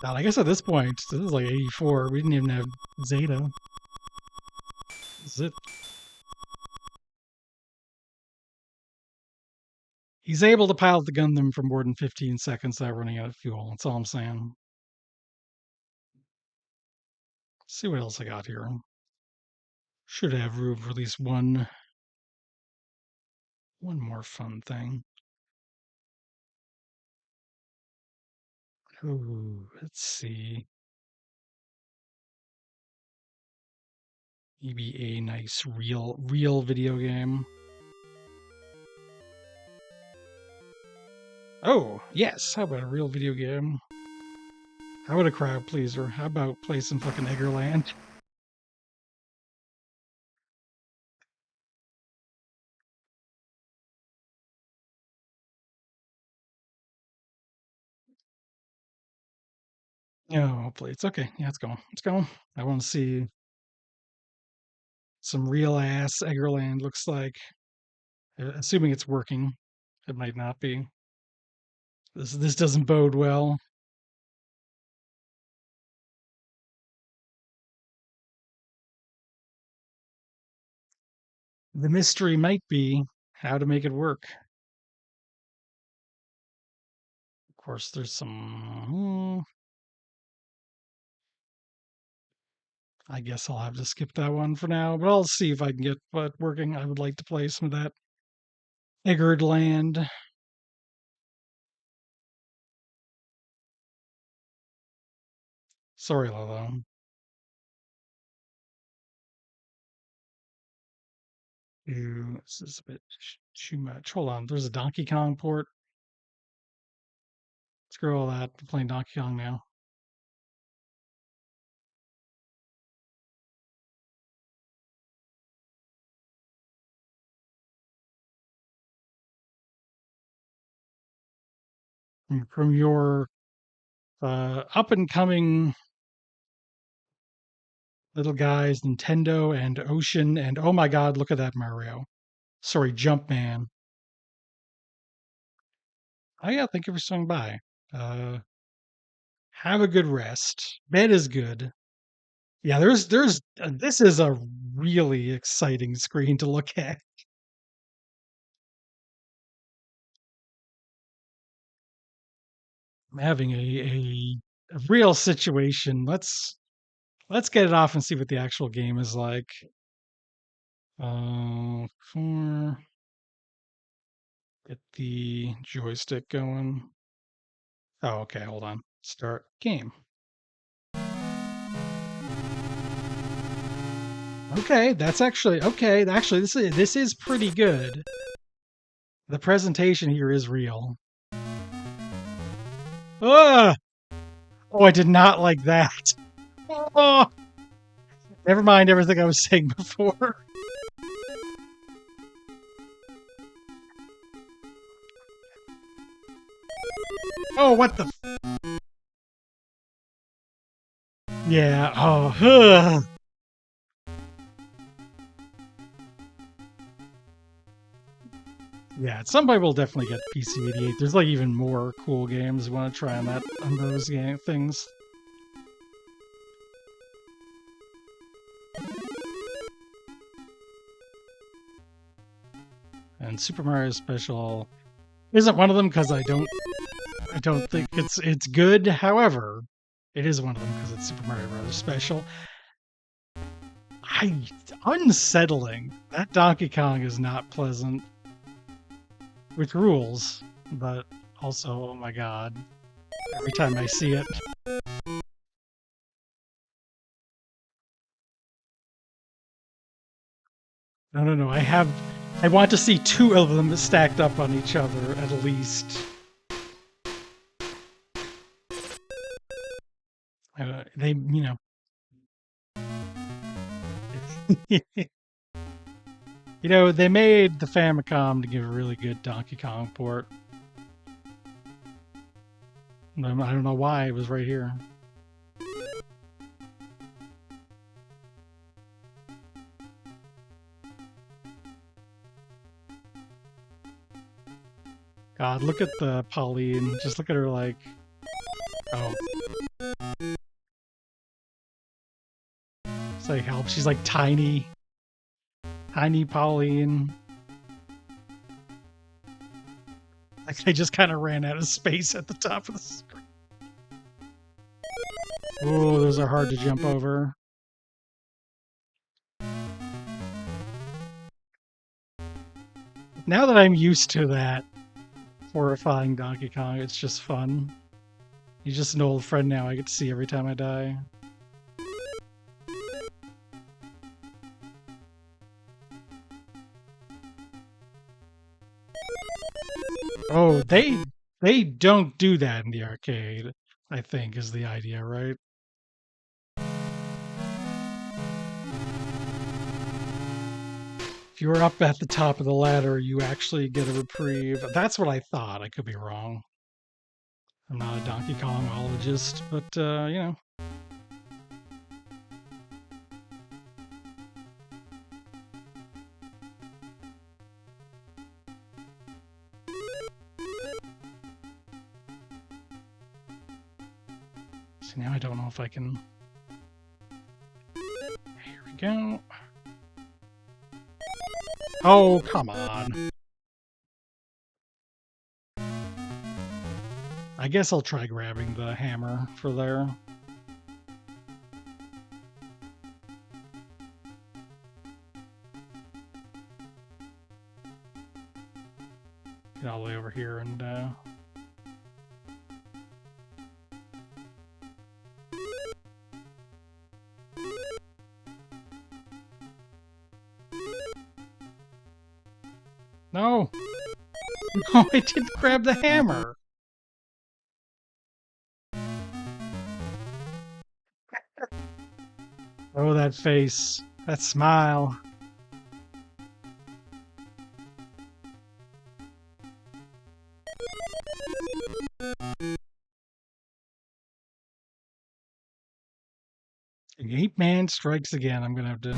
God, I guess at this point, this is like 84. We didn't even have Zeta. This is it. He's able to pilot the Gundam for more than 15 seconds without running out of fuel. That's all I'm saying. Let's see what else I got here. Should have room for at least one more fun thing. Ooh, let's see. Maybe a nice real video game. Oh, yes. How about a real video game? How about a crowd pleaser? How about play some fucking Eggerland? Oh, hopefully it's okay. Yeah, it's going. It's going. I want to see some real ass Eggerland. Looks like, assuming it's working. It might not be. This doesn't bode well. The mystery might be how to make it work. Of course, there's some. I guess I'll have to skip that one for now, but I'll see if I can get what working. I would like to play some of that Eggerd Land. Sorry, Lolo. Ooh, this is a bit too much. Hold on, there's a Donkey Kong port. Screw all that. We're playing Donkey Kong now. From your up and coming little guys, Nintendo and Ocean, and oh my God, look at that Mario. Sorry, Jumpman. Oh yeah, thank you for swinging by. Uh, have a good rest. Bed is good. Yeah, there's this is a really exciting screen to look at. I'm having a real situation. Let's get it off and see what the actual game is like. For get the joystick going. Oh, okay, hold on. Start game. Okay, that's actually okay. Actually, this is pretty good. The presentation here is real. Ah! Oh, I did not like that. Oh, never mind everything I was saying before. Oh, what the? Yeah. Oh. Ugh. Yeah. At some point, we'll definitely get PC-88. There's like even more cool games we want to try on those game things. And Super Mario Special isn't one of them because I don't think it's good. However, it is one of them because it's Super Mario Brothers Special. Unsettling. That Donkey Kong is not pleasant, which rules, but also, oh my god, every time I see it. No, no, no. I want to see two of them stacked up on each other at least. They, they made the Famicom to give a really good Donkey Kong port. I don't know why it was right here. God, look at the Pauline. Just look at her like, oh. It's like help. She's like tiny. Tiny Pauline. Like they just kind of ran out of space at the top of the screen. Oh, those are hard to jump over. Now that I'm used to that horrifying Donkey Kong, it's just fun. He's just an old friend now I get to see every time I die. Oh, they don't do that in the arcade, I think is the idea, right? If you were up at the top of the ladder, you actually get a reprieve. That's what I thought. I could be wrong. I'm not a Donkey Kongologist, but So now I don't know if I can. Here we go. Oh, come on. I guess I'll try grabbing the hammer for there. Get all the way over here and no! No, I didn't grab the hammer! Oh, that face. That smile. Ape Man strikes again. I'm gonna have to.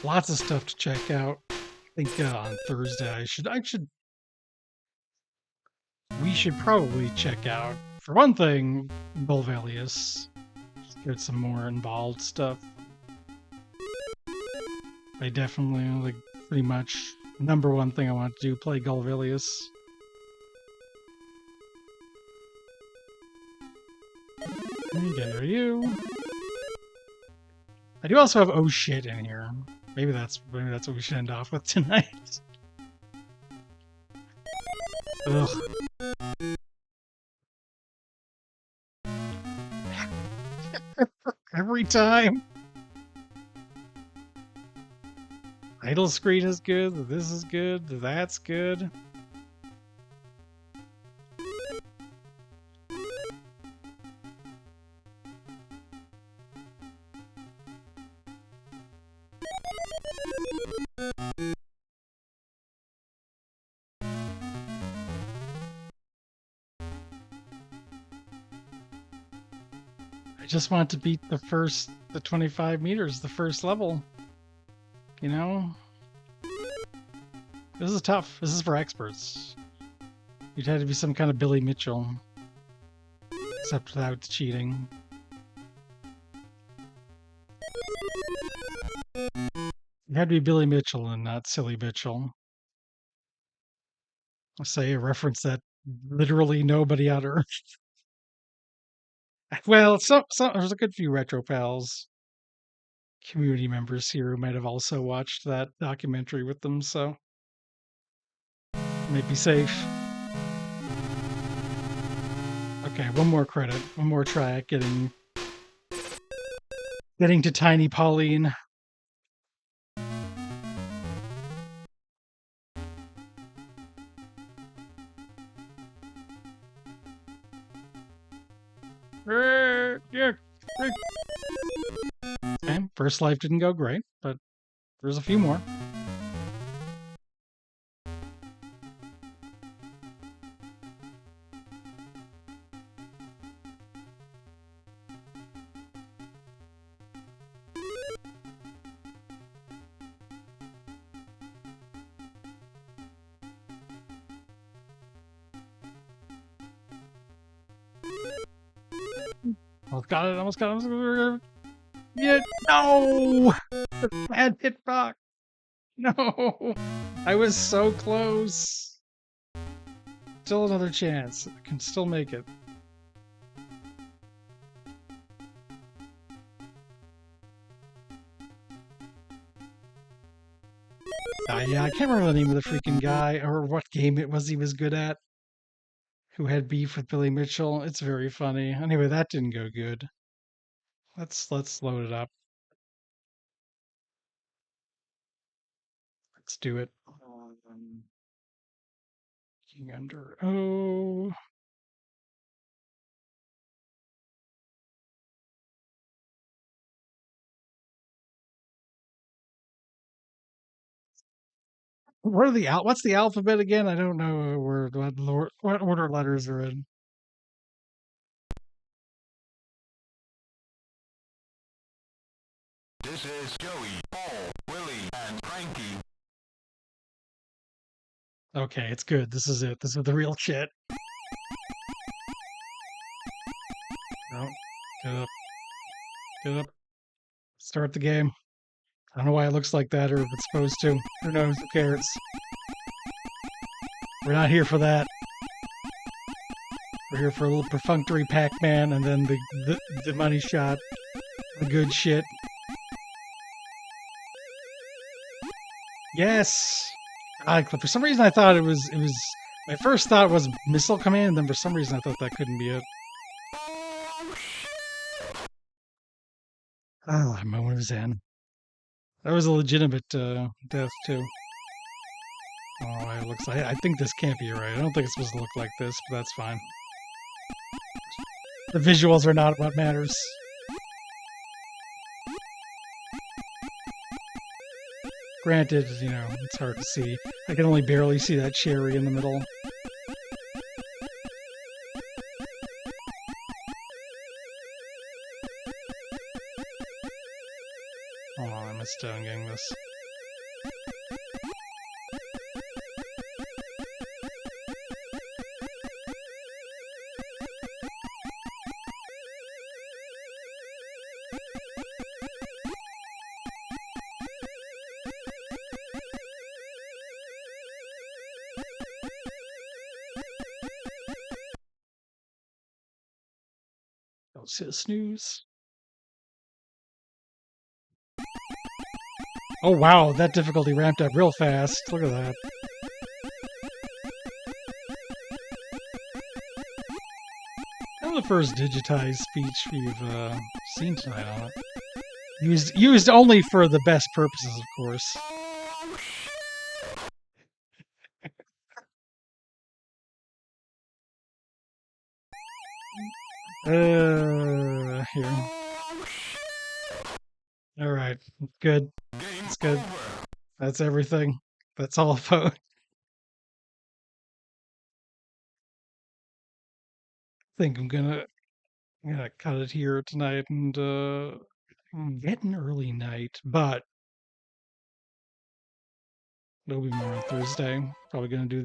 Lots of stuff to check out. I think on Thursday we should probably check out, for one thing, Bolvelius. Get some more involved stuff. I definitely, like, pretty much number one thing I want to do, play Golvilius. Get are you. I do also have oh shit in here. Maybe that's what we should end off with tonight. Ugh. Every time. Idle screen is good. This is good. That's good. I just want to beat the 25 meters, the first level. You know? This is tough. This is for experts. You'd have to be some kind of Billy Mitchell. Except without cheating. You had to be Billy Mitchell and not Silly Mitchell. I'll say a reference that literally nobody on Earth. Well, there's a good few Retro Pals community members here who might have also watched that documentary with them, so might be safe. Okay, one more credit, one more try at getting to Tiny Pauline. Yeah. Okay, first life didn't go great, but there's a few more. Almost got it. Almost got it. Yeah. No. Bad hitbox. No. I was so close. Still another chance. I can still make it. Yeah, I can't remember the name of the freaking guy or what game it was he was good at. Who had beef with Billy Mitchell? It's very funny. Anyway, that didn't go good. Let's load it up. Let's do it. King under O. What are the what's the alphabet again? I don't know what order letters are in. This is Joey, Paul, Willie, and Frankie. Okay, it's good. This is it. This is the real shit. No, get up, get up. Start the game. I don't know why it looks like that or if it's supposed to. Who knows? Who cares? We're not here for that. We're here for a little perfunctory Pac-Man and then the money shot. The good shit. Yes. For some reason I thought it was my first thought was Missile Command, and then for some reason I thought that couldn't be it. Oh, moment of zen. That was a legitimate death too. Oh, it looks like I think this can't be right. I don't think it's supposed to look like this, but that's fine. The visuals are not what matters. Granted, you know, it's hard to see. I can only barely see that cherry in the middle. Oh, I missed getting this. Don't see a snooze. Oh wow, that difficulty ramped up real fast. Look at that. That's the first digitized speech we've seen tonight on it. Used only for the best purposes, of course. Here. All right, good. It's good. That's everything. That's all, folks. I think I'm gonna cut it here tonight and get an early night, but there'll be more on Thursday. Probably gonna do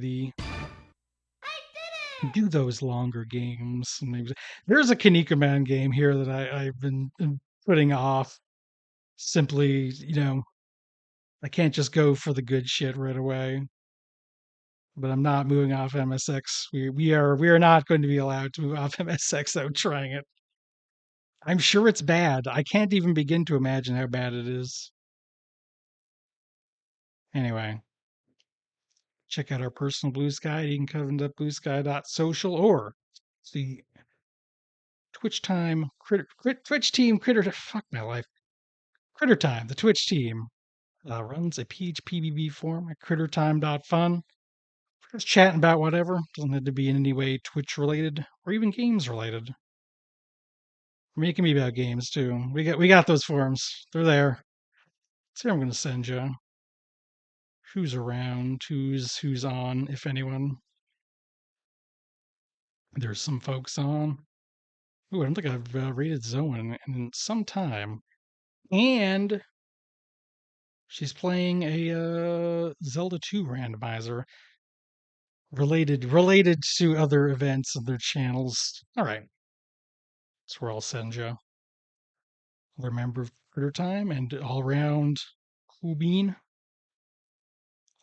those longer games. Maybe there's a Kaneko Man game here that I've been putting off. Simply, you know, I can't just go for the good shit right away. But I'm not moving off MSX. We are not going to be allowed to move off MSX without trying it. I'm sure it's bad. I can't even begin to imagine how bad it is. Anyway, check out our personal Blues Guide. You can come to bluesky.social or the Twitch team critter. Fuck my life. Critter Time, the Twitch team, runs a PHPBB forum at crittertime.fun. Just chatting about whatever. Doesn't have to be in any way Twitch related or even games related. Making me about games too. We got those forums. They're there. So I'm gonna send you. Who's around? Who's on? If anyone. There's some folks on. Ooh, I don't think I've rated Zoe in some time. And she's playing a Zelda 2 randomizer related to other events of their channels. All right, that's where I'll send you. Other member of Critter Time and all around cool bean.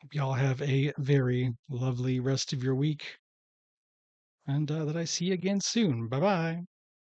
Hope y'all have a very lovely rest of your week, and that I see you again soon. Bye bye.